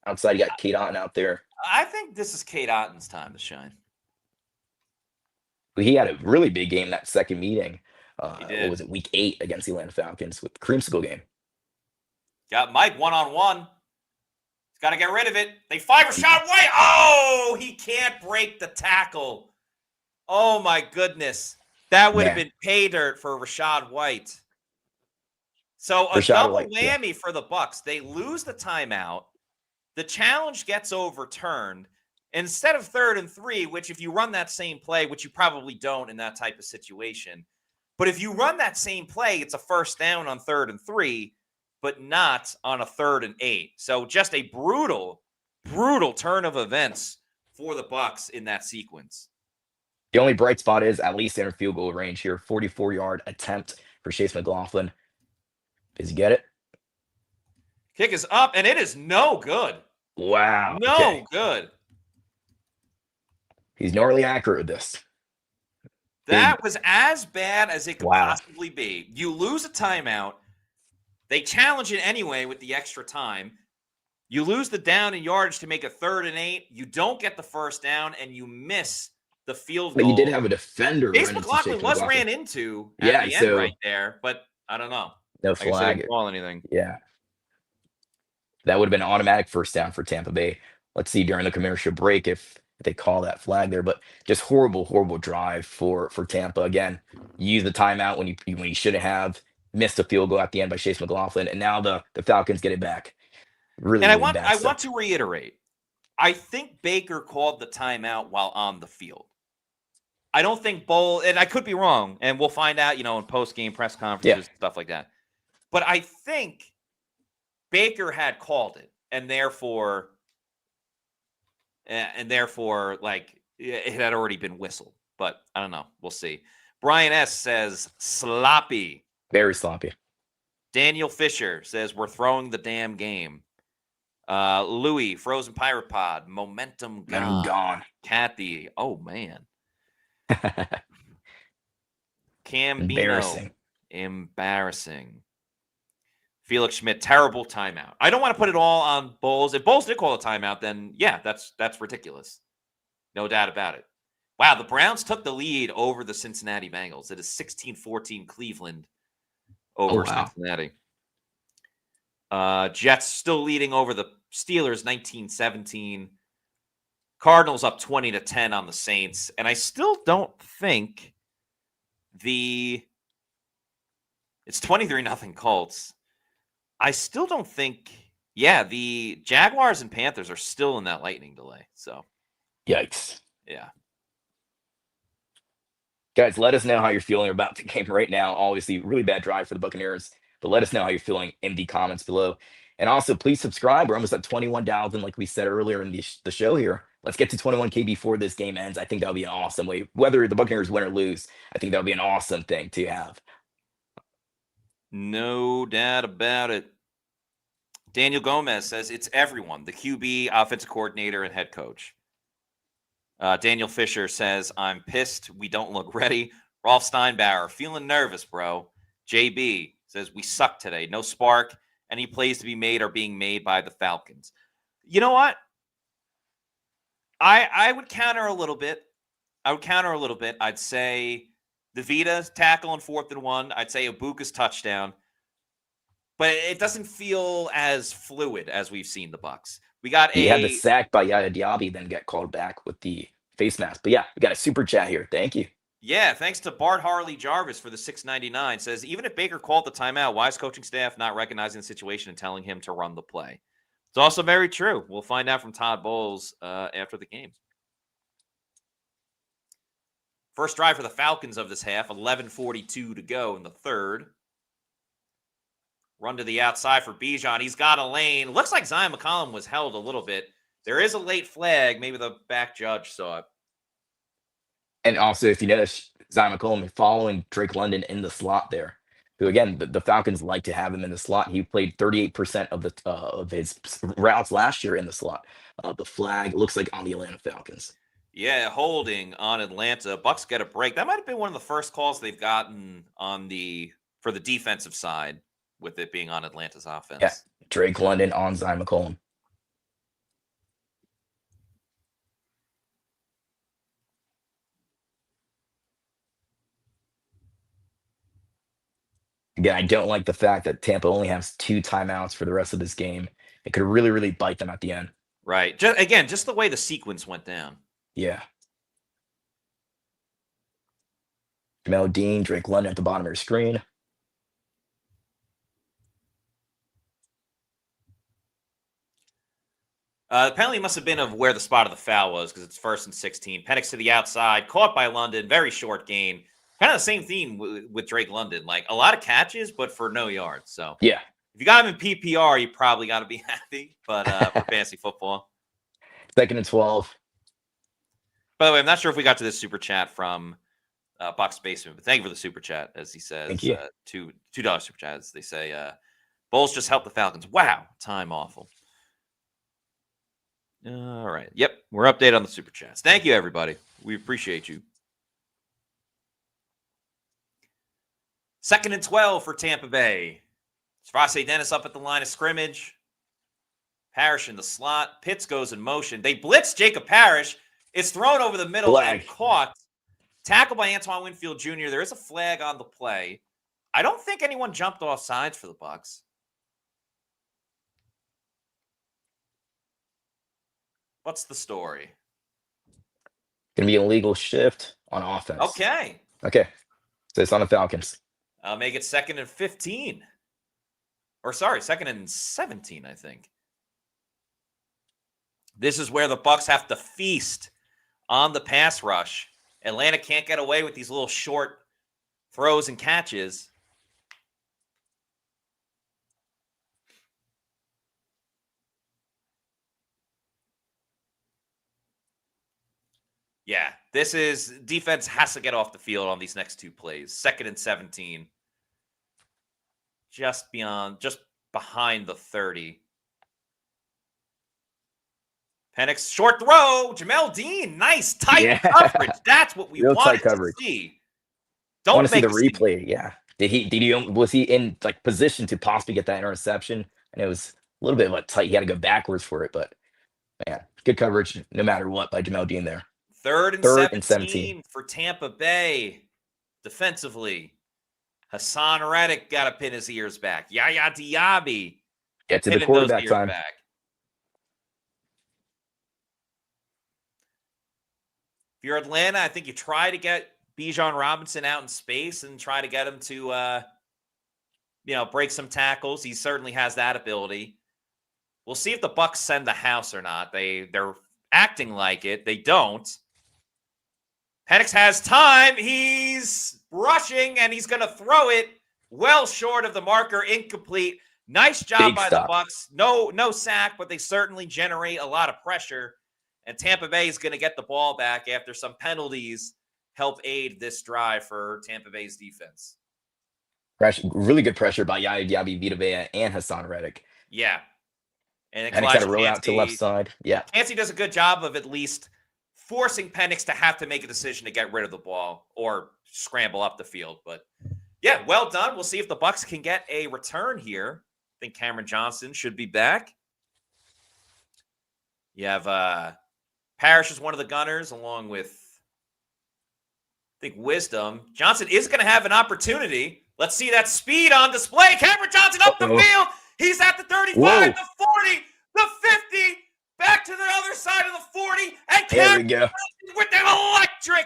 Outside, you got Cade Otton out there. I think this is Cade Otton's time to shine. He had a really big game that second meeting. He did. What was it, week 8 against the Atlanta Falcons with the creamsicle game. Got Mike one-on-one. He's got to get rid of it. They fire Rashad White. Oh, he can't break the tackle. Oh, my goodness. That would have been pay dirt for Rashad White. So a double whammy for the Bucs. They lose the timeout. The challenge gets overturned. Instead of 3rd and 3, which if you run that same play, which you probably don't in that type of situation, but if you run that same play, it's a 1st down on 3rd and 3, but not on a 3rd and 8. So just a brutal, brutal turn of events for the Bucs in that sequence. The only bright spot is at least in field goal range here. 44-yard attempt for Chase McLaughlin. Does he get it? Kick is up, and it is no good. Wow. No good. He's gnarly accurate with this. That was as bad as it could possibly be. You lose a timeout. They challenge it anyway with the extra time. You lose the down and yardage to make a 3rd and 8. You don't get the 1st down, and you miss the field goal. But you did have a defender. Chase McLaughlin was ran into at the end right there, but I don't know. No flag. Didn't call anything. Yeah. That would have been an automatic 1st down for Tampa Bay. Let's see during the commercial break if they call that flag there. But just horrible drive for Tampa. Again, you use the timeout when you shouldn't have. Missed a field goal at the end by Chase McLaughlin, and now the Falcons get it back. Really, and I really want to reiterate, I think Baker called the timeout while on the field. I don't think Bowles, and I could be wrong, and we'll find out, in post-game press conferences, stuff like that. But I think Baker had called it, and therefore, like, it had already been whistled. But I don't know. We'll see. Brian S. says, sloppy. Very sloppy. Daniel Fisher says, we're throwing the damn game. Louis, Frozen Pirate Pod, momentum gone. Kathy, oh, man. Cambino, embarrassing. Felix Schmidt, terrible timeout. I don't want to put it all on Bowles. If Bowles did call a timeout, then yeah, that's ridiculous. No doubt about it. Wow, the Browns took the lead over the Cincinnati Bengals. It is 16-14 Cleveland over Cincinnati. Jets still leading over the Steelers 19-17. Cardinals up 20-10 on the Saints. And I still don't think it's 23-0 Colts. I still don't think, the Jaguars and Panthers are still in that lightning delay. So, yikes. Yeah. Guys, let us know how you're feeling about the game right now. Obviously, really bad drive for the Buccaneers, but let us know how you're feeling in the comments below. And also, please subscribe. We're almost at 21,000, like we said earlier in the show here. Let's get to 21K before this game ends. I think that'll be an awesome way. Whether the Buccaneers win or lose, I think that'll be an awesome thing to have. No doubt about it. Daniel Gomez says it's everyone, the QB, offensive coordinator, and head coach. Daniel Fisher says, I'm pissed. We don't look ready. Rolf Steinbauer, feeling nervous, bro. JB says, we suck today. No spark. Any plays to be made are being made by the Falcons. You know what? I would counter a little bit. I'd say the Vita tackle on 4th and 1. I'd say a Bucs touchdown. But it doesn't feel as fluid as we've seen the Bucs. He had the sack by Yaya Diaby, then get called back with the face mask. But yeah, we got a super chat here. Thank you. Yeah, thanks to Bart Harley Jarvis for the $6.99. Says, even if Baker called the timeout, why is coaching staff not recognizing the situation and telling him to run the play? It's also very true. We'll find out from Todd Bowles after the game. First drive for the Falcons of this half, 11:42 to go in the third. Run to the outside for Bijan. He's got a lane. Looks like Zion McCollum was held a little bit. There is a late flag. Maybe the back judge saw it. And also, if you notice, Zion McCollum following Drake London in the slot there, who, again, the Falcons like to have him in the slot. He played 38% of his routes last year in the slot. The flag looks like on the Atlanta Falcons. Yeah, holding on Atlanta. Bucs get a break. That might have been one of the first calls they've gotten for the defensive side, with it being on Atlanta's offense. Yeah, Drake London on Zion McCollum. Again, I don't like the fact that Tampa only has 2 timeouts for the rest of this game. It could really, really bite them at the end. Right. Just the way the sequence went down. Yeah. Jamel Dean, Drake London at the bottom of your screen. The penalty must have been of where the spot of the foul was, because it's 1st and 16. Penix to the outside, caught by London, very short gain. Kind of the same theme with Drake London. Like, a lot of catches, but for no yards. So, yeah. If you got him in PPR, you probably got to be happy. But for fantasy football. 2nd and 12. By the way, I'm not sure if we got to this super chat from Bucs Basement, but thank you for the super chat, as he says. Thank you. $2 super chat, as they say. Bowles just helped the Falcons. Wow, time awful. All right. Yep, we're updated on the super chats. Thank you, everybody. We appreciate you. 2nd and 12 for Tampa Bay. Sravase Dennis up at the line of scrimmage. Parrish in the slot. Pitts goes in motion. They blitz Jacob Parrish. It's thrown over the middle and caught. Tackled by Antoine Winfield Jr. There is a flag on the play. I don't think anyone jumped off sides for the Bucs. What's the story? Going to be an illegal shift on offense. Okay. So it's on the Falcons. I'll make it 2nd and 15. Or sorry, 2nd and 17, I think. This is where the Bucs have to feast on the pass rush. Atlanta can't get away with these little short throws and catches. Yeah, this is defense has to get off the field on these next 2 plays. 2nd and 17. Just behind the 30. Penix, short throw. Jamel Dean, nice tight coverage. That's what we wanted to see. I want to see the replay. Yeah. Was he in like position to possibly get that interception? And it was a little bit of a tight. He had to go backwards for it, but man, good coverage no matter what by Jamel Dean there. 3rd and 17 for Tampa Bay defensively. Hassan Reddick got to pin his ears back. Yaya Diaby. Get to the quarterback time. Back. If you're Atlanta, I think you try to get Bijan Robinson out in space and try to get him to, break some tackles. He certainly has that ability. We'll see if the Bucs send the house or not. They're acting like it. They don't. Penix has time. He's rushing, and he's going to throw it well short of the marker. Incomplete. Nice job by the Bucs. No sack, but they certainly generate a lot of pressure. And Tampa Bay is going to get the ball back after some penalties help aid this drive for Tampa Bay's defense. Really good pressure by Yaya Diaby, Vita Vea, and Hassan Reddick. Yeah. And Penix had to roll out to left side. Yeah. Kancey does a good job of at least forcing Penix to have to make a decision to get rid of the ball or scramble up the field. But yeah, well done. We'll see if the Bucs can get a return here. I think Cameron Johnson should be back. You have Parrish is one of the gunners, along with, I think, Wisdom. Johnson is going to have an opportunity. Let's see that speed on display. Cameron Johnson up the field. He's at the 35, the 40, the 50, back to the other side of the 40, and Cameron Johnson with an electric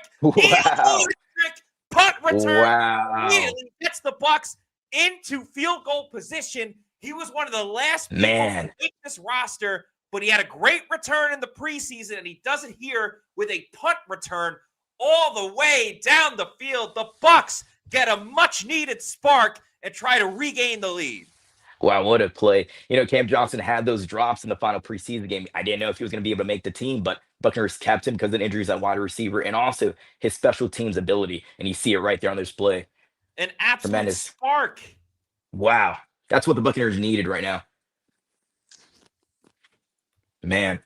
punt return. Immediately gets the Bucs into field goal position. He was one of the last people to make this roster, but he had a great return in the preseason, and he does it here with a punt return all the way down the field. The Bucs get a much-needed spark and try to regain the lead. Wow, what a play. Cam Johnson had those drops in the final preseason game. I didn't know if he was going to be able to make the team, but Buccaneers kept him because of injuries at wide receiver and also his special teams ability. And you see it right there on display. An absolute spark. Wow. That's what the Buccaneers needed right now. Man.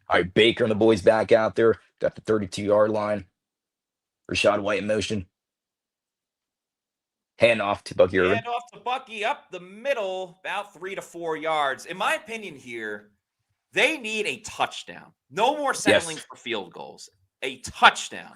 All right, Baker and the boys back out there. Got the 32-yard line. Rachaad White in motion. Hand off to Bucky Irving. Hand off to Bucky up the middle, about 3 to 4 yards. In my opinion here, they need a touchdown. No more settling for field goals. A touchdown.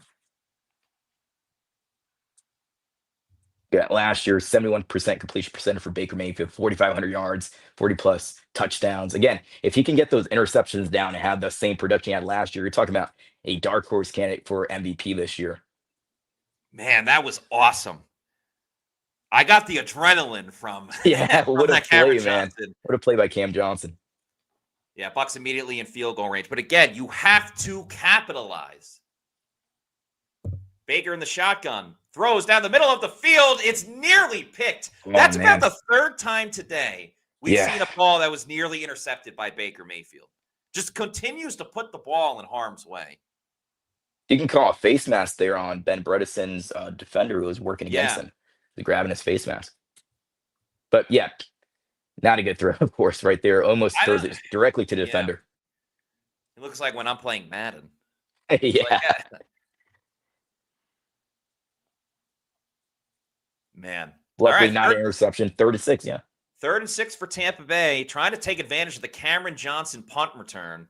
Yeah, last year, 71% completion percentage for Baker Mayfield, 4,500 yards, 40-plus touchdowns. Again, if he can get those interceptions down and have the same production he had last year, you're talking about a dark horse candidate for MVP this year. Man, that was awesome. I got the adrenaline from what a play, man. What a play by Cam Johnson. Yeah, Bucs immediately in field goal range. But again, you have to capitalize. Baker in the shotgun. Throws down the middle of the field. It's nearly picked. That's about the third time today we've seen a ball that was nearly intercepted by Baker Mayfield. Just continues to put the ball in harm's way. You can call a face mask there on Ben Bredeson's defender who was working against him. He's grabbing his face mask. But yeah, not a good throw, of course, right there. Almost throws it directly to the defender. It looks like when I'm playing Madden. Man. Luckily, not an interception. 36, 3rd and 6 for Tampa Bay, trying to take advantage of the Cameron Johnson punt return.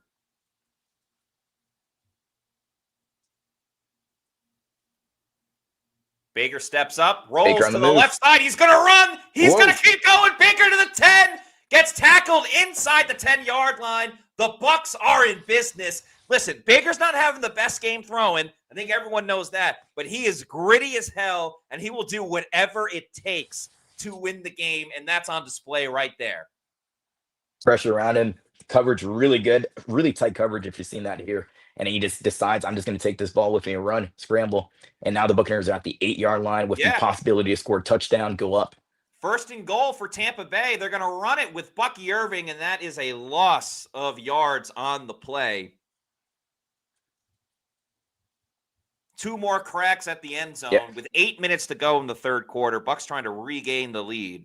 Baker steps up, rolls to the left side. He's going to run. He's going to keep going. Baker to the 10. Gets tackled inside the 10-yard line. The Bucs are in business. Listen, Baker's not having the best game throwing. I think everyone knows that. But he is gritty as hell, and he will do whatever it takes to win the game, and that's on display right there. Pressure around him. Coverage really good. Really tight coverage if you've seen that here. And he just decides, I'm just going to take this ball with me and run, scramble. And now the Buccaneers are at the 8-yard line with the possibility to score a touchdown, go up. 1st and goal for Tampa Bay. They're going to run it with Bucky Irving, and that is a loss of yards on the play. 2 more cracks at the end zone with 8 minutes to go in the 3rd quarter. Bucs trying to regain the lead.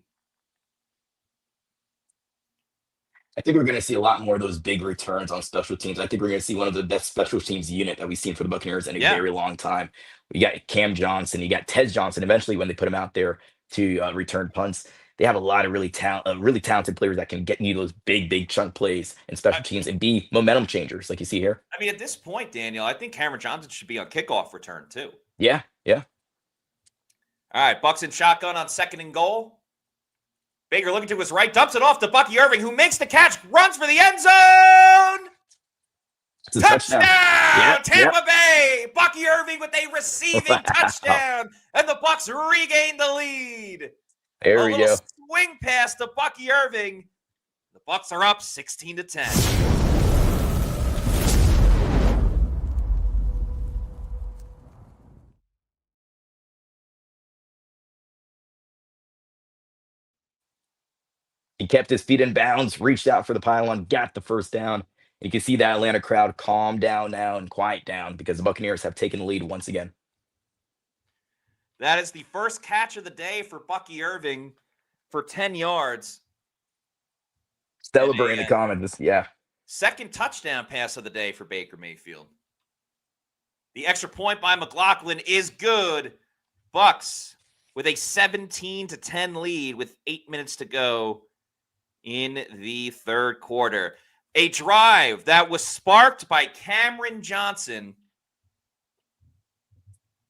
I think we're going to see a lot more of those big returns on special teams. I think we're going to see one of the best special teams unit that we've seen for the Buccaneers in a very long time. We got Cam Johnson, you got Tez Johnson. Eventually, when they put him out there to return punts, they have a lot of really talented players that can get you those big chunk plays in special teams and be momentum changers, like you see here. I mean, at this point, Daniel, I think Cameron Johnson should be on kickoff return too. Yeah. All right, Bucs in shotgun on 2nd and goal. Baker looking to his right, dumps it off to Bucky Irving, who makes the catch, runs for the end zone. Touchdown! Tampa Bay! Bucky Irving with a receiving touchdown, and the Bucs regain the lead. There we go. Swing pass to Bucky Irving. The Bucs are up 16-10. He kept his feet in bounds, reached out for the pylon, got the 1st down. You can see that Atlanta crowd calm down now and quiet down because the Buccaneers have taken the lead once again. That is the first catch of the day for Bucky Irving for 10 yards. Celebrate in the comments. Yeah. Second touchdown pass of the day for Baker Mayfield. The extra point by McLaughlin is good. Bucs with a 17-10 lead with 8 minutes to go in the third quarter. A drive that was sparked by Cameron Johnson.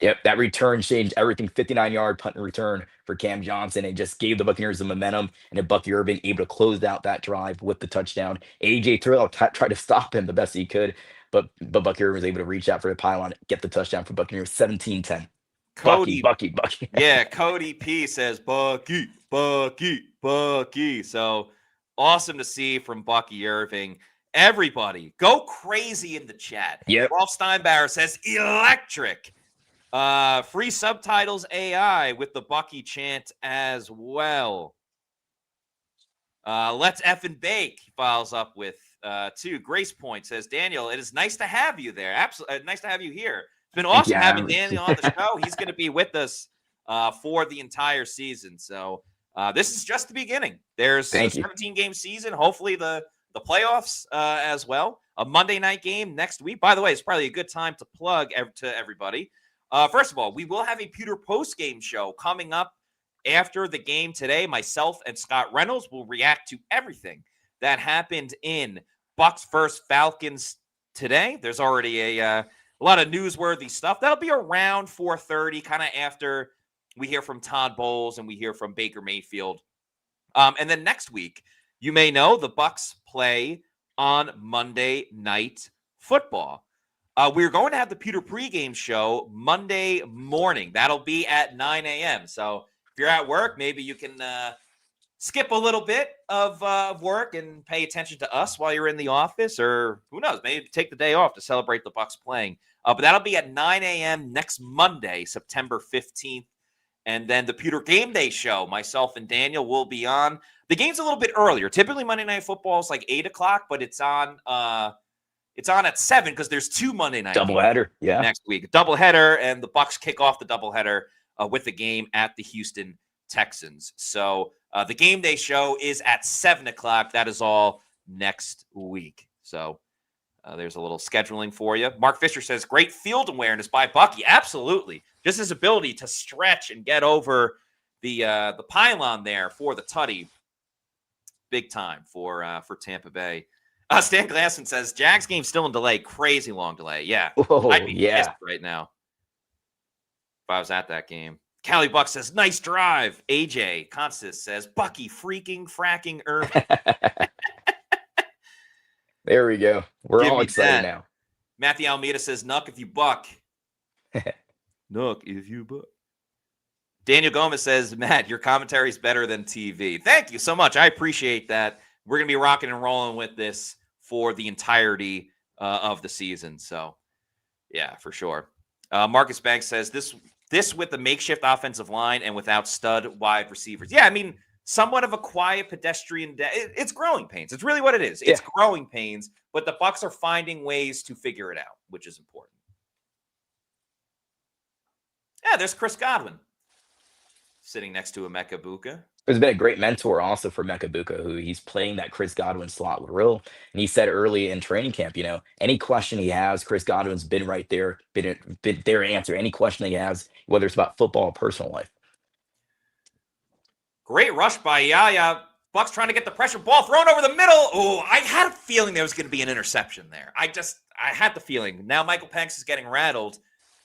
Yep, that return changed everything. 59-yard punt and return for Cam Johnson. It just gave the Buccaneers the momentum, and then Bucky Irving able to close out that drive with the touchdown. A.J. Terrell tried to stop him the best he could, but Bucky Irving was able to reach out for the pylon, get the touchdown for Buccaneers. 17-10. Cody. Bucky. Yeah, Cody P says, Bucky. So awesome to see from Bucky Irving. Everybody, go crazy in the chat. Yep. Rolf Steinbauer says, electric. Free subtitles AI with the Bucky chant as well. Let's effing bake, he follows up with two. Grace Point says, Daniel, it is nice to have you there. Absolutely nice to have you here. It's been awesome having Daniel on the show. He's going to be with us for the entire season. So this is just the beginning. There's a 17-game season. Hopefully the playoffs as well. A Monday night game next week. By the way, it's probably a good time to plug to everybody. First of all, we will have a Pewter post-game show coming up after the game today. Myself and Scott Reynolds will react to everything that happened in Bucs versus Falcons today. There's already a lot of newsworthy stuff. That'll be around 4:30, kind of after we hear from Todd Bowles and we hear from Baker Mayfield. And then next week, you may know the Bucs play on Monday Night Football. We're going to have the Pewter pregame show Monday morning. That'll be at 9 a.m. So if you're at work, maybe you can skip a little bit of work and pay attention to us while you're in the office, or who knows, maybe take the day off to celebrate the Bucs playing. But that'll be at 9 a.m. next Monday, September 15th. And then the Pewter GameDay Show, myself and Daniel will be on. The game's a little bit earlier. Typically Monday Night Football is like 8 o'clock, but it's on at 7 because there's two Monday night doubleheader next week. Doubleheader, and the Bucs kick off the doubleheader with the game at the Houston Texans. So the Game Day Show is at 7 o'clock. That is all next week. So there's a little scheduling for you. Mark Fisher says, great field awareness by Bucky. Absolutely. Just his ability to stretch and get over the pylon there for the tutty. Big time for Tampa Bay. Stan Glasson says, Jags game still in delay. Crazy long delay. Yeah. Whoa, I'd be pissed right now if I was at that game. Callie Buck says, nice drive. AJ Constis says, Bucky freaking fracking Irving. There we go. We're all excited now. Matthew Almeida says, Nuck if you buck. Nuck if you buck. Daniel Gomez says, Matt, your commentary is better than TV. Thank you so much. I appreciate that. We're going to be rocking and rolling with this for the entirety of the season. So, yeah, for sure. Marcus Banks says, this with the makeshift offensive line and without stud wide receivers. Yeah, I mean, somewhat of a quiet pedestrian it's growing pains. It's really what it is. It's growing pains, but the Bucs are finding ways to figure it out, which is important. Yeah, there's Chris Godwin sitting next to Emeka Buka. There's been a great mentor also for Emeka Buka, who he's playing that Chris Godwin slot with real. And he said early in training camp, any question he has, Chris Godwin's been right there, been there to answer any question he has, whether it's about football or personal life. Great rush by Yaya. Bucs trying to get the pressure. Ball thrown over the middle. Oh, I had a feeling there was going to be an interception there. I had the feeling. Now Michael Penix is getting rattled.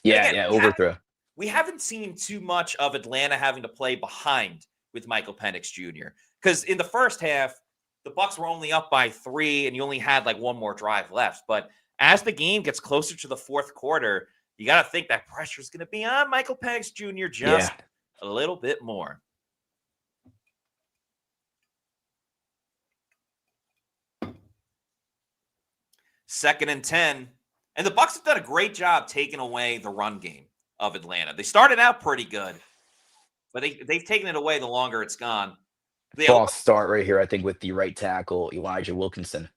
Yeah, overthrow. We haven't seen too much of Atlanta having to play behind with Michael Penix Jr. Because in the first half, the Bucs were only up by 3, and you only had like one more drive left. But as the game gets closer to the fourth quarter, you got to think that pressure is going to be on Michael Penix Jr. just a little bit more. Second and 10. And the Bucs have done a great job taking away the run game of Atlanta. They started out pretty good, but they've taken it away the longer it's gone. False start right here, I think, with the right tackle, Elijah Wilkinson,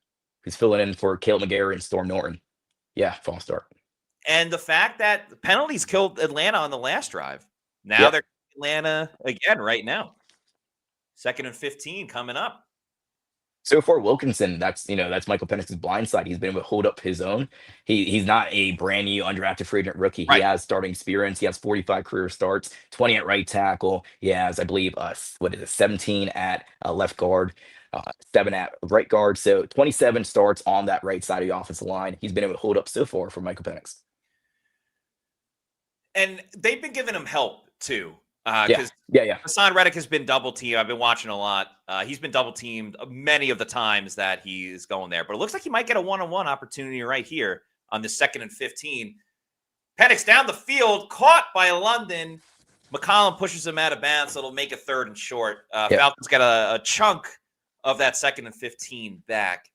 who's filling in for Caleb McGarry and Storm Norton. Yeah, false start. And the fact that the penalties killed Atlanta on the last drive. Now they're Atlanta again right now. 2nd and 15 coming up. So far, Wilkinson, that's Michael Penix's blind side. He's been able to hold up his own. He's not a brand new undrafted free agent rookie. He has starting experience. He has 45 career starts, 20 at right tackle. He has, I believe, 17 at left guard, 7 at right guard. So 27 starts on that right side of the offensive line. He's been able to hold up so far for Michael Penix. And they've been giving him help too. Hassan Reddick has been double teamed. I've been watching a lot. He's been double teamed many of the times that he's going there. But it looks like he might get a one-on-one opportunity right here on the 2nd and 15. Penix down the field, caught by London. McCollum pushes him out of bounds, so it'll make it 3rd and short. Falcons got a chunk of that 2nd and 15 back.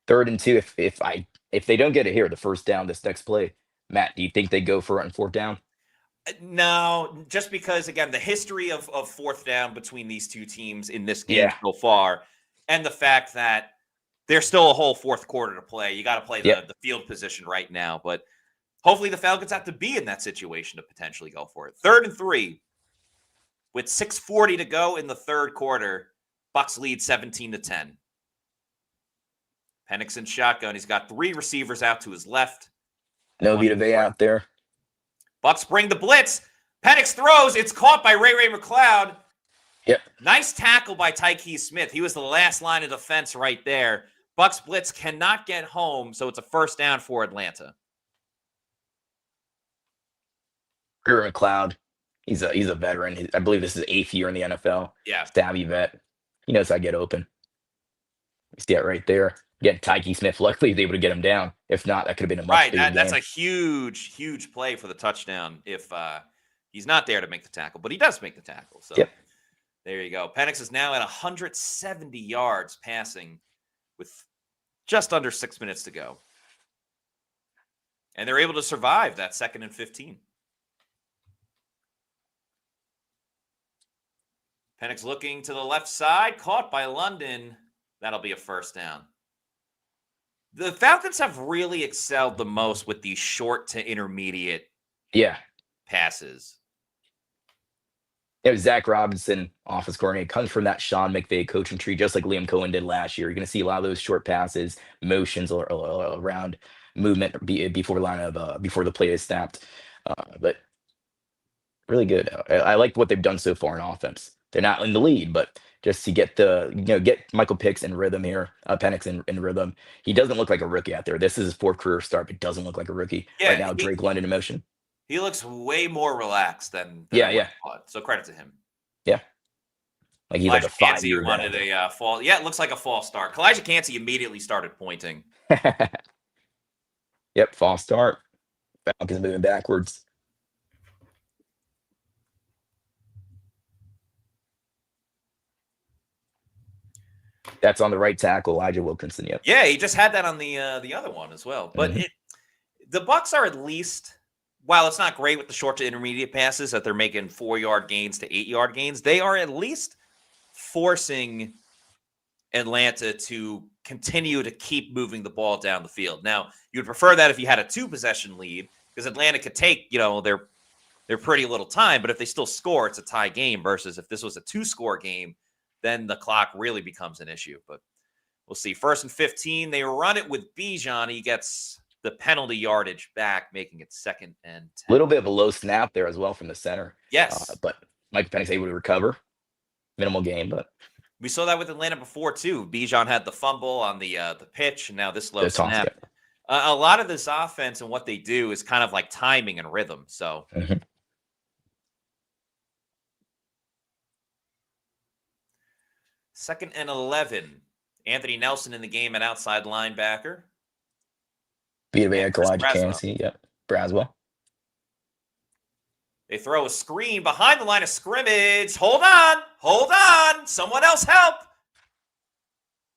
3rd and 2. If they don't get it here, the first down, this next play, Matt, do you think they go for it on 4th down? No, just because, again, the history of 4th down between these two teams in this game so far, and the fact that there's still a whole 4th quarter to play. You got to play the field position right now. But hopefully the Falcons have to be in that situation to potentially go for it. 3rd and 3 with 6:40 to go in the 3rd quarter. Bucs lead 17-10. Penix in shotgun. He's got 3 receivers out to his left. No Vita Vea out there. Bucs bring the blitz. Penix throws. It's caught by Ray McCloud. Yep. Nice tackle by Tyke Smith. He was the last line of defense right there. Bucs blitz cannot get home, so it's a 1st down for Atlanta. Ray McCloud, he's a veteran. I believe this is 8th year in the NFL. Yeah. Savvy vet. He knows how to get open. You see that right there. Get Tyke Smith. Luckily, he was able to get him down. If not, that could have been a much bigger That's game. a huge play for the touchdown if he's not there to make the tackle. But he does make the tackle. So there you go. Penix is now at 170 yards passing with just under 6 minutes to go. And they're able to survive that 2nd and 15. Penix looking to the left side, caught by London. That'll be a 1st down. The Falcons have really excelled the most with these short to intermediate passes. Zach Robinson, offense coordinator, comes from that Sean McVay coaching tree, just like Liam Cohen did last year. You're going to see a lot of those short passes, motions around movement before the play is snapped. But really good. I like what they've done so far in offense. They're not in the lead, but just to get get Michael Penix in rhythm here, Penix in rhythm. He doesn't look like a rookie out there. This is his 4th career start, but doesn't look like a rookie right now. Drake London in motion. He looks way more relaxed than So credit to him. Yeah, like he's like a 5-year wanted a fall. Yeah, it looks like a false start. Kalijah Cansey immediately started pointing. Yep, false start. Falcons moving backwards. That's on the right tackle, Elijah Wilkinson. Yep. Yeah, he just had that on the other one as well. But the Bucs are at least, while it's not great with the short to intermediate passes that they're making 4-yard gains to 8-yard gains, they are at least forcing Atlanta to continue to keep moving the ball down the field. Now, you'd prefer that if you had a 2-possession lead, because Atlanta could take, their pretty little time, but if they still score, it's a tie game versus if this was a 2-score game, then the clock really becomes an issue. But we'll see. 1st and 15. They run it with Bijan. He gets the penalty yardage back, making it 2nd and 10. A little bit of a low snap there as well from the center. Yes. But Michael Penix able to recover. Minimal game, but we saw that with Atlanta before too. Bijan had the fumble on the pitch, and now this low snap. A lot of this offense and what they do is kind of like timing and rhythm. So 2nd and 11. Anthony Nelson in the game at outside linebacker. Vita Vea, Kalijah Cansey. Yep. Braswell. They throw a screen behind the line of scrimmage. Hold on. Someone else help.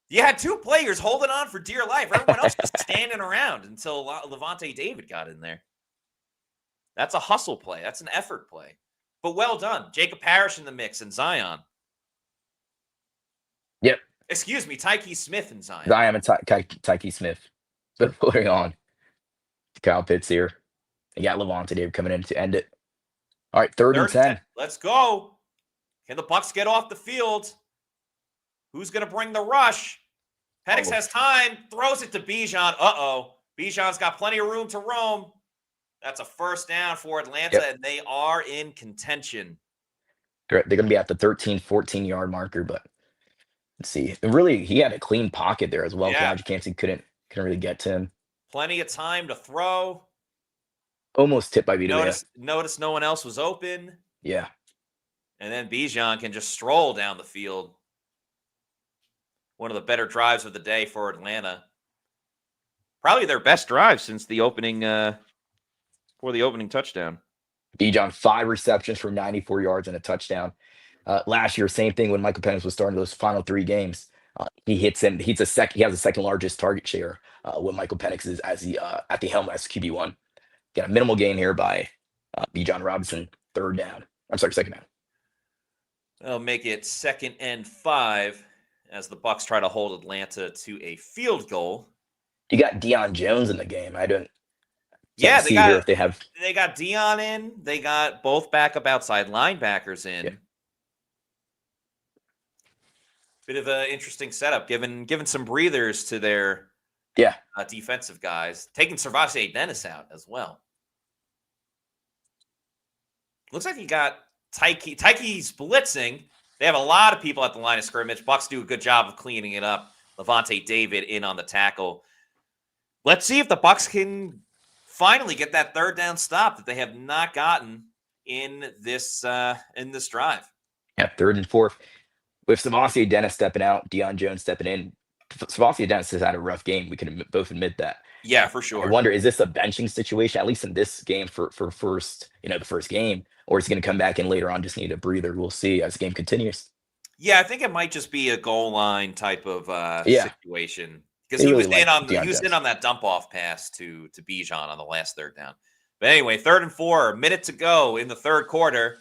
You had 2 players holding on for dear life. Everyone else was standing around until Levante David got in there. That's a hustle play. That's an effort play. But well done. Jacob Parrish in the mix and Zion. Yep. Excuse me, Tyke Smith and Zion. Zion and Tyke Smith. So putting on Kyle Pitts here. They got Levante David coming in to end it. All right, third and 10. Let's go. Can the Bucs get off the field? Who's going to bring the rush? Penix has time, throws it to Bijan. Uh-oh. Bijan's got plenty of room to roam. That's a first down for Atlanta, and they are in contention. They're going to be at the 13, 14-yard marker, but let's see. Really, he had a clean pocket there as well. Yeah. Kancey couldn't really get to him. Plenty of time to throw. Almost tipped by Vita. Notice no one else was open. Yeah. And then Bijan can just stroll down the field. One of the better drives of the day for Atlanta. Probably their best drive since the opening touchdown. Bijan, 5 receptions for 94 yards and a touchdown. Last year, same thing when Michael Penix was starting those final 3 games. He hits him. He has the second largest target share when Michael Penix is at the helm as QB1. Got a minimal gain here by Bijan Robinson. Second down. They'll make it 2nd and 5 as the Bucs try to hold Atlanta to a field goal. You got Deion Jones in the game. They got Deion in. They got both backup outside linebackers in. Yeah. Bit of an interesting setup, given some breathers to their defensive guys. Taking Servase Dennis out as well. Looks like you got Tyke. Tyke's blitzing. They have a lot of people at the line of scrimmage. Bucs do a good job of cleaning it up. Levante David in on the tackle. Let's see if the Bucs can finally get that third down stop that they have not gotten in this drive. Yeah, 3rd and 4. With Servase Dennis stepping out, Deion Jones stepping in. Servase Dennis has had a rough game. We can both admit that. Yeah, for sure. I wonder, is this a benching situation, at least in this game for the first game, or is he going to come back in later on, just need a breather? We'll see as the game continues. Yeah, I think it might just be a goal line type of situation because he was in on that dump off pass to Bijan on the last third down. But anyway, 3rd and 4, a minute to go in the third quarter.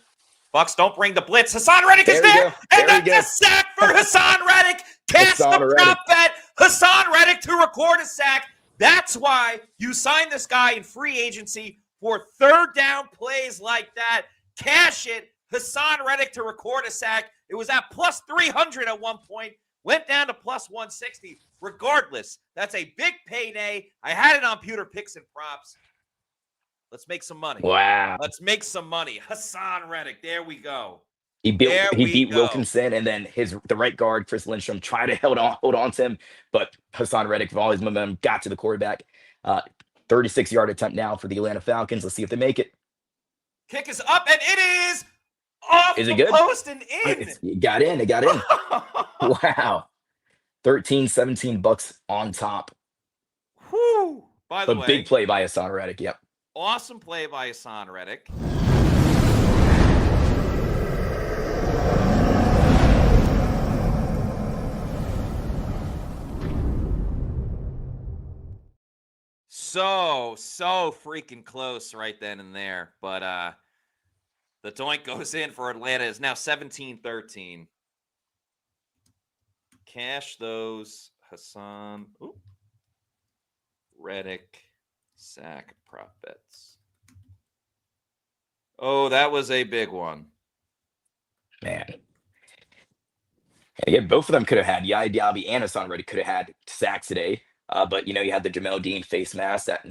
Bucs don't bring the blitz. Hassan Reddick is there, and that's a sack for Hassan Reddick. Cast the prop bet. Hassan Reddick to record a sack. That's why you signed this guy in free agency for third down plays like that. Cash it. Hassan Reddick to record a sack. It was at plus 300 at one point. Went down to plus 160. Regardless, that's a big payday. I had it on Pewter Picks and Props. Let's make some money. Wow. Let's make some money. Hassan Reddick. There we go. He beat Wilkinson, and then the right guard, Chris Lindstrom, tried to hold on to him, but Hassan Reddick, with all his momentum, got to the quarterback. 36-yard attempt now for the Atlanta Falcons. Let's see if they make it. Kick is up, and it is off the post and in. It got in. Wow. 13-17 Bucs on top. Whew. By the way, big play by Hassan Reddick. Yep. Awesome play by Hassan Reddick. So freaking close right then and there. But the doink goes in for Atlanta. Is now 17-13. Cash those Hassan Reddick sack prop bets. Oh, that was a big one. Man. And again, both of them could have had Yaya Diaby and Hassan Reddick could have had sacks today. But you had the Jamel Dean face mask that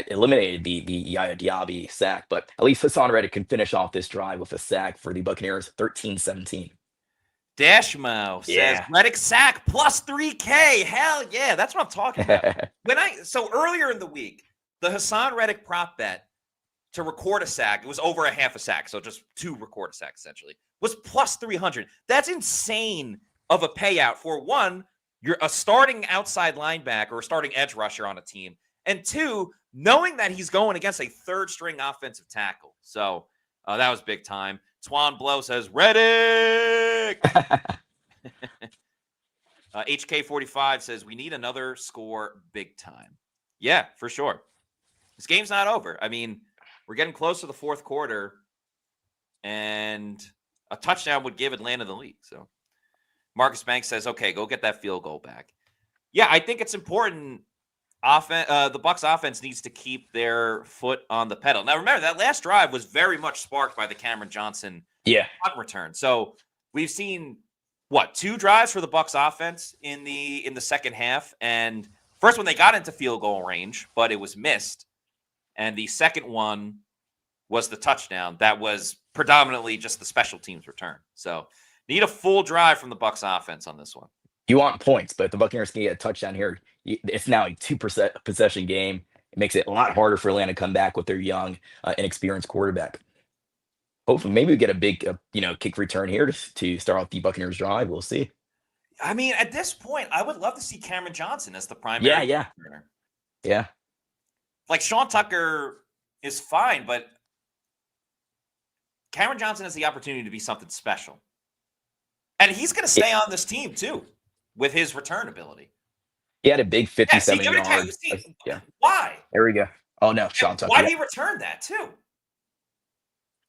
eliminated the Yaya Diaby sack. But at least Hassan Reddick can finish off this drive with a sack for the Buccaneers, 13-17. Dashmo says Reddick sack plus 3K. Hell yeah, that's what I'm talking about. So earlier in the week, the Hassan Reddick prop bet to record a sack, it was over a half a sack, so just 2 record a sack essentially, was plus 300. That's insane of a payout for one. You're a starting outside linebacker or starting edge rusher on a team. And 2, knowing that he's going against a third-string offensive tackle. So that was big time. Twan Blow says, Reddick! HK45 says, we need another score big time. Yeah, for sure. This game's not over. I mean, we're getting close to the fourth quarter, and a touchdown would give Atlanta the lead. So Marcus Banks says, okay, go get that field goal back. Yeah, I think it's important The Bucs offense needs to keep their foot on the pedal. Now, remember, that last drive was very much sparked by the Cameron Johnson punt return. So we've seen, 2 drives for the Bucs offense in the second half. And first one, they got into field goal range, but it was missed. And the second one was the touchdown. That was predominantly just the special teams return. So need a full drive from the Bucs offense on this one. You want points, but if the Buccaneers can get a touchdown here, it's now a 2% possession game. It makes it a lot harder for Atlanta to come back with their young, inexperienced quarterback. Hopefully, maybe we get a big, kick return here to start off the Buccaneers drive. We'll see. I mean, at this point, I would love to see Cameron Johnson as the primary returner. Yeah. Like, Sean Tucker is fine, but Cameron Johnson has the opportunity to be something special. And he's going to stay on this team, too, with his return ability. He had a big 57-yard. Why? There we go. Oh, no, Sean Tucker. Why did he return that, too?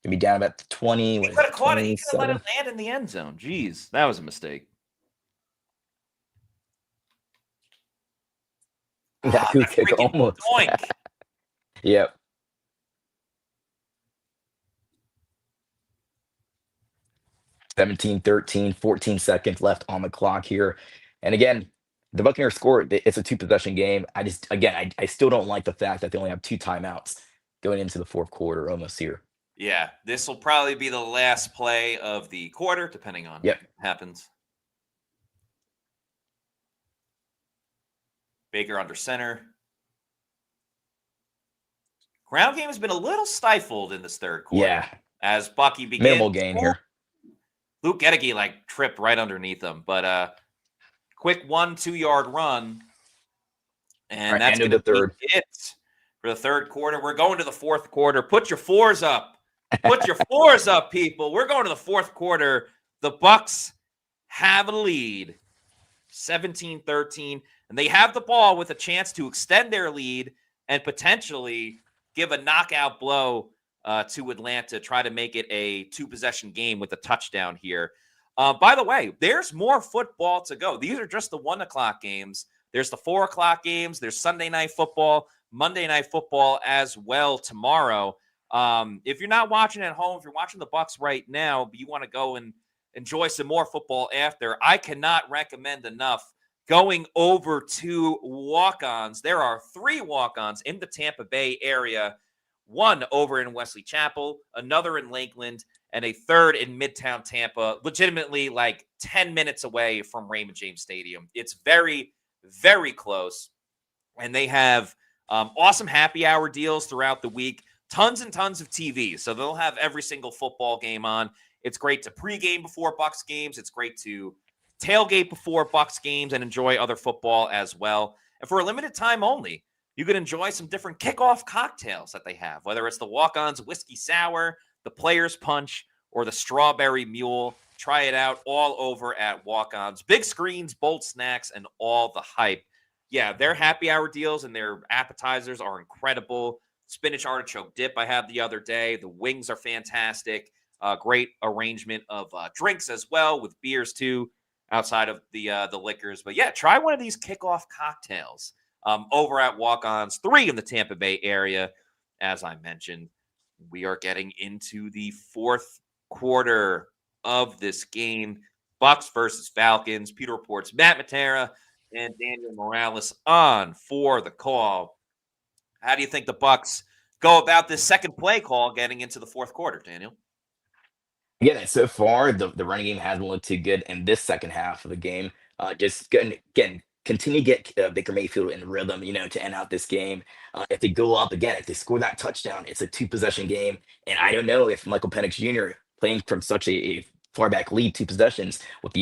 Gonna be down about 20. He could have caught it. He could have let it land in the end zone. Jeez, that was a mistake. That good kick almost. Yep. (17-13), 14 seconds left on the clock here. And again, the Buccaneers scored. It's a 2-possession game. I still don't like the fact that they only have 2 timeouts going into the fourth quarter almost here. Yeah, this will probably be the last play of the quarter, depending on what happens. Baker under center. Ground game has been a little stifled in this third quarter. Yeah. As Bucky begins. Minimal gain here. Luke Gettige tripped right underneath him, but quick 1-2 yard run. And that's going to be it for the third quarter. We're going to the fourth quarter. Put your fours up. Put your fours up, people. We're going to the fourth quarter. The Bucs have a lead, 17-13, and they have the ball with a chance to extend their lead and potentially give a knockout blow to Atlanta, try to make it a 2-possession game with a touchdown here. By the way, there's more football to go. These are just the 1 o'clock games. There's the 4 o'clock games. There's Sunday Night Football, Monday Night Football as well tomorrow. If you're not watching at home, if you're watching the Bucs right now, but you want to go and enjoy some more football after, I cannot recommend enough going over to walk-ons. There are 3 walk-ons in the Tampa Bay area, 1 over in Wesley Chapel, another in Lakeland, and a 3rd in Midtown Tampa, legitimately 10 minutes away from Raymond James Stadium. It's very, very close, and they have awesome happy hour deals throughout the week. Tons and tons of TV, so they'll have every single football game on. It's great to pregame before Bucs games. It's great to tailgate before Bucs games and enjoy other football as well. And for a limited time only, you can enjoy some different kickoff cocktails that they have, whether it's the Walk-On's Whiskey Sour, the Player's Punch, or the Strawberry Mule. Try it out all over at Walk-On's. Big screens, bold snacks, and all the hype. Yeah, their happy hour deals and their appetizers are incredible. Spinach artichoke dip I had the other day. The wings are fantastic. Great arrangement of drinks as well, with beers too, outside of the liquors. But yeah, try one of these kickoff cocktails over at Walk-On's, 3 in the Tampa Bay area. As I mentioned, we are getting into the fourth quarter of this game. Bucs versus Falcons. Pewter Report's Matt Matera and Daniel Morales on for the call. How do you think the Bucs go about this second play call getting into the fourth quarter, Daniel? Again, so far, the running game hasn't looked too good in this second half of the game. Just continue to get Baker Mayfield in rhythm, to end out this game. If they go up again, if they score that touchdown, it's a 2-possession game. And I don't know if Michael Penix Jr. playing from such a far back lead, 2 possessions, with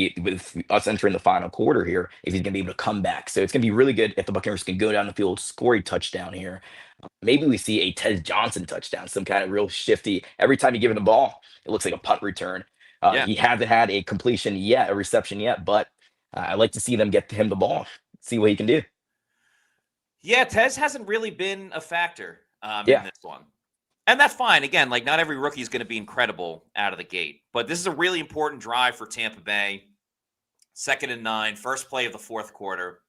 us entering the final quarter here, if he's going to be able to come back. So it's going to be really good if the Buccaneers can go down the field, score a touchdown here. Maybe we see a Ted Johnson touchdown, some kind of real shifty. Every time you give him the ball, it looks like a punt return. He hasn't had a completion yet, a reception yet, but I like to see them get him the ball, see what he can do. Yeah, Tez hasn't really been a factor in this one. And that's fine. Again, not every rookie is going to be incredible out of the gate. But this is a really important drive for Tampa Bay. 2nd and 9, first play of the fourth quarter.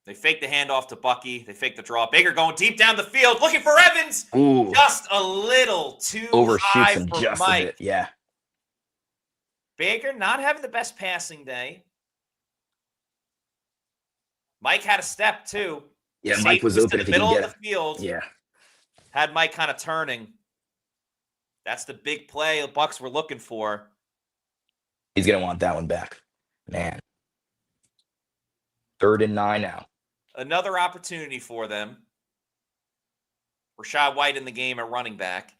They fake the handoff to Bucky. They fake the draw. Baker going deep down the field, looking for Evans. Ooh. Just a little too high for just Mike. a bit. Yeah. Baker not having the best passing day. Mike had a step too. Yeah, Mike was open in the middle of the field. Yeah. Had Mike kind of turning. That's the big play the Bucs were looking for. He's going to want that one back. Man. 3rd and 9 now. Another opportunity for them. Rachaad White in the game at running back.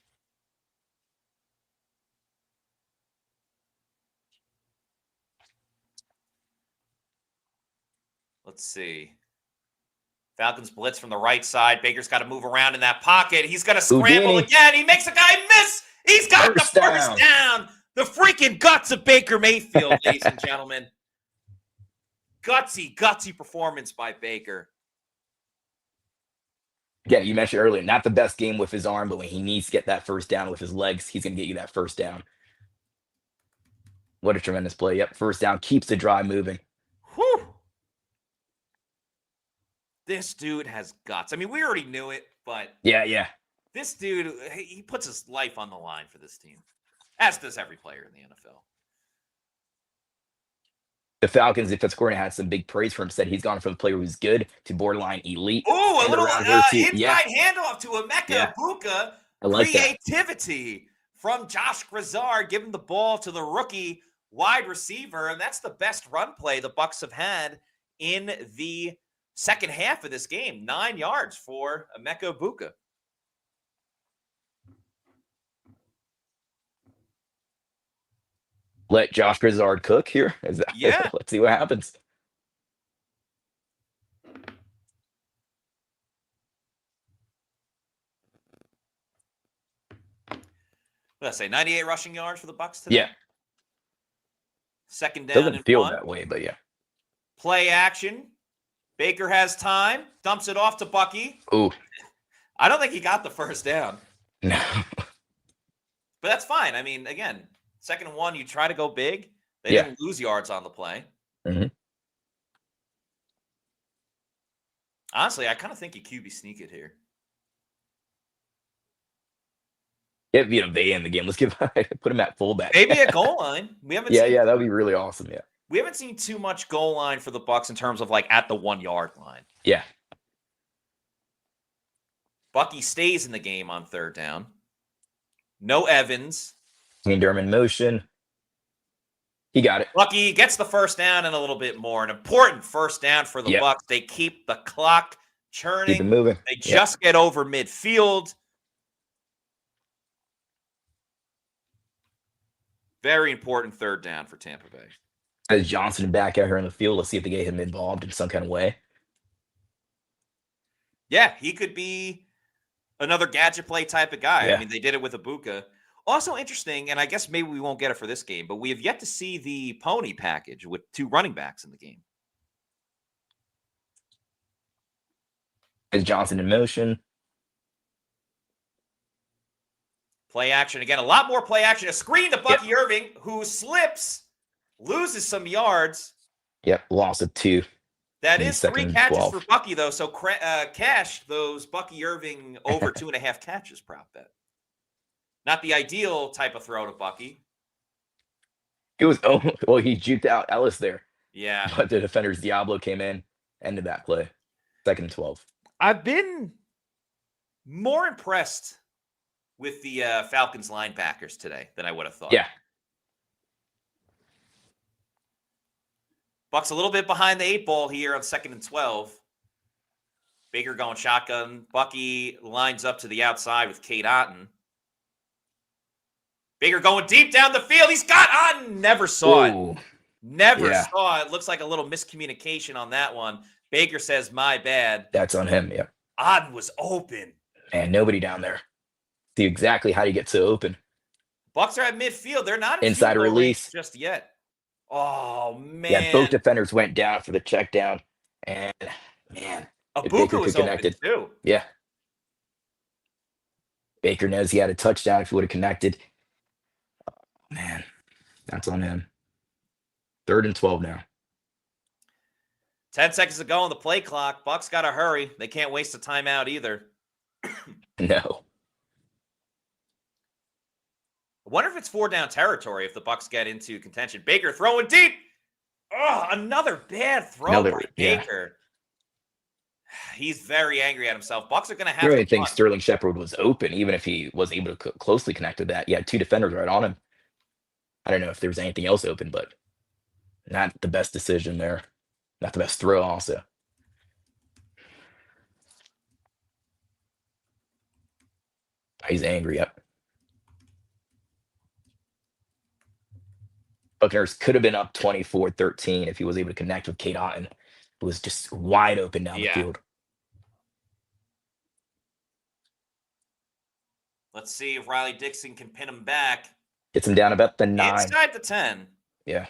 Let's see. Falcons blitz from the right side. Baker's got to move around in that pocket. He's going to scramble again. He makes a guy miss. He's got the first down. The freaking guts of Baker Mayfield, ladies and gentlemen. Gutsy performance by Baker. Yeah, you mentioned earlier, not the best game with his arm, but when he needs to get that first down with his legs, he's going to get you that first down. What a tremendous play. Yep, first down keeps the drive moving. Whew. This dude has guts. I mean, we already knew it, but yeah. This dude, he puts his life on the line for this team, as does every player in the NFL. The Falcons, defensive coordinator, had some big praise for him. Said he's gone from a player who's good to borderline elite. Ooh, a little inside handoff to Emeka Egbuka. I like Creativity from Josh Grizzard, giving the ball to the rookie wide receiver, and that's the best run play the Bucs have had in the second half of this game. 9 yards for Emeka Egbuka. Let Josh Grizzard cook here. Yeah. Let's see what happens. What did I say? 98 rushing yards for the Bucs today? Yeah. Second down. Doesn't feel that way, but yeah. Play action. Baker has time. Dumps it off to Bucky. Ooh. I don't think he got the first down. No. But that's fine. I mean, again, 2nd and 1, you try to go big. They didn't lose yards on the play. Mm-hmm. Honestly, I kind of think you QB sneak it here. It'd be a day in the game. Let's put him at fullback. Maybe a goal line. We haven't. Yeah, that'd be really awesome. Yeah. We haven't seen too much goal line for the Bucs in terms of like at the 1 yard line. Yeah. Bucky stays in the game on 3rd down. No Evans. Derman motion. He got it. Bucky gets the first down and a little bit more. An important first down for the Bucs. They keep the clock churning. Keep it moving. They just get over midfield. Very important 3rd down for Tampa Bay. As Johnson back out here in the field, let's see if they get him involved in some kind of way. Yeah, he could be another gadget play type of guy. Yeah. I mean, they did it with Egbuka. Also interesting, and I guess maybe we won't get it for this game, but we have yet to see the pony package with 2 running backs in the game. As Johnson in motion. Play action again. A lot more play action. A screen to Bucky Irving, who slips, loses some yards. Yep, loss of 2. That is 3 catches for Bucky, though. So cash those Bucky Irving over 2.5 catches prop bet. Not the ideal type of throw to Bucky. It was, he juked out Ellis there. Yeah. But the defender's Diablo came in, ended that play. 2nd and 12. I've been more impressed with the Falcons linebackers today than I would have thought. Yeah. Bucs a little bit behind the 8 ball here on 2nd and 12. Baker going shotgun. Bucky lines up to the outside with Cade Otton. Baker going deep down the field. He's got Otton. Never saw it. Never saw it. Looks like a little miscommunication on that one. Baker says, my bad. That's on him, yeah. Otton was open. And nobody down there. See exactly how you get so open. Bucs are at midfield. They're not in inside release just yet. Oh, man. Yeah, both defenders went down for the check down. And, man. Egbuka was connected too. Yeah. Baker knows he had a touchdown if he would have connected. Oh, man, that's on him. 3rd and 12 now. 10 seconds to go on the play clock. Bucs got to hurry. They can't waste a timeout either. No. I wonder if it's 4-down territory if the Bucs get into contention. Baker throwing deep. Oh, another bad throw by Baker. He's very angry at himself. Bucs are going to have to. I think Sterling Shepard was open, even if he was able to closely connect with that. He had 2 defenders right on him. I don't know if there was anything else open, but not the best decision there. Not the best throw also. He's angry. Yep. Buccaneers could have been up 24-13 if he was able to connect with Cade Otton, who was just wide open down the field. Let's see if Riley Dixon can pin him back. Gets him down about the 9. Inside the 10. Yeah.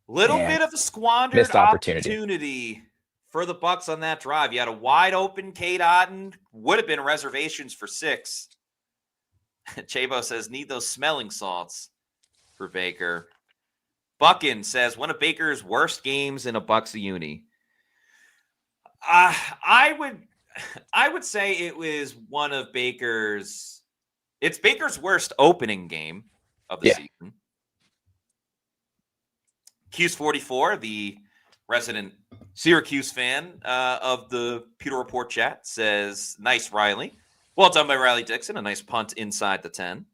Little bit of a squandered missed opportunity for the Bucs on that drive. You had a wide open Cade Otton. Would have been reservations for 6. Chabo says, need those smelling salts for Baker. Buckin says, one of Baker's worst games in a Bucs uni. I would say it was one of Baker's. It's Baker's worst opening game of the season. Q's44, the resident Syracuse fan of the Pewter Report chat, says, nice, Riley. Well done by Riley Dixon. A nice punt inside the 10.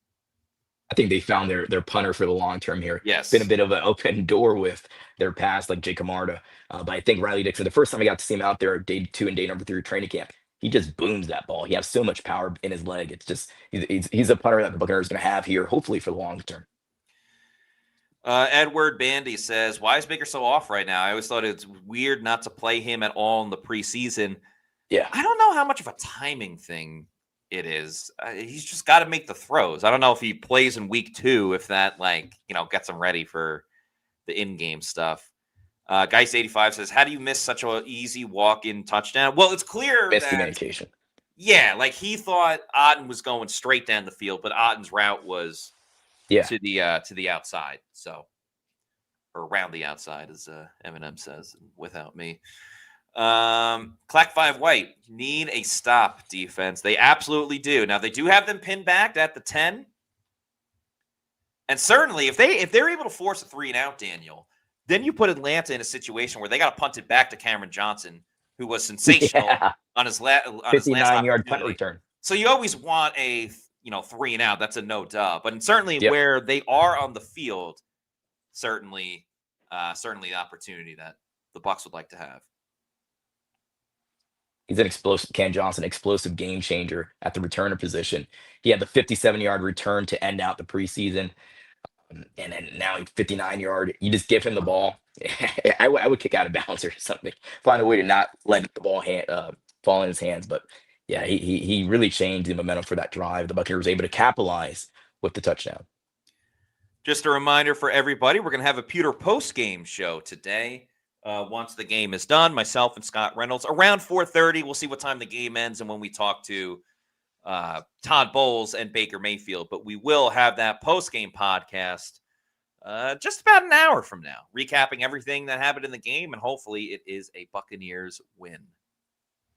I think they found their punter for the long term here. Yes. Been a bit of an open door with their pass, like Jake Camarda. But I think Riley Dixon, the first time I got to see him out there, day 2 and day number 3 training camp, he just booms that ball. He has so much power in his leg. It's just, he's a punter that the Buccaneers are going to have here, hopefully for the long term. Edward Bandy says, why is Baker so off right now? I always thought it's weird not to play him at all in the preseason. Yeah. I don't know how much of a timing thing it is. He's just got to make the throws. I don't know if he plays in week 2, if that, gets him ready for the in-game stuff. Geist85 says, how do you miss such an easy walk-in touchdown? Well, it's clear miscommunication. Yeah, he thought Otton was going straight down the field, but Otton's route was to the outside, or around the outside, as Eminem says, without me. Clack 5 White need a stop defense. They absolutely do. Now they do have them pinned back at the 10, and certainly if they're able to force a 3-and-out, Daniel, then you put Atlanta in a situation where they got to punt it back to Cameron Johnson, who was sensational on his last 59-yard punt return. So you always want a 3-and-out. That's a no-duh. But certainly where they are on the field, certainly the opportunity that the Bucs would like to have. He's an explosive game changer at the returner position. He had the 57-yard return to end out the preseason. And then now 59-yard. You just give him the ball. I would kick out of bounds or something. Find a way to not let the ball fall in his hands. But yeah, he really changed the momentum for that drive. The Buccaneers were able to capitalize with the touchdown. Just a reminder for everybody, we're going to have a Pewter post-game show today. Once the game is done, myself and Scott Reynolds around 4:30. We'll see what time the game ends and when we talk to Todd Bowles and Baker Mayfield. But we will have that post-game podcast just about an hour from now, recapping everything that happened in the game, and hopefully it is a Buccaneers win.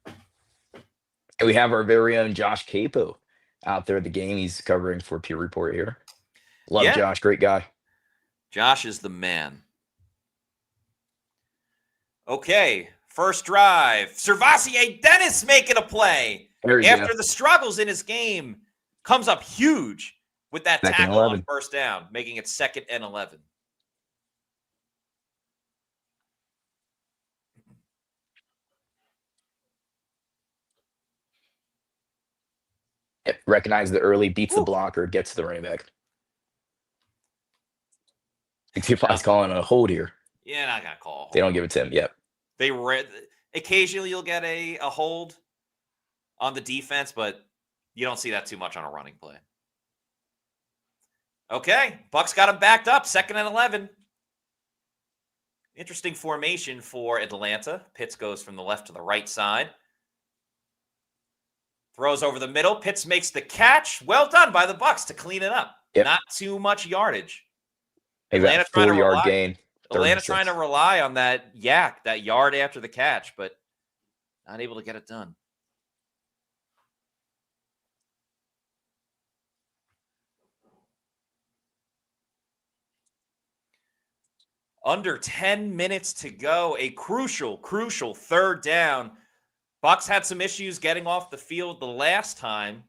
And we have our very own Josh Capo out there at the game. He's covering for Pewter Report here. Love Josh, great guy. Josh is the man. Okay, first drive. Servassier Dennis making a play after the struggles in his game. Comes up huge with that tackle on first down, making it 2nd and 11. Recognize the early, beats the blocker, gets to the running back. I think he's calling a hold here. Yeah, not gonna call a hold. They don't give it to him. Yep. Occasionally you'll get a hold on the defense, but you don't see that too much on a running play. Okay, Bucs got him backed up, 2nd and 11. Interesting formation for Atlanta. Pitts goes from the left to the right side. Throws over the middle. Pitts makes the catch. Well done by the Bucs to clean it up. Not too much yardage. Maybe that 4-yard gain. Atlanta trying to rely on that yard after the catch, but not able to get it done. Under 10 minutes to go, a crucial third down. Bucs had some issues getting off the field the last time.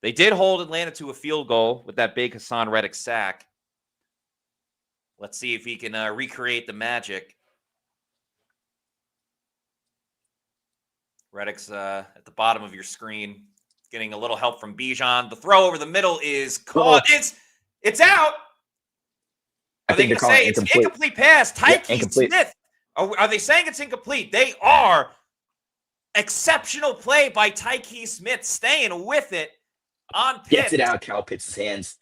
They did hold Atlanta to a field goal with that big Hassan Reddick sack. Let's see if he can recreate the magic. Reddick's at the bottom of your screen, getting a little help from Bijan. The throw over the middle is caught. It's out. Are they going to say it's incomplete pass? Tyke Smith. Are they saying it's incomplete? They are. Exceptional play by Tyke Smith, staying with it on Pitts. Gets it out, Cal Pitts' hands.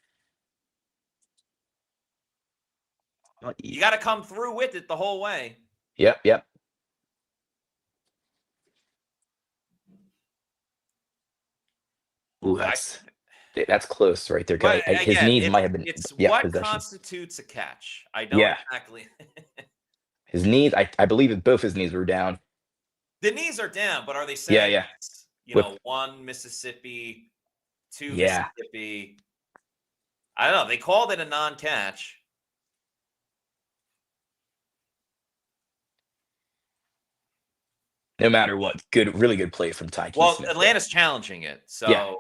You got to come through with it the whole way. Yep. Ooh, that's close right there. But his knees might have been. It's what constitutes a catch. I know exactly. His knees, I believe both his knees were down. The knees are down, but are they saying, one Mississippi, two Mississippi? I don't know. They called it a non-catch. No matter what, really good play from Tyke. Well, Smith, Atlanta's challenging it, so. Yeah.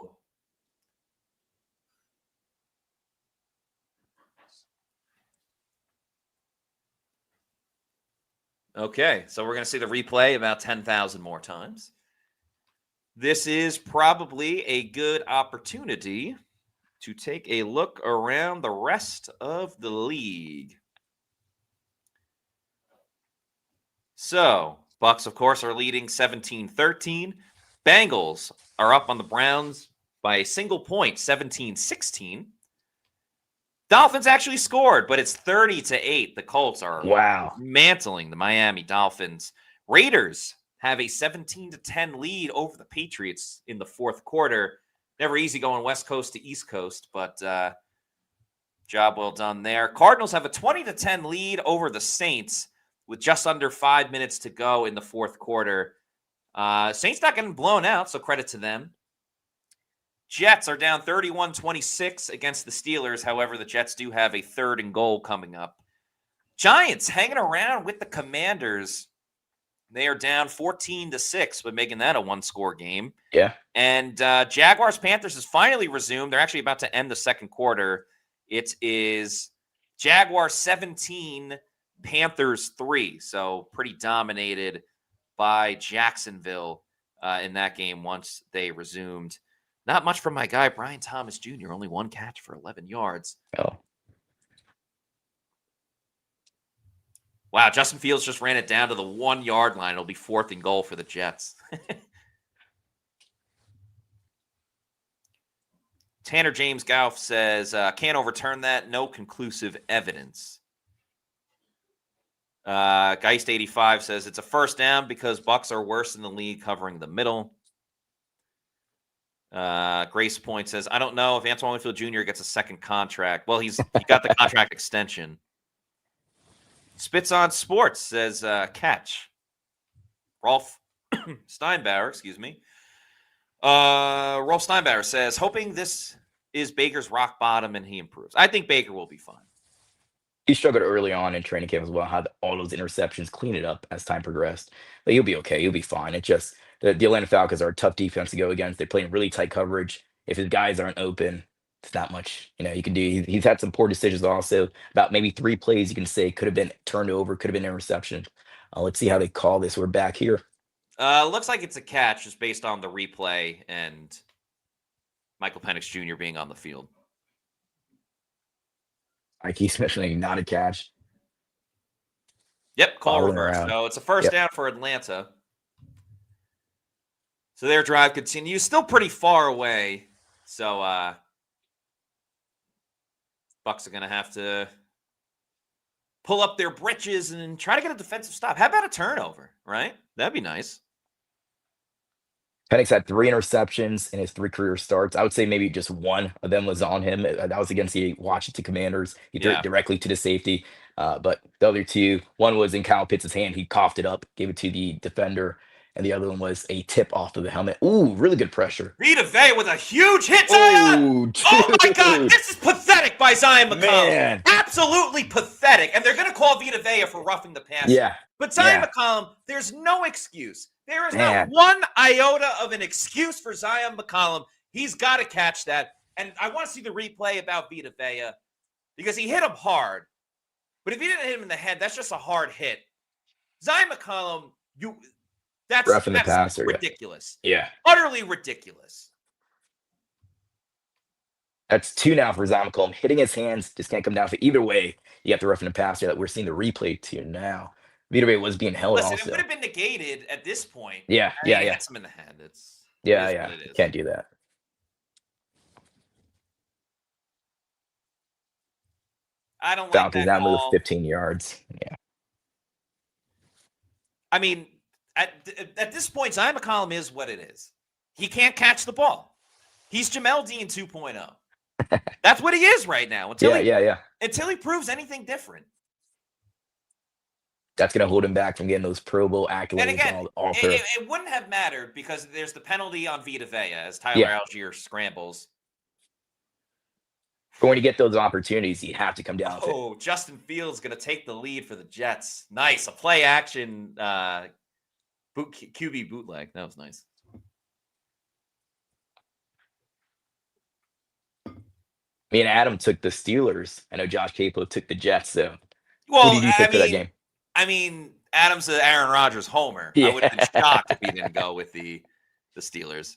Okay, so we're going to see the replay about 10,000 more times. This is probably a good opportunity to take a look around the rest of the league. So, Bucs, of course, are leading 17-13. Bengals are up on the Browns by a single point, 17-16. Dolphins actually scored, but it's 30-8. The Colts are mantling the Miami Dolphins. Raiders have a 17-10 lead over the Patriots in the fourth quarter. Never easy going West Coast to East Coast, but job well done there. Cardinals have a 20-10 lead over the Saints with just under 5 minutes to go in the fourth quarter. Saints not getting blown out, so credit to them. Jets are down 31-26 against the Steelers. However, the Jets do have a 3rd and goal coming up. Giants hanging around with the Commanders. They are down 14-6, but making that a one-score game. Yeah. And Jaguars-Panthers has finally resumed. They're actually about to end the second quarter. It is Jaguars 17, Panthers 3. So pretty dominated by Jacksonville in that game once they resumed. Not much from my guy, Brian Thomas Jr. Only one catch for 11 yards. Oh. Wow, Justin Fields just ran it down to the 1 yard line. It'll be 4th and goal for the Jets. Tanner James Goff says, can't overturn that. No conclusive evidence. Geist85 says, it's a first down because Bucs are worse in the league covering the middle. Grace Point says, I don't know if Antoine Winfield Jr. gets a second contract. Well, he got the contract extension. Spits on Sports says, catch. Rolf Steinbauer, excuse me. Rolf Steinbauer says, hoping this is Baker's rock bottom and he improves. I think Baker will be fine. He struggled early on in training camp as well. Had all those interceptions, clean it up as time progressed. But he'll be okay. He'll be fine. It just the Atlanta Falcons are a tough defense to go against. They play in really tight coverage. If his guys aren't open, it's not much he can do. He's had some poor decisions also. About maybe 3 plays you can say could have been turned over, could have been interception. Let's see how they call this. We're back here. Looks like it's a catch just based on the replay and Michael Penix Jr. being on the field. Ike Smith not a catch. Yep, call reverse. So it's a first down for Atlanta. So their drive continues. Still pretty far away. So Bucs are going to have to pull up their britches and try to get a defensive stop. How about a turnover, right? That'd be nice. Penix had 3 interceptions in his 3 career starts. I would say maybe just one of them was on him. That was against the Washington Commanders. He threw it directly to the safety. But the other 2, one was in Kyle Pitts' hand. He coughed it up, gave it to the defender. And the other one was a tip off of the helmet. Ooh, really good pressure. Vita Vea with a huge hit, Zion! Oh my God, this is pathetic by Zion McCollum. Man. Absolutely pathetic. And they're going to call Vita Vea for roughing the passer. Yeah. But Zion McCollum, there's no excuse. There is not one iota of an excuse for Zion McCollum. He's got to catch that. And I want to see the replay about Vita Vea because he hit him hard. But if he didn't hit him in the head, that's just a hard hit. Zion McCollum, that's roughing the passer, ridiculous. Yeah. Utterly ridiculous. That's 2 now for Zion McCollum. Hitting his hands just can't come down for either way. You have to roughing the passer that we're seeing the replay to now. Vita Vea was being held also. It would have been negated at this point. Yeah. He hits him in the head. Yeah. Can't do that. I don't like Falcons that now move call. 15 yards. Yeah. I mean, at this point, Zion McCollum is what it is. He can't catch the ball. He's Jamel Dean 2.0. That's what he is right now. Until he proves anything different. That's going to hold him back from getting those Pro Bowl accolades. And again, all it wouldn't have mattered because there's the penalty on Vita Vea as Tyler Algier scrambles. Going to get those opportunities, you have to come down to. Oh, Justin Fields going to take the lead for the Jets. Nice. A play action QB bootleg. That was nice. Me and Adam took the Steelers. I know Josh Capo took the Jets. So, well, who did you pick for that game? I mean, Adam's an Aaron Rodgers homer. Yeah. I would have been shocked if he didn't go with the Steelers.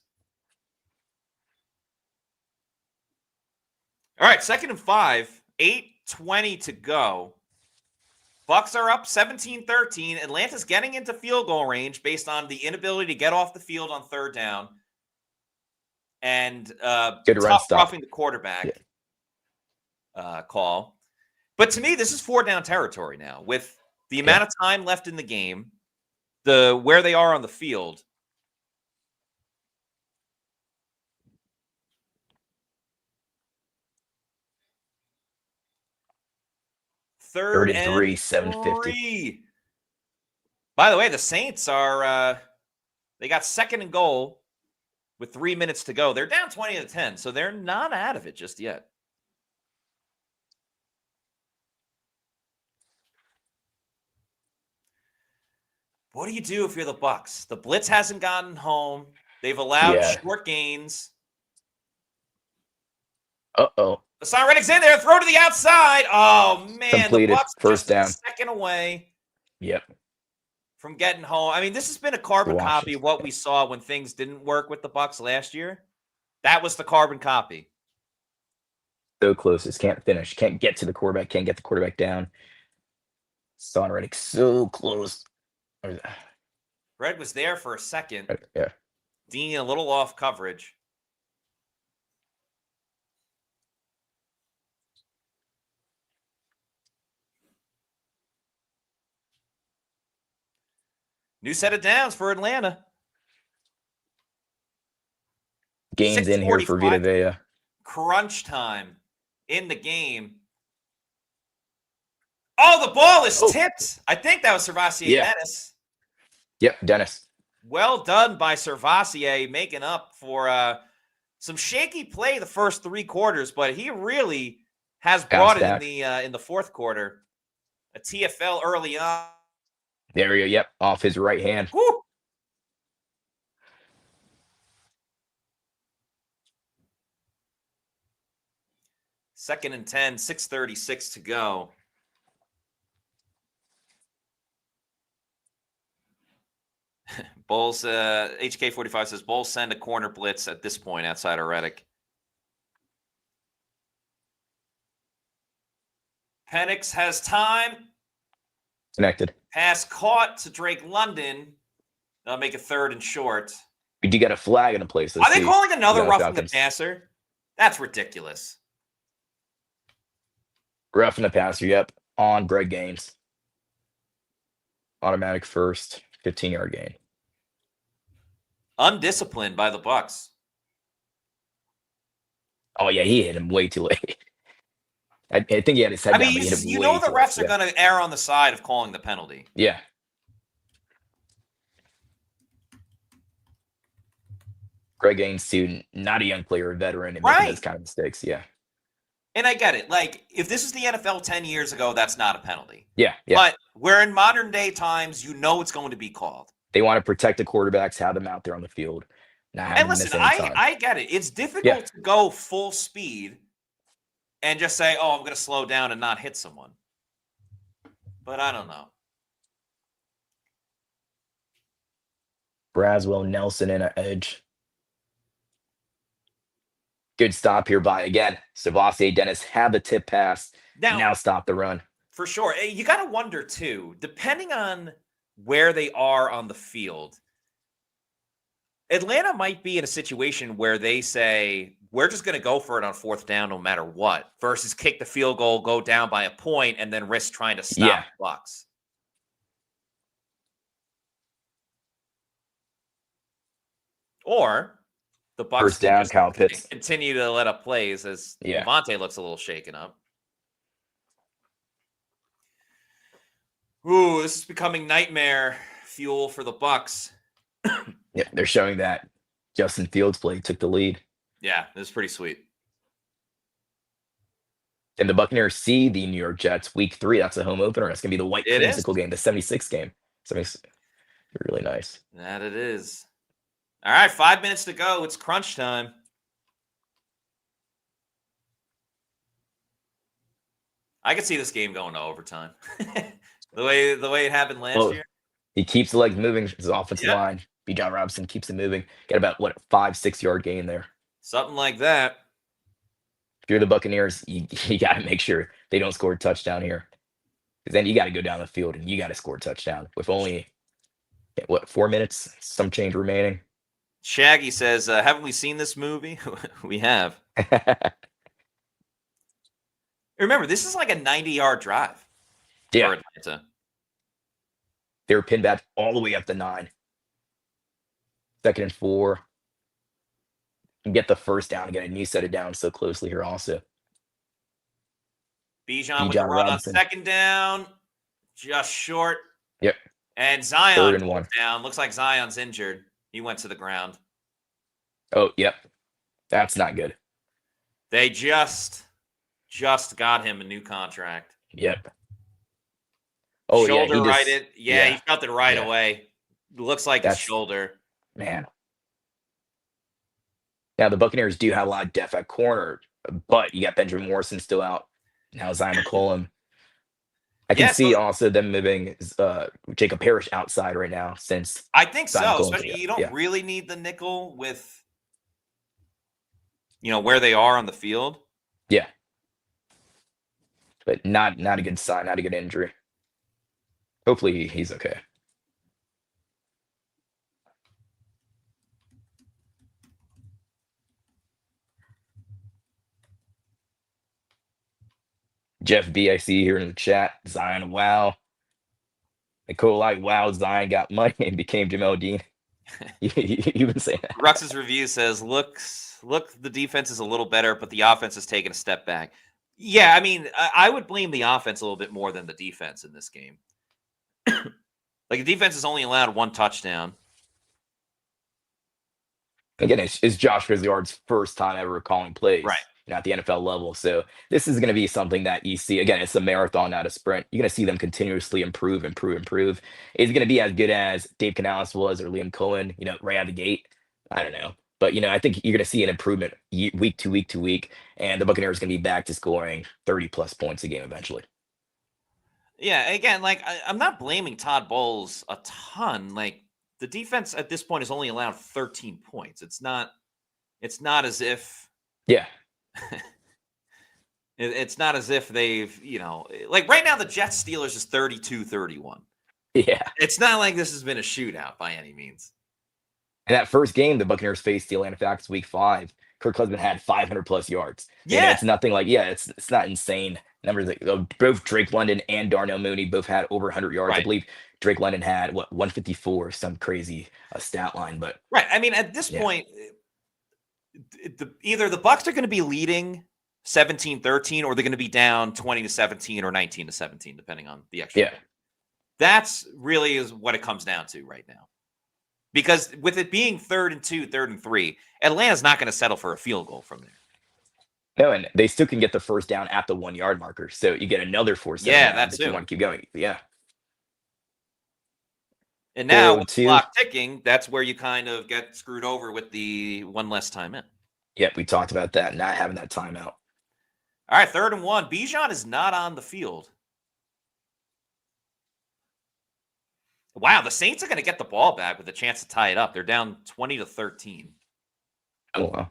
All right, 2nd and 5, 8:20 to go. Bucs are up 17-13. Atlanta's getting into field goal range based on the inability to get off the field on 3rd down and good run stop. roughing the quarterback call. But to me, this is 4-down territory now with the amount of time left in the game, where they are on the field. Third and 3, 7:50. By the way, the Saints they got 2nd and goal with 3 minutes to go. They're down 20-10, so they're not out of it just yet. What do you do if you're the Bucs? The blitz hasn't gotten home. They've allowed short gains. Uh-oh. Hassan Reddick's in there. Throw to the outside. Oh, man. Completed. The Bucs First down. 2nd away. Yep. From getting home. I mean, this has been a carbon copy of what we saw when things didn't work with the Bucs last year. That was the carbon copy. So close. Just can't finish. Can't get to the quarterback. Can't get the quarterback down. Hassan Reddick so close. Red was there for a second. Yeah. Dean a little off coverage. New set of downs for Atlanta. Gains in here for Vita Vea. Crunch time in the game. Oh, the ball is tipped. I think that was Servassier Dennis. Yep, Dennis. Well done by Servassier, making up for some shaky play the first 3 quarters, but he really has brought it in the 4th quarter. A TFL early on. There we go. Yep, off his right hand. Woo! Second and 10, 6:36 to go. Bulls, HK45 says, Bulls send a corner blitz at this point outside of Reddick. Penix has time. Connected. Pass caught to Drake London. They'll make a 3rd and short. You got a flag in a place. Are they calling another roughing the passer? That's ridiculous. Roughing the passer, yep. On Greg Gaines. Automatic first, 15-yard gain. undisciplined by the Bucs. Oh yeah, he hit him way too late. I think he had his head down, but he hit him you way know the too refs late. are going to err on the side of calling the penalty. Yeah. Greg Gaines, too, not a young player, a veteran, and making those kind of mistakes. Yeah. And I get it. Like, if this was the NFL 10 years ago, that's not a penalty. Yeah. But we're in modern day times, it's going to be called. They want to protect the quarterbacks, have them out there on the field. And listen, I get it. It's difficult to go full speed and just say, oh, I'm going to slow down and not hit someone. But I don't know. Braswell, Nelson in an edge. Good stop here by, again, Savasier Dennis had the tip pass. Now stop the run. For sure. You got to wonder, too, depending on where they are on the field, Atlanta might be in a situation where they say, we're just going to go for it on fourth down no matter what, versus kick the field goal, go down by a point, and then risk trying to stop the Bucs. Or the Bucs first down, Kyle Pitts continue to let up plays as Devontae looks a little shaken up. Ooh, this is becoming nightmare fuel for the Bucs. Yeah, they're showing that Justin Fields play took the lead. Yeah, this is pretty sweet. And the Buccaneers see the New York Jets week 3. That's a home opener. That's going to be the white creamsicle game, the 76 game. So it's really nice. That it is. All right, 5 minutes to go. It's crunch time. I could see this game going to overtime. the way it happened last year. He keeps the legs moving. His offensive line. Bijan Robinson keeps it moving. Get about 5-6 yard gain there. Something like that. If you're the Buccaneers, you got to make sure they don't score a touchdown here. Because then you got to go down the field and you got to score a touchdown with only 4 minutes, some change remaining. Shaggy says, haven't we seen this movie? We have. Remember, this is like a 90-yard drive. Yeah. For Atlanta. They were pinned back all the way up to 9. 2nd and 4. And get the first down again, and you set it down so closely here also. Bijan with the run Robinson. On 2nd down. Just short. Yep. And Zion 3rd and 1. Down. Looks like Zion's injured. He went to the ground. Oh, yep. That's not good. They just got him a new contract. Yep. Oh, shoulder yeah. righted. Yeah, he felt it right away. Looks like his shoulder. Man. Now, the Buccaneers do have a lot of depth at corner, but you got Benjamin Morrison still out. Now Zion McCollum. I can see also them moving Jacob Parrish outside right now since I think so. Especially you don't really need the nickel with where they are on the field. Yeah. But not a good sign, not a good injury. Hopefully he's okay. Jeff B, I see here in the chat. Zion, wow. Nicole, wow, Zion got money and became Jamel Dean. You've been saying that. Rux's review says, look, the defense is a little better, but the offense has taken a step back. Yeah, I mean, I would blame the offense a little bit more than the defense in this game. Like, the defense has only allowed 1 touchdown. Again, it's Josh Grisard's first time ever calling plays. Right. At the NFL level. So this is going to be something that you see. Again, it's a marathon, not a sprint. You're going to see them continuously improve. Is it going to be as good as Dave Canales was or Liam Cohen, right out of the gate? I don't know. But, I think you're going to see an improvement week to week. And the Buccaneers are going to be back to scoring 30-plus points a game eventually. Yeah, again, like, I'm not blaming Todd Bowles a ton. Like, the defense at this point has only allowed 13 points. It's not as if... Yeah. It's not as if they've, like right now the Jets Steelers is 32-31. Yeah. It's not like this has been a shootout by any means. And that first game, the Buccaneers faced the Atlanta Falcons week 5. Kirk Cousins had 500 plus yards. Yeah. It's nothing like, it's not insane numbers. Both Drake London and Darnell Mooney both had over 100 yards. I believe Drake London had 154, some crazy stat line. But I mean, at this point, either the Bucs are going to be leading 17-13, or they're going to be down 20-17 or 19-17, depending on the extra. Yeah, that's really is what it comes down to right now. Because with it being 3rd and 2, 3rd and 3, Atlanta's not going to settle for a field goal from there. No, and they still can get the first down at the 1 yard marker. So you get another 4-7. Yeah, that's it. You want to keep going. Yeah. And now with the clock ticking, that's where you kind of get screwed over with the one less time in. Yep, we talked about that, not having that timeout. All right, 3rd and 1. Bijan is not on the field. Wow, the Saints are going to get the ball back with a chance to tie it up. They're down 20-13. Oh, wow.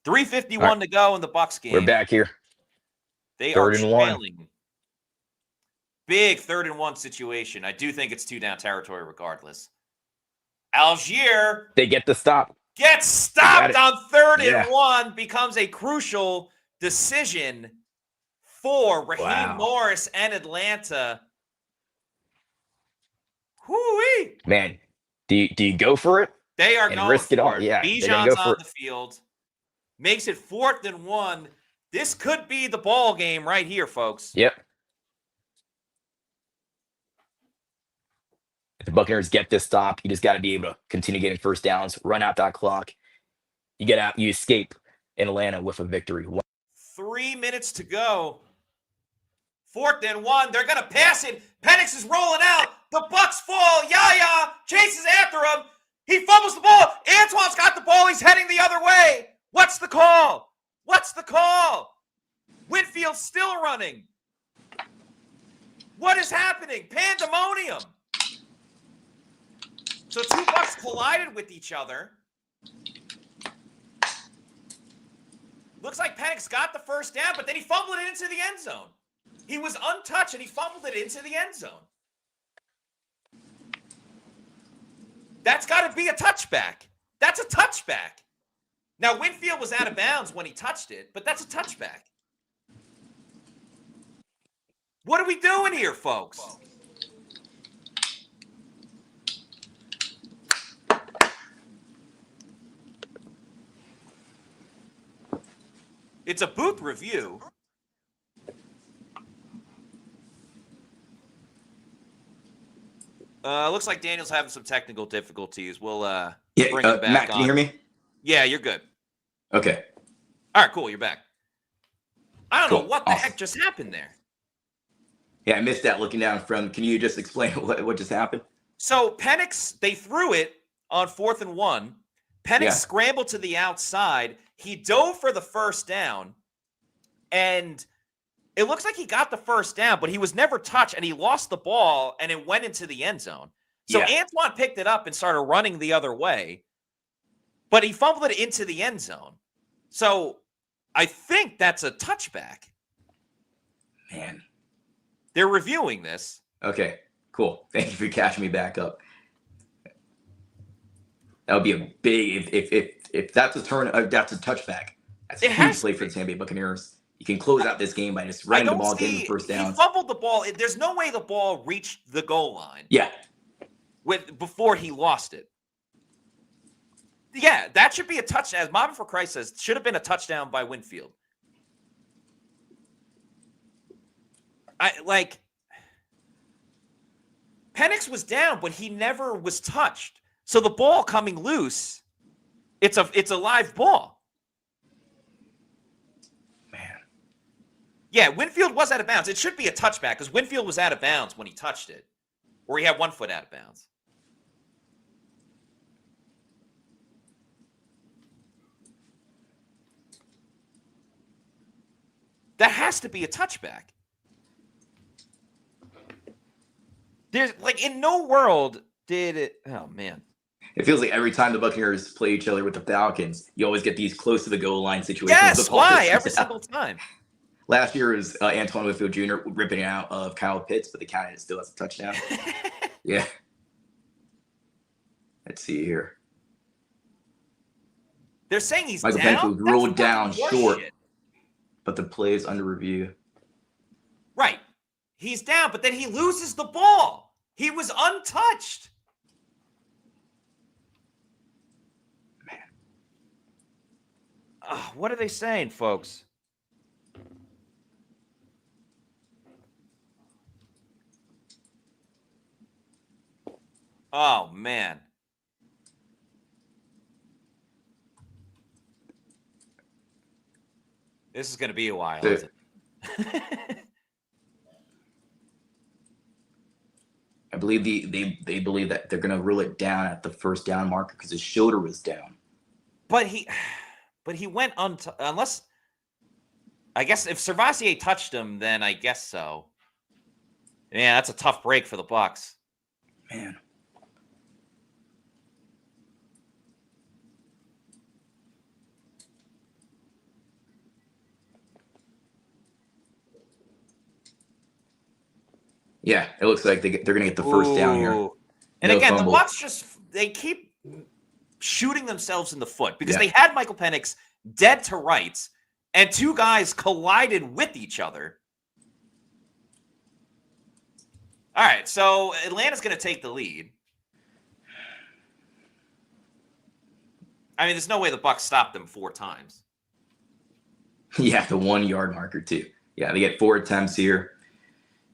3:51 to go in the Bucs game. We're back here. They are trailing. Big 3rd and 1 situation. I do think it's 2 down territory regardless. Algier. They get the stop. Gets stopped on 3rd and 1. Becomes a crucial decision for Raheem Morris and Atlanta. Whoo-wee. Man, do you go for it? They are going risk it all. it. Yeah, Bijan's on the field. Makes it 4th and 1. This could be the ball game right here, folks. Yep. If the Buccaneers get this stop, you just got to be able to continue getting first downs, run out that clock. You get out, you escape in Atlanta with a victory. 3 minutes to go. 4th and 1. They're going to pass it. Penix is rolling out. The Bucs fall. Yaya chases after him. He fumbles the ball. Antoine's got the ball. He's heading the other way. What's the call? What's the call? Winfield's still running. What is happening? Pandemonium. So 2 Bucs collided with each other. Looks like Penix got the first down, but then he fumbled it into the end zone. He was untouched, and he fumbled it into the end zone. That's got to be a touchback. That's a touchback. Now, Winfield was out of bounds when he touched it, but that's a touchback. What are we doing here, folks? It's a booth review. Looks like Daniel's having some technical difficulties. We'll bring him back Matt, can you hear me? Yeah, you're good. Okay. All right, cool. You're back. I don't know what the heck just happened there. Yeah, I missed that looking down from. Can you just explain what just happened? So Penix, they threw it on 4th and 1. Penix scrambled to the outside. He dove for the first down, and it looks like he got the first down, but he was never touched, and he lost the ball, and it went into the end zone. So Antoine picked it up and started running the other way, but he fumbled it into the end zone. So I think that's a touchback. Man. They're reviewing this. Okay, cool. Thank you for catching me back up. That would be a big if that's a that's a touchback. That's a huge play for the Tampa Bay Buccaneers. You can close out this game by just running the ball, getting the first down. He fumbled the ball. There's no way the ball reached the goal line. Yeah. Before he lost it. Yeah, that should be a touchdown. As Marvin for Christ says, should have been a touchdown by Winfield. Penix was down, but he never was touched. So the ball coming loose, it's a live ball. Man. Yeah, Winfield was out of bounds. It should be a touchback because Winfield was out of bounds when he touched it. Or he had 1 foot out of bounds. That has to be a touchback. There's in no world did it. Oh, man. It feels like every time the Buccaneers play each other with the Falcons, you always get these close to the goal line situations. Yes, why? Every single time. Last year was Antoine Winfield Jr. ripping it out of Kyle Pitts, but they counted it still as a touchdown. Yeah. Let's see here. They're saying he's Michael down? Penfield rolled down short. but the play is under review. Right. He's down, but then he loses the ball. He was untouched. Man. What are they saying, folks? Oh, man. This is going to be a while, isn't it? I believe they believe that they're going to rule it down at the first down marker because his shoulder was down. But he went unless, I guess if Servasier touched him, then I guess so. Yeah, that's a tough break for the Bucs. Man. Yeah, it looks like they're going to get the first down here. And again, fumble. The Bucs they keep shooting themselves in the foot because they had Michael Penix dead to rights, and two guys collided with each other. All right, so Atlanta's going to take the lead. I mean, there's no way the Bucs stopped them 4 times. Yeah, the 1 yard marker too. Yeah, they get 4 attempts here.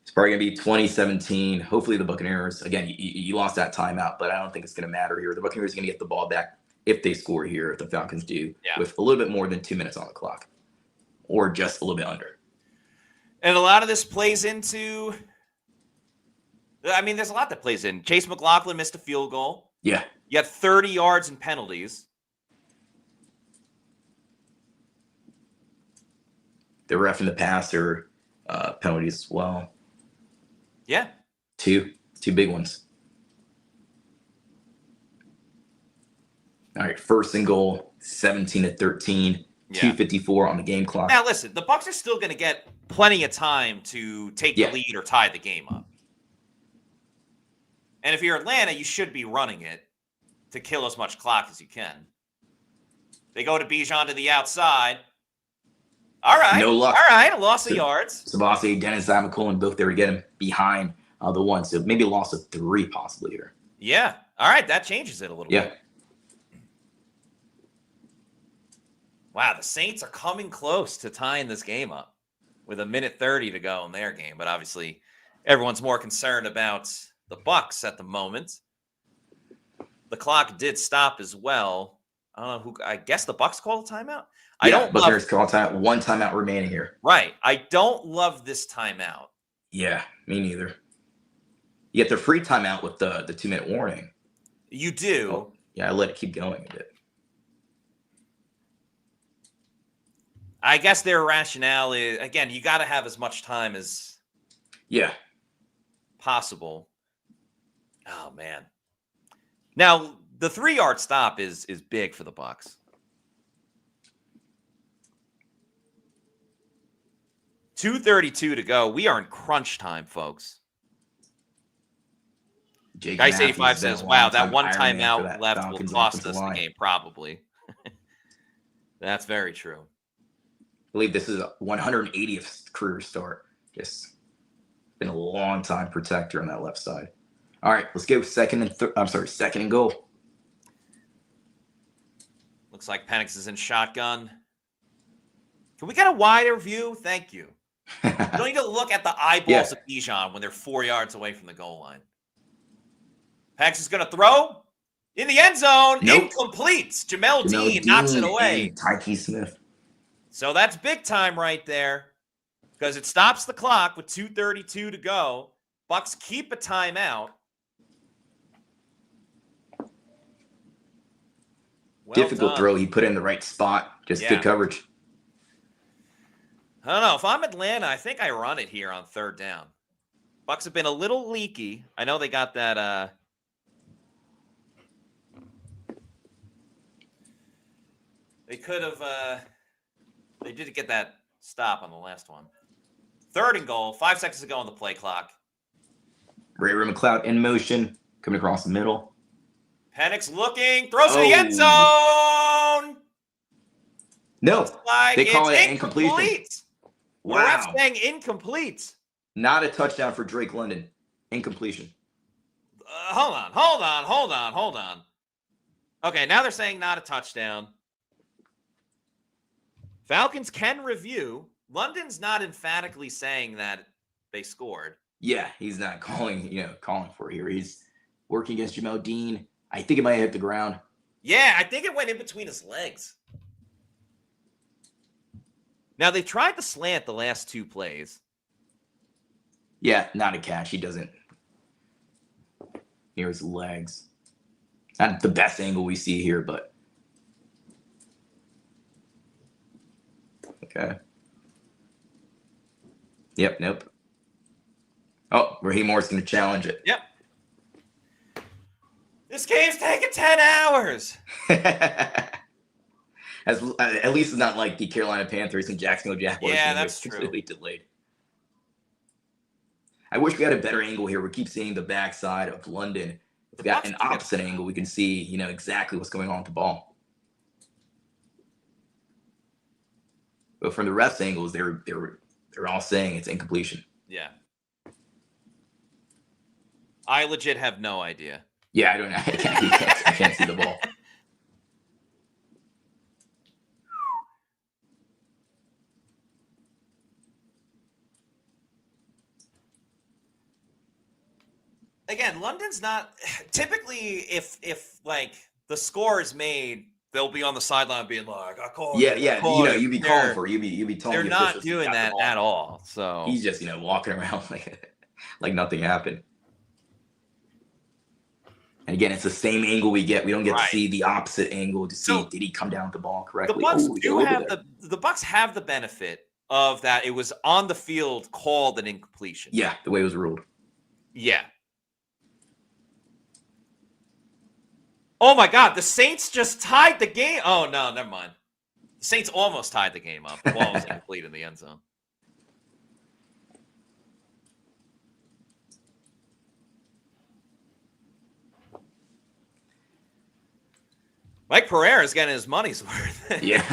It's probably going to be 2017. Hopefully the Buccaneers, again, you lost that timeout, but I don't think it's going to matter here. The Buccaneers are going to get the ball back if they score here, if the Falcons do, with a little bit more than 2 minutes on the clock, or just a little bit under. And a lot of this plays into, I mean, there's a lot that plays in. Chase McLaughlin missed a field goal. Yeah. You had 30 yards in penalties. They were roughing the passer penalties as well. Yeah. Two big ones. All right, 1st and goal, 17-13, 2:54 on the game clock. Now, listen, the Bucs are still going to get plenty of time to take the lead or tie the game up. And if you're Atlanta, you should be running it to kill as much clock as you can. They go to Bijan to the outside. All right. No luck. All right. A loss of yards. Sabasi, Dennis Amakola, both there to get him behind the one. So maybe a loss of 3 possibly here. Yeah. All right. That changes it a little bit. Wow. The Saints are coming close to tying this game up with 1:30 to go in their game. But obviously, everyone's more concerned about the Bucs at the moment. The clock did stop as well. I don't know who. I guess the Bucs called a timeout. Buccaneers call timeout. 1 timeout remaining here. Right. I don't love this timeout. Yeah, me neither. You get the free timeout with the 2-minute warning. You do. Oh, yeah, I let it keep going a bit. I guess their rationale is, again, you got to have as much time as possible. Oh, man. Now, the 3-yard stop is big for the Bucs. 2:32 to go. We are in crunch time, folks. Dice 85 says, wow, that one timeout left will cost us the game, probably. That's very true. I believe this is a 180th career start. Just been a long time protector on that left side. All right, let's go second and goal. Looks like Penix is in shotgun. Can we get a wider view? Thank you. You don't need to look at the eyeballs of Bijan when they're 4 yards away from the goal line. Penix is going to throw in the end zone. Nope. Incomplete. Jamel Dean knocks it away. Tyke Smith. So that's big time right there because it stops the clock with 2:32 to go. Bucs keep a timeout. Difficult throw. He put it in the right spot. Just good coverage. I don't know. If I'm Atlanta, I think I run it here on 3rd down. Bucs have been a little leaky. I know they got that. They could have. They did get that stop on the last one. 3rd and goal. 5 seconds to go on the play clock. Ray McLeod in motion, coming across the middle. Penix looking, throws to the end zone. No, Looks like they call it's it incompletion. incomplete. Wow. The ref's saying incomplete. Not a touchdown for Drake London. Incompletion. Hold on. Okay, now they're saying not a touchdown. Falcons can review. London's not emphatically saying that they scored. Yeah, he's not calling for it here. He's working against Jamel Dean. I think it might have hit the ground. Yeah, I think it went in between his legs. Now, they tried the slant the last 2 plays. Yeah, not a catch. He doesn't. Near his legs. Not the best angle we see here, but. Okay. Yep, nope. Oh, Raheem Morris going to challenge it. Yep. This game's taking 10 hours. At least it's not like the Carolina Panthers and Jacksonville Jaguars. Yeah, that's true. Completely delayed. I wish we had a better angle here. We keep seeing the backside of London. If we got an opposite angle, we can see, exactly what's going on with the ball. But from the refs' angles, they're all saying it's incompletion. Yeah. I legit have no idea. Yeah, I don't know. I can't see the ball. Again, London's not typically if like the score is made, they'll be on the sideline being like, "I called." Yeah. You'd be calling for it. You'd be telling. They're not doing that at all. So he's just walking around like nothing happened. And again, it's the same angle we get. We don't get to see the opposite angle to see did he come down with the ball correctly. The Bucs do have the Bucs have the benefit of that. It was on the field called an incompletion. Yeah, the way it was ruled. Yeah. Oh my God, the Saints just tied the game. Oh no, never mind. The Saints almost tied the game up. The ball was incomplete in the end zone. Mike Pereira is getting his money's worth. Yeah.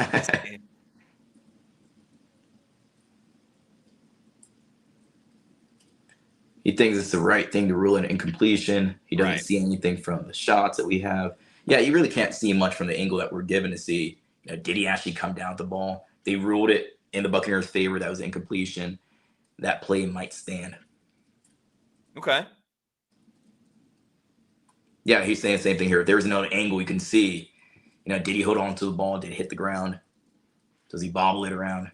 He thinks it's the right thing to rule an incompletion. He doesn't see anything from the shots that we have. Yeah, you really can't see much from the angle that we're given to see. Did he actually come down with the ball? They ruled it in the Buccaneers' favor. That was incompletion. That play might stand. Okay. Yeah, he's saying the same thing here. If there's another angle we can see, did he hold on to the ball? Did it hit the ground? Does he bobble it around?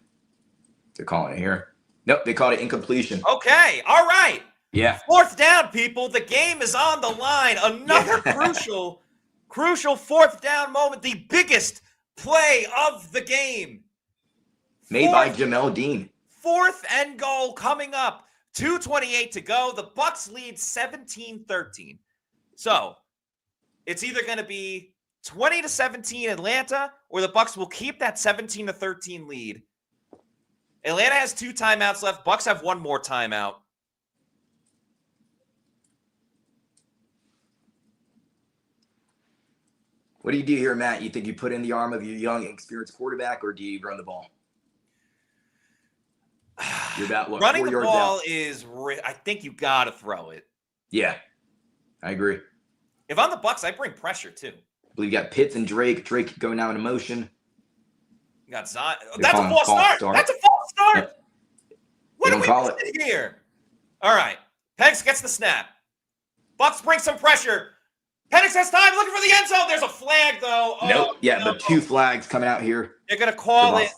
They're calling it here. Nope, they called it incompletion. Okay, all right. Yeah. 4th down, people. The game is on the line. Another crucial 4th down moment. The biggest play of the game. Made by Jamel Dean. 4th and goal coming up. 2:28 to go. The Bucs lead 17-13. So it's either going to be 20-17 Atlanta, or the Bucs will keep that 17-13 lead. Atlanta has 2 timeouts left. Bucs have 1 more timeout. What do you do here, Matt? You think you put in the arm of your young, experienced quarterback, or do you run the ball? You're about what? Running 4 the yards ball out. is. I think you got to throw it. Yeah, I agree. If I'm the Bucs, I bring pressure too. I believe you got Pitts and Drake. Drake going now in motion. You got Zion. That's a false start. That's a false start. Yep. What do we do here? All right. Penix gets the snap. Bucs bring some pressure. Penix has time, looking for the end zone. There's a flag, though. Nope. Yeah, but 2 flags coming out here. They're going to call it.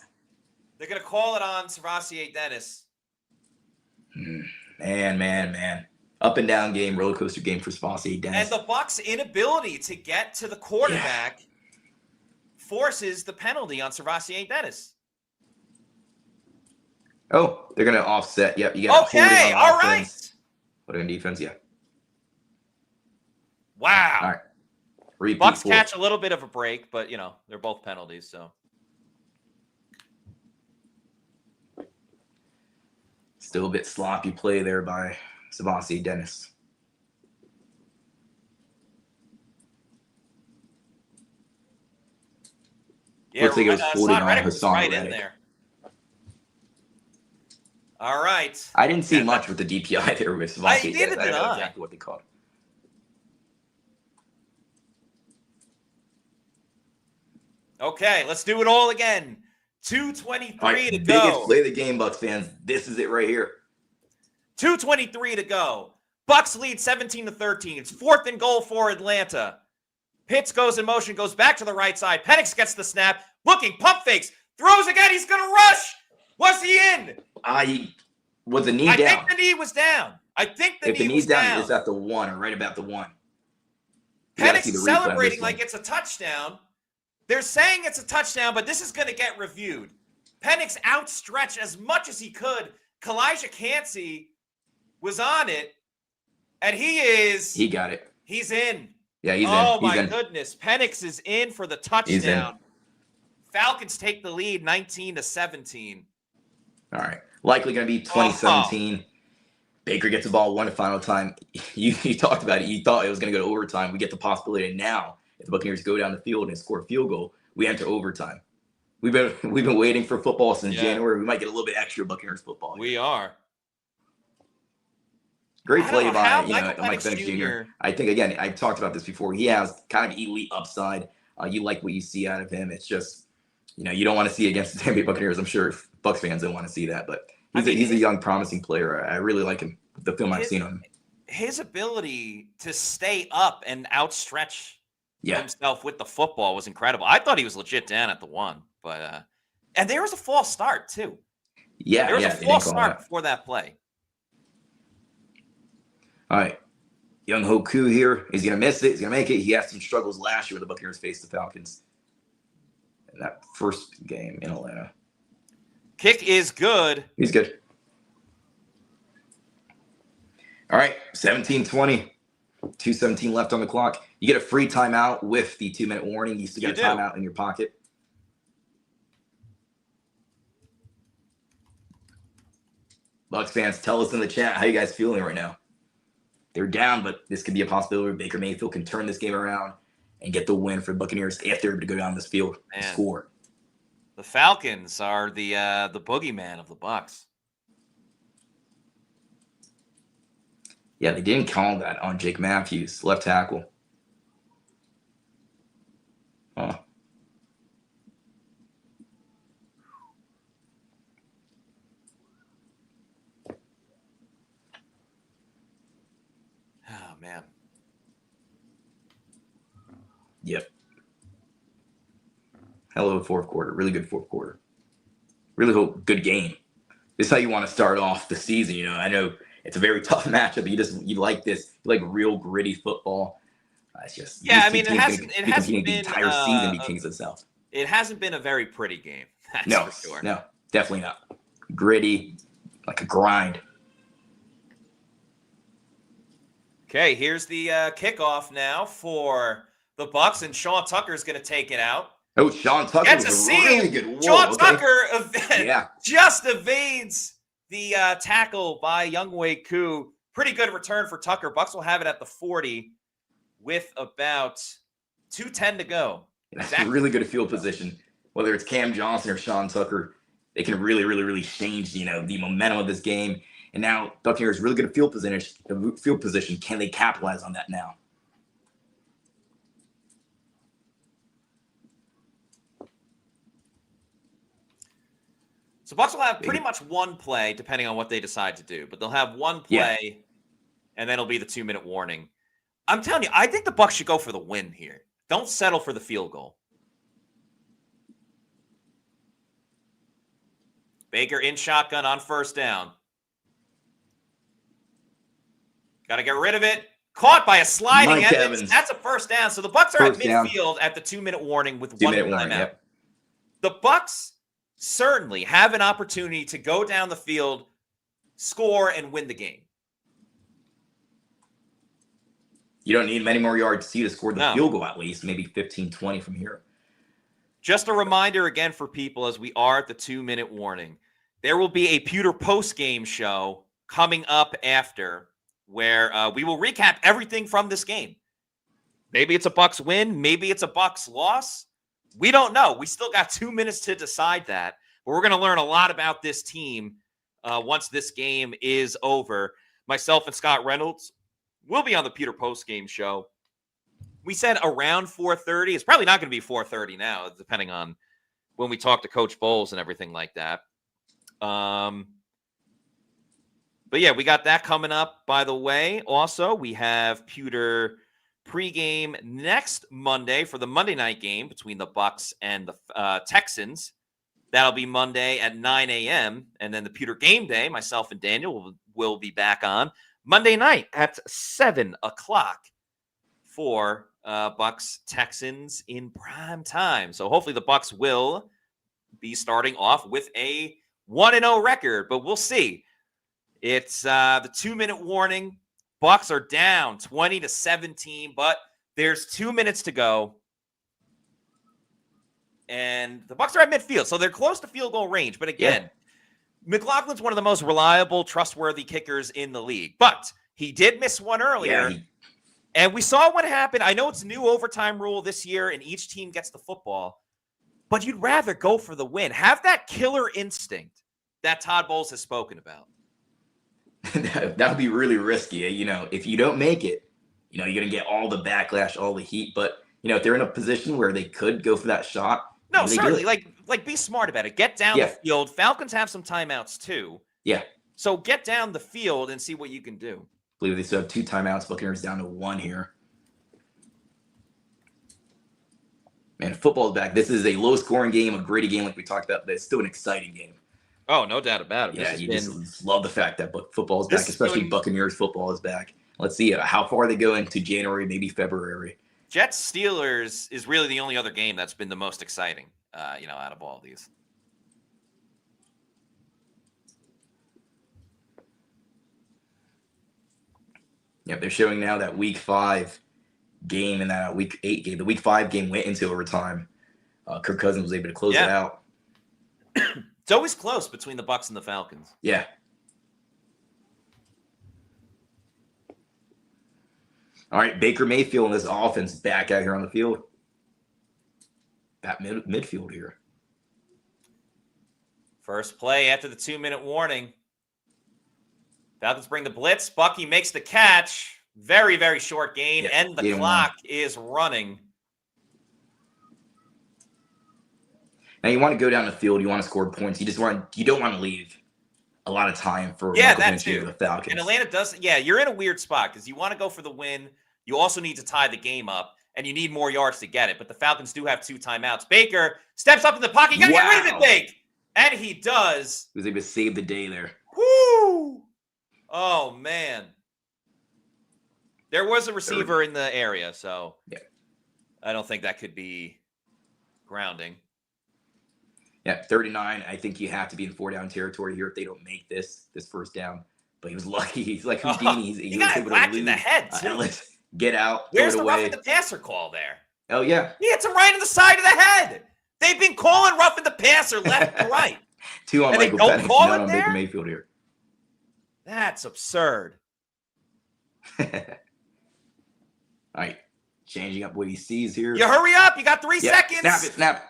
They're going to call it on Savasier Dennis. Man. Up and down game, roller coaster game for Savasier Dennis. And the Bucs' inability to get to the quarterback forces the penalty on Savasier Dennis. Oh, they're going to offset. Yep, you got okay, all right. What in defense? Yeah. Wow. All right. Repeat Bucs catch a little bit of a break, but, they're both penalties, so. Still a bit sloppy play there by Savasier Dennis. Yeah, looks like it was 49 Reddick was Hassan right in Reddick. there. All right. I didn't see much with the DPI there with Savante. Neither I did don't know I. exactly what they called. Okay, let's do it all again. 2:23 right, to go. Biggest play of the game, Bucs fans. This is it right here. 2:23 to go. Bucs lead 17-13. It's 4th and goal for Atlanta. Pitts goes in motion, goes back to the right side. Penix gets the snap. Looking, pump fakes. Throws again. He's going to rush. Was he in? Was the knee I down? think the knee was down. If the knee's down, it's at the 1 or right about the 1. Penix is celebrating like it's a touchdown. They're saying it's a touchdown, but this is going to get reviewed. Penix outstretched as much as he could. Kalijah Cansey was on it, and he got it. He's in. Yeah, he's in. Oh, my goodness. Penix is in for the touchdown. Falcons take the lead 19-17. All right. Likely going to be 2017. Baker gets the ball one final time. You talked about it. You thought it was going to go to overtime. We get the possibility now. If the Buccaneers go down the field and score a field goal, we enter overtime. We've been waiting for football since January. We might get a little bit extra Buccaneers football. We are. Great play by Mike Penix Jr. I think, again, I talked about this before. He has kind of elite upside. You like what you see out of him. It's just, you don't want to see against the Tampa Bay Buccaneers. I'm sure Bucs fans don't want to see that, but he's a young, promising player. I really like him. The film I've seen on him. His ability to stay up and outstretch himself with the football was incredible. I thought he was legit down at the 1, but and there was a false start too. Yeah, there was a false start before that play. All right. Young Hoku here. He's going to miss it. He's going to make it. He had some struggles last year when the Buccaneers faced the Falcons in that first game in Atlanta. Kick is good. He's good. All right. 17-20. 2:17 left on the clock. You get a free timeout with the 2-minute warning. You still got a timeout in your pocket. Bucs fans, tell us in the chat how you guys feeling right now. They're down, but this could be a possibility where Baker Mayfield can turn this game around and get the win for the Buccaneers if they're able to go down this field and score. The Falcons are the boogeyman of the Bucs. Yeah, they didn't call that on Jake Matthews, left tackle. Oh. Oh, man. Yep. Hell of a fourth quarter. Really good fourth quarter. Really hope good game. This is how you want to start off the season. I know it's a very tough matchup. You like this. You like real gritty football. It's just it hasn't been the entire season be Kings of the South. It hasn't been a very pretty game. That's for sure. No, definitely not. Gritty, like a grind. Okay, here's the kickoff now for the Bucs, and Sean Tucker is going to take it out. Oh, Sean Tucker was a really good. Whoa, Sean Tucker just evades the tackle by Younghoe Koo. Pretty good return for Tucker. Bucs will have it at the 40 with about 2:10 to go. That's really good field position. Whether it's Cam Johnson or Sean Tucker, they can really, really, really change, the momentum of this game. And now Buccaneers really good at field position. Can they capitalize on that now? So Bucs will have pretty much one play, depending on what they decide to do. But they'll have one play, and then it'll be the 2-minute warning. I'm telling you, I think the Bucs should go for the win here. Don't settle for the field goal. Baker in shotgun on first down. Got to get rid of it. Caught by a sliding Evans. That's a first down. So the Bucs are at midfield at the 2-minute warning with 1 timeout. Yep. The Bucs certainly have an opportunity to go down the field, score, and win the game. You don't need many more yards to score the field goal, at least maybe 15-20 from here. Just a reminder again for people, as we are at the 2-minute warning, there will be a Pewter post-game show coming up after where we will recap everything from this game. Maybe it's a Bucs win. Maybe it's a Bucs loss. We don't know. We still got 2 minutes to decide that. But we're going to learn a lot about this team once this game is over. Myself and Scott Reynolds will be on the Pewter Post-Game Show. We said around 4:30. It's probably not going to be 4:30 now, depending on when we talk to Coach Bowles and everything like that. But yeah, we got that coming up, by the way. Also, we have Pewter pregame next Monday for the Monday night game between the Bucs and the Texans. That'll be Monday at 9 a.m. And then the Pewter Game Day, myself and Daniel will be back on Monday night at 7 o'clock for Bucs Texans in prime time. So hopefully the Bucs will be starting off with a 1-0 record, but we'll see. It's the 2-minute warning. Bucs are down 20-17, but there's 2 minutes to go. And the Bucs are at midfield, so they're close to field goal range. But again, McLaughlin's one of the most reliable, trustworthy kickers in the league. But he did miss one earlier. And we saw what happened. I know it's a new overtime rule this year, and each team gets the football. But you'd rather go for the win. Have that killer instinct that Todd Bowles has spoken about. That would be really risky. You know, if you don't make it, you know, you're going to get all the backlash, all the heat. But, you know, if they're in a position where they could go for that shot. No, certainly. Like, be smart about it. Get down the field. Falcons have some timeouts, too. Yeah. So get down the field and see what you can do. I believe they still have 2 timeouts. Buccaneers down to 1 here. Man, football's back. This is a low-scoring game, a gritty game like we talked about, but it's still an exciting game. Oh, no doubt about it. Yeah, just love the fact that football is back, especially Buccaneers football is back. Let's see how far they go into January, maybe February. Jets-Steelers is really the only other game that's been the most exciting, out of all of these. Yeah, they're showing now that Week 5 game and that Week 8 game. The Week 5 game went into overtime. Kirk Cousins was able to close it out. It's always close between the Bucs and the Falcons. Yeah. All right, Baker Mayfield and this offense back out here on the field. That midfield here. First play after the 2-minute warning. Falcons bring the blitz. Bucky makes the catch. Very, very short gain, and the clock is running. Now you want to go down the field. You want to score points. You don't want to leave a lot of time for that too. The Falcons. And Atlanta does. Yeah, you're in a weird spot because you want to go for the win. You also need to tie the game up, and you need more yards to get it. But the Falcons do have 2 timeouts. Baker steps up in the pocket. You got to get rid of it, Bake. And he does. He was able to save the day there. Woo! Oh, man. There was a receiver in the area, so I don't think that could be grounding. Yeah, 39. I think you have to be in 4-down territory here if they don't make this first down. But he was lucky. He's like Houdini. He got whacked in the head, too. Get out. Where's the roughing the passer call there? Oh, yeah. He hits him right in the side of the head. They've been calling roughing the passer left and right. 2 on Michael Penix, none on Baker Mayfield here. That's absurd. All right. Changing up what he sees here. You hurry up. You got 3 seconds. Snap.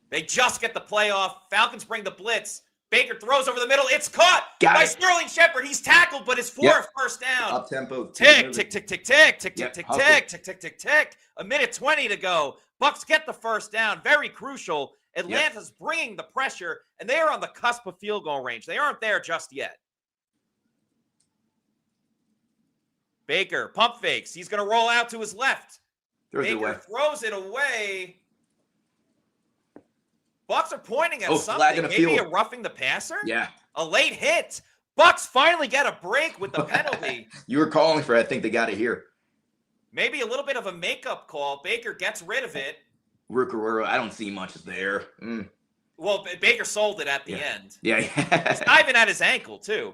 They just get the playoff. Falcons bring the blitz. Baker throws over the middle. It's caught by Sterling Shepard. He's tackled, but it's for a first down. Up tempo. Tick, tick, tick, tick, tick, tick, tick, tick, tick, tick, tick, tick, tick. 1:20 to go. Bucs get the first down. Very crucial. Atlanta's bringing the pressure, and they are on the cusp of field goal range. They aren't there just yet. Baker pump fakes. He's going to roll out to his left. Baker throws it away. Bucs are pointing at something. Maybe a roughing the passer? Yeah. A late hit. Bucs finally get a break with the penalty. You were calling for it. I think they got it here. Maybe a little bit of a makeup call. Baker gets rid of it. I don't see much there. Well, Baker sold it at the end. Yeah. He's diving at his ankle, too.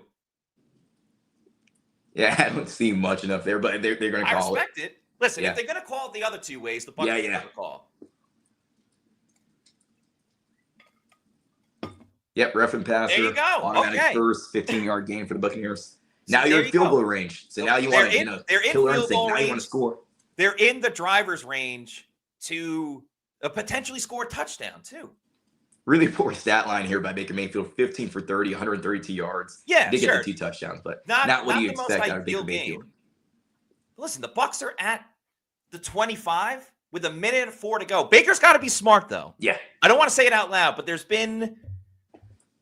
Yeah, I don't see much enough there, but they're going to call it. I respect it. Listen, if they're going to call it the other 2 ways, the Bucs are going to call. Yep, rough and passer. There you go. Automatic first 15-yard gain for the Buccaneers. Now you're in field goal range. So now you want to kill their instinct. Now you want to score. They're in the driver's range to potentially score a touchdown too. Really poor stat line here by Baker Mayfield. 15 for 30, 132 yards. Yeah, Did sure. get the 2 touchdowns, but not what do you expect out of Baker Mayfield. Listen, the Bucs are at the 25 with 1:04 to go. Baker's got to be smart, though. Yeah. I don't want to say it out loud, but there's been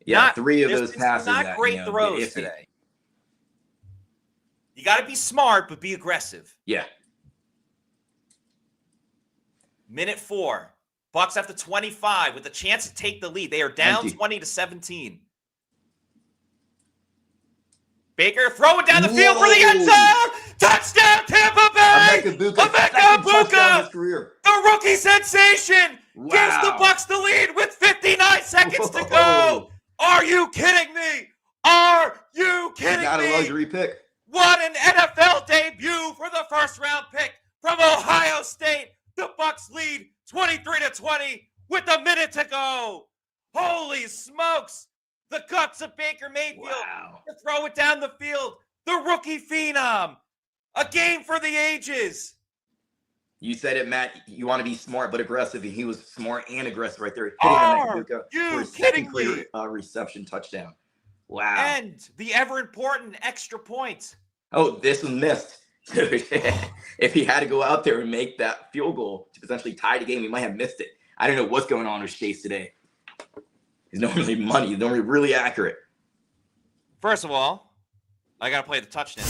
3 of those passes. Not great throws today. You got to be smart, but be aggressive. Yeah. 1:04. Bucs have the 25 with a chance to take the lead. They are down 20-17. Baker throwing down the field for the end zone. Touchdown, Tampa Bay. Emeka Bucca, the rookie sensation, gives the Bucs the lead with 59 seconds to go. Are you kidding me? Are you kidding me? Got a luxury pick. What an NFL debut for the first-round pick from Ohio State. The Bucs lead 23-20 with a minute to go. Holy smokes. The guts of Baker Mayfield to throw it down the field. The rookie phenom. A game for the ages. You said it, Matt. You want to be smart but aggressive, and he was smart and aggressive right there. Are you kidding me? Reception touchdown. Wow. And the ever-important extra point. Oh, this was missed. If he had to go out there and make that field goal to potentially tie the game, he might have missed it. I don't know what's going on with Chase today. He's normally money. He's normally really accurate. First of all, I got to play the touchdown.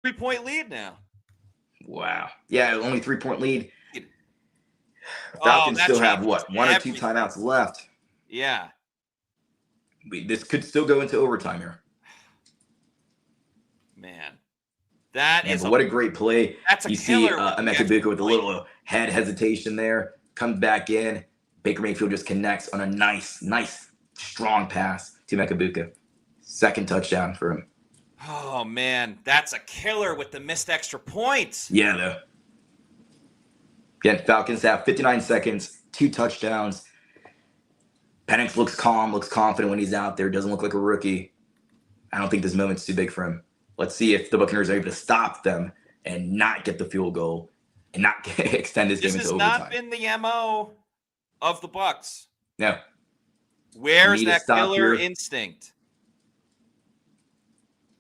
Three-point lead now. Wow. Yeah, only 3-point lead. Falcons still have, what, 1 or 2 timeouts left. Yeah. This could still go into overtime here. Man. That is what a great play. That's a you killer. See Emeka Bucca with a little head hesitation there. Comes back in. Baker Mayfield just connects on a nice, strong pass to Emeka Bucca. Second touchdown for him. Oh, man. That's a killer with the missed extra points. Yeah, though. Again, Falcons have 59 seconds, 2 touchdowns. Penix looks calm, looks confident when he's out there. Doesn't look like a rookie. I don't think this moment's too big for him. Let's see if the Buccaneers are able to stop them and not get the field goal and not extend this game into overtime. This has not been the MO of the Bucs. No. Where's that killer instinct?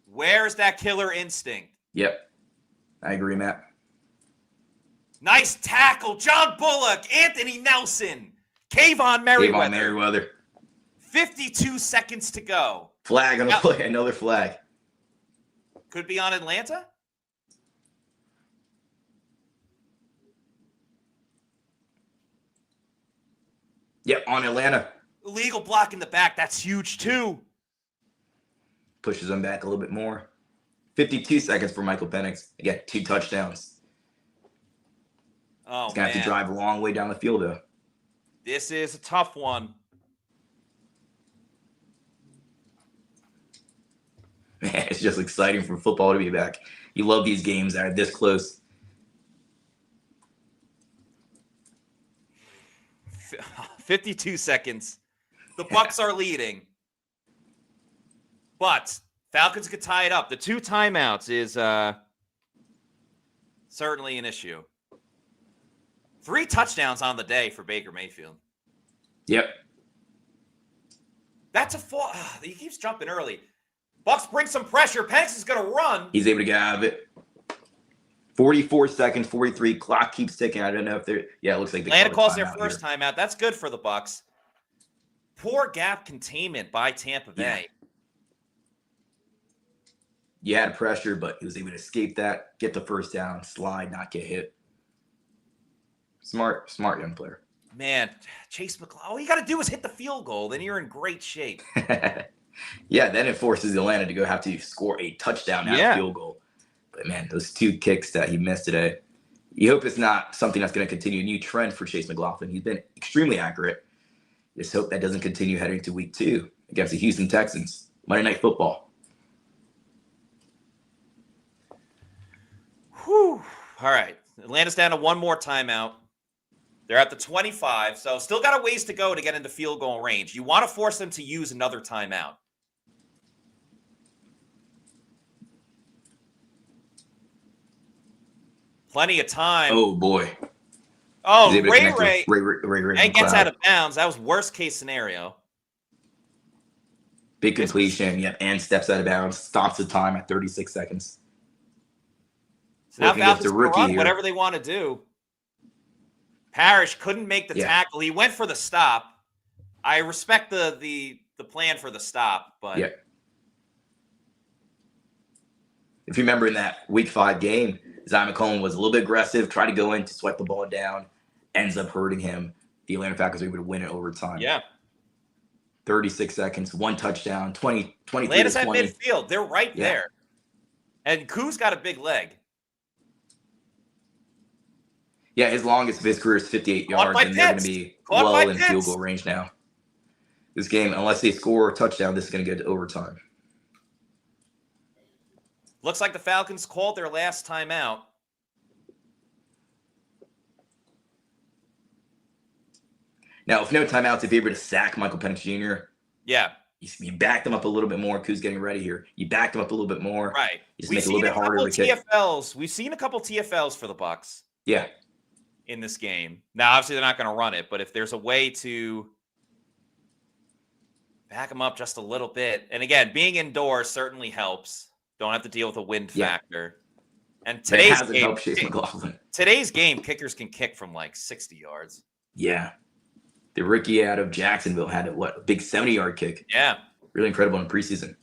Where's that killer instinct? Yep. I agree, Matt. Nice tackle. John Bullock, Anthony Nelson, Kayvon Merriweather. 52 seconds to go. Flag on the play. Another flag. Could be on Atlanta. Yep, on Atlanta. Illegal block in the back. That's huge, too. Pushes them back a little bit more. 52 seconds for Michael Penix. Again, 2 touchdowns. Oh, He's going to have to drive a long way down the field, though. This is a tough one. Man, it's just exciting for football to be back. You love these games that are this close. 52 seconds. The Bucs are leading. But Falcons could tie it up. The 2 timeouts is certainly an issue. 3 touchdowns on the day for Baker Mayfield. Yep. That's a fall. He keeps jumping early. Bucs bring some pressure. Penix is going to run. He's able to get out of it. 44 seconds, 43. Clock keeps ticking. I don't know if they're... Yeah, it looks like Atlanta calls their first timeout. That's good for the Bucs. Poor gap containment by Tampa Bay. You had pressure, but he was able to escape that, get the first down, slide, not get hit. Smart young player. Man, Chase McCloud, all you got to do is hit the field goal. Then you're in great shape. Yeah, then it forces Atlanta to go have to score a touchdown out of field goal. But, man, those 2 kicks that he missed today, you hope it's not something that's going to continue a new trend for Chase McLaughlin. He's been extremely accurate. Just hope that doesn't continue heading to week 2 against the Houston Texans. Monday Night Football. Whew. All right. Atlanta's down to 1 more timeout. They're at the 25, so still got a ways to go to get into field goal range. You want to force them to use another timeout. Plenty of time. Oh, boy. Oh, Ray and gets out of bounds. That was worst case scenario. Big completion. Yep, and steps out of bounds. Stops the time at 36 seconds. So now Falcons can run whatever they want to do. Parrish couldn't make the tackle. He went for the stop. I respect the plan for the stop, but if you remember in that Week 5 game, Zion McCollum was a little bit aggressive, tried to go in to swipe the ball down, ends up hurting him. The Atlanta Falcons were able to win it overtime. Yeah. 36 seconds, 1 touchdown, 23 Atlanta's to 20. at midfield. They're right there. And Koo's got a big leg. Yeah, his longest of his career is 58 yards, and they're going to be well in field goal range now. This game, unless they score a touchdown, this is going to go to overtime. Looks like the Falcons called their last timeout. Now, if no timeouts, if you're able to sack Michael Penix Jr., you back them up a little bit more. Koo's getting ready here. You back them up a little bit more. Right. You just make it a little bit harder to kick. We've seen a couple TFLs for the Bucs. Yeah. In this game. Now, obviously, they're not going to run it, but if there's a way to back them up just a little bit, and again, being indoors certainly helps. Don't have to deal with a wind factor. And today's game, kickers can kick from like 60 yards. Yeah. The rookie out of Jacksonville had a big 70-yard kick. Yeah. Really incredible in preseason.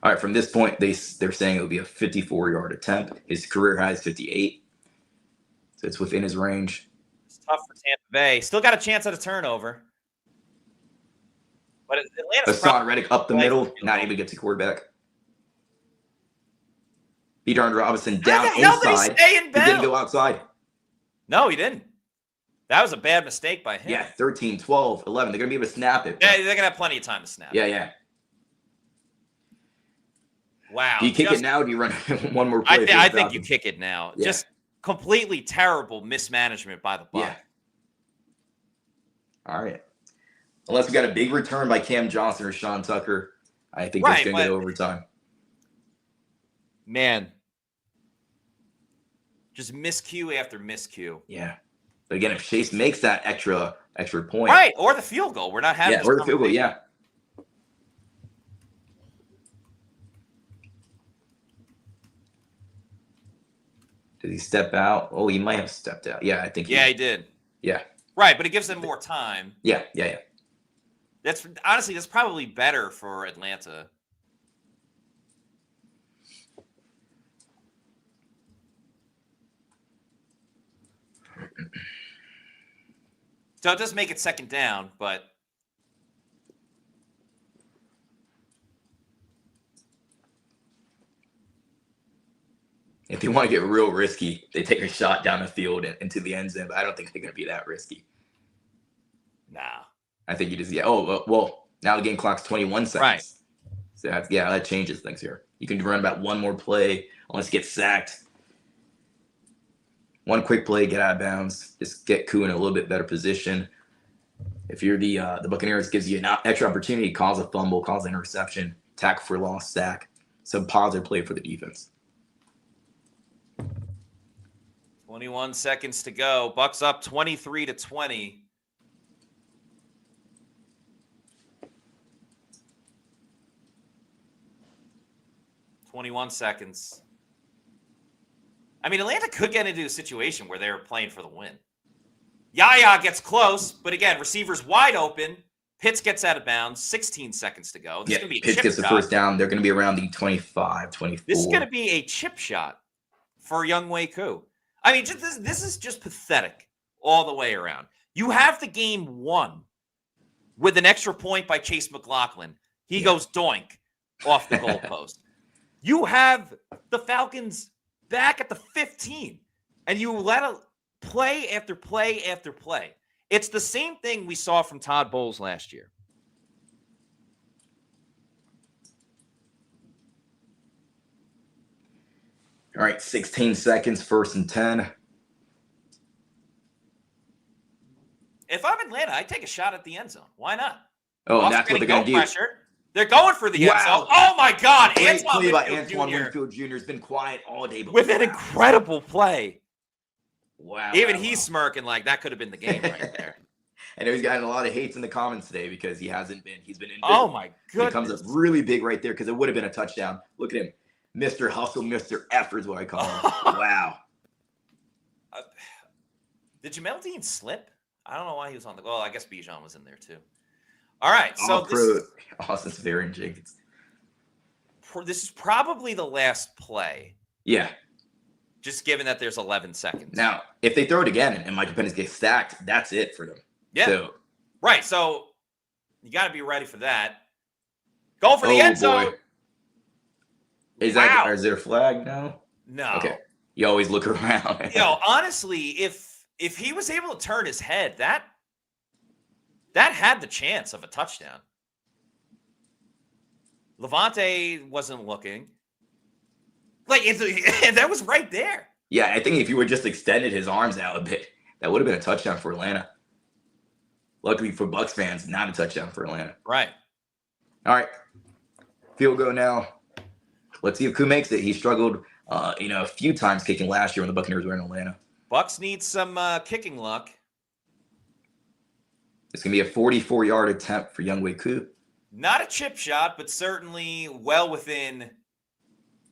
All right, from this point, they're saying it will be a 54-yard attempt. His career high is 58. So it's within his range. It's tough for Tampa Bay. Still got a chance at a turnover. But Atlanta's Hassan Reddick up the middle, not able to get to quarterback. Bijan Robinson down inside. He didn't go outside. No, he didn't. That was a bad mistake by him. Yeah, 13, 12, 11. They're going to be able to snap it. Yeah, they're going to have plenty of time to snap. Yeah. Wow. Do you kick it now or do you run one more play? I think you kick it now. Yeah. Just completely terrible mismanagement by the Bucs. Yeah. All right. Unless we got a big return by Cam Johnson or Sean Tucker, I think it's going to go overtime. Man. Just miscue after miscue. Yeah. But again, if Chase makes that extra point. Right. Or the field goal. We're not having or the field goal, yeah. Did he step out? Oh, he might have stepped out. Yeah, I think he did. Yeah. Right, but it gives them more time. Yeah. That's probably better for Atlanta. So it does make it second down, but if you want to get real risky, they take a shot down the field and into the end zone, but I don't think they're going to be that risky. Nah. I think you just, well, now the game clock's 21 seconds. Right. So, that changes things here. You can run about one more play unless you get sacked. One quick play, get out of bounds. Just get Koo in a little bit better position. If you're the Buccaneers, gives you an extra opportunity, cause a fumble, cause an interception, tackle for loss, sack. Some positive play for the defense. 21 seconds to go. Bucs up 23-20. seconds. I mean, Atlanta could get into a situation where they're playing for the win. Yaya gets close, but again, receivers wide open. Pitts gets out of bounds. 16 seconds to go. This is going to be a Pitts gets the first down. They're going to be around the 25, 24. This is going to be a chip shot for Younghoe Koo. I mean, this is just pathetic all the way around. You have the game won with an extra point by Chase McLaughlin. He goes doink off the goalpost. You have the Falcons back at the 15, and you let a play after play after play. It's the same thing we saw from Todd Bowles last year. All right, 16 seconds, 1st and 10. If I'm Atlanta, I take a shot at the end zone. Why not? Oh, and that's what they're going to do. They're going for the end zone. Oh, my God. Great Antoine play by Winfield Antoine Jr. Winfield Jr. has been quiet all day. But with an incredible play. Wow. Even he's smirking like that could have been the game right there. I know he's gotten a lot of hates in the comments today because he's been invisible. Oh, my goodness. He comes up really big right there because it would have been a touchdown. Look at him. Mr. Hustle, Mr. Effort is what I call him. Wow. Did Jamel Dean slip? I don't know why he was on the goal. I guess Bijan was in there too. All right. So Austin Severi and Jenkins. This is probably the last play. Yeah. Just given that there's 11 seconds. Now, if they throw it again and Michael Penix gets stacked, that's it for them. Yeah. Right. So you got to be ready for that. Go for the end zone. Is there a flag? No. No. Okay. You always look around. Honestly, if he was able to turn his head, that had the chance of a touchdown. Levante wasn't looking. And that was right there. Yeah, I think if you would just extended his arms out a bit, that would have been a touchdown for Atlanta. Luckily for Bucs fans, not a touchdown for Atlanta. Right. All right. Field goal now. Let's see if Koo makes it. He struggled, a few times kicking last year when the Buccaneers were in Atlanta. Bucs need some kicking luck. It's going to be a 44-yard attempt for Younghoe Koo. Not a chip shot, but certainly well within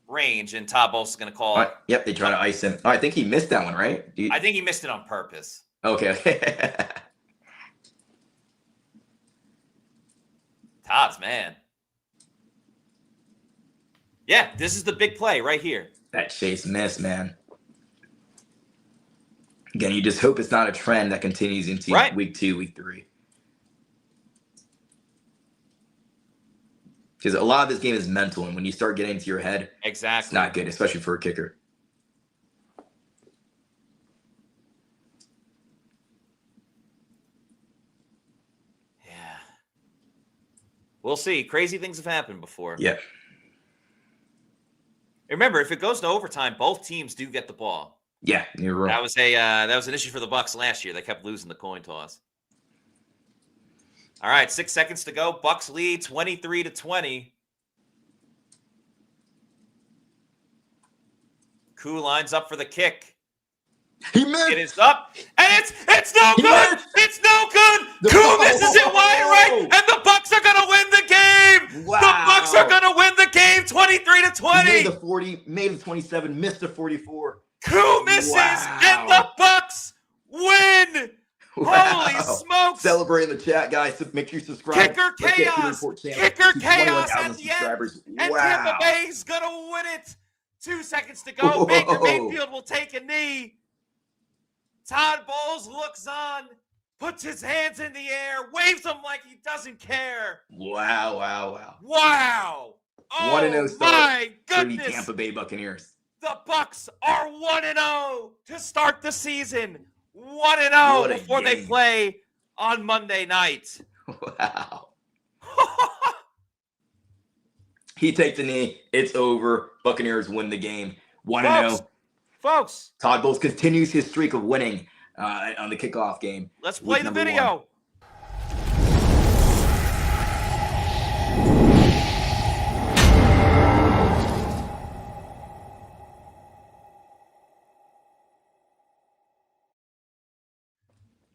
range, and Todd Bowles is going to call it. Yep, they try to ice him. I think he missed that one, right? I think he missed it on purpose. Okay. Todd's man. Yeah, this is the big play right here. That chase miss, man. Again, you just hope it's not a trend that continues into week 2, week 3. Because a lot of this game is mental, and when you start getting into your head, exactly, it's not good, especially for a kicker. Yeah. We'll see. Crazy things have happened before. Yeah. Remember, if it goes to overtime, both teams do get the ball. Yeah, you're right. That was an issue for the Bucs last year. They kept losing the coin toss. All right, 6 seconds to go. Bucs lead 23-20. Koo lines up for the kick. He missed. It is up, and it's no good. It's no good. Koo misses it wide right, and the Bucs are going to win the game. Wow. The Bucs are going to win the game 23-20. Made the 40, made the 27, missed the 44. Koo misses, and the Bucs win. Wow. Holy smokes. Celebrate in the chat, guys. Make sure you subscribe. Kicker chaos. Kicker chaos at the end. And Tampa Bay's going to win it. 2 seconds to go. Whoa. Baker Mayfield will take a knee. Todd Bowles looks on, puts his hands in the air, waves them like he doesn't care. Wow. Oh, 1-0 start my goodness. for the Tampa Bay Buccaneers. The Bucs are 1-0 to start the season. 1-0 before they play on Monday night. Wow. He takes the knee. It's over. Buccaneers win the game. 1-0. Folks. Todd Bowles continues his streak of winning on the kickoff game. Let's play the video. 1.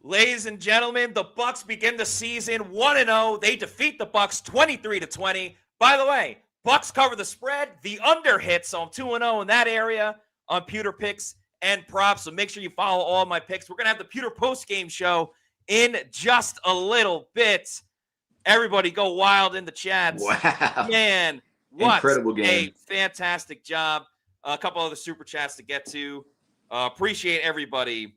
Ladies and gentlemen, the Bucs begin the season 1-0. They defeat the Bucs 23-20. By the way, Bucs cover the spread. The under hits, so I'm 2-0 in that area on Pewter picks and props. So make sure you follow all my picks. We're going to have the Pewter post-game show in just a little bit. Everybody go wild in the chats. Wow. Man, what incredible game. A fantastic job. A couple other super chats to get to. Appreciate everybody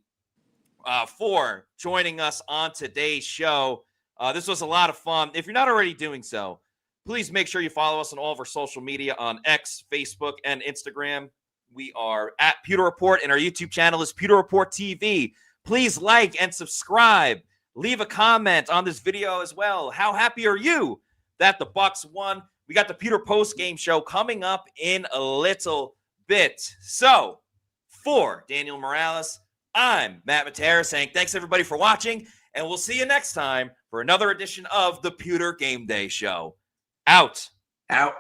for joining us on today's show. This was a lot of fun. If you're not already doing so, please make sure you follow us on all of our social media on X, Facebook, and Instagram. We are at Pewter Report, and our YouTube channel is Pewter Report TV. Please like and subscribe. Leave a comment on this video as well. How happy are you that the Bucs won? We got the Pewter post-game show coming up in a little bit. So, for Daniel Morales, I'm Matt Matera saying thanks, everybody, for watching, and we'll see you next time for another edition of the Pewter GameDay Show. Out. Out.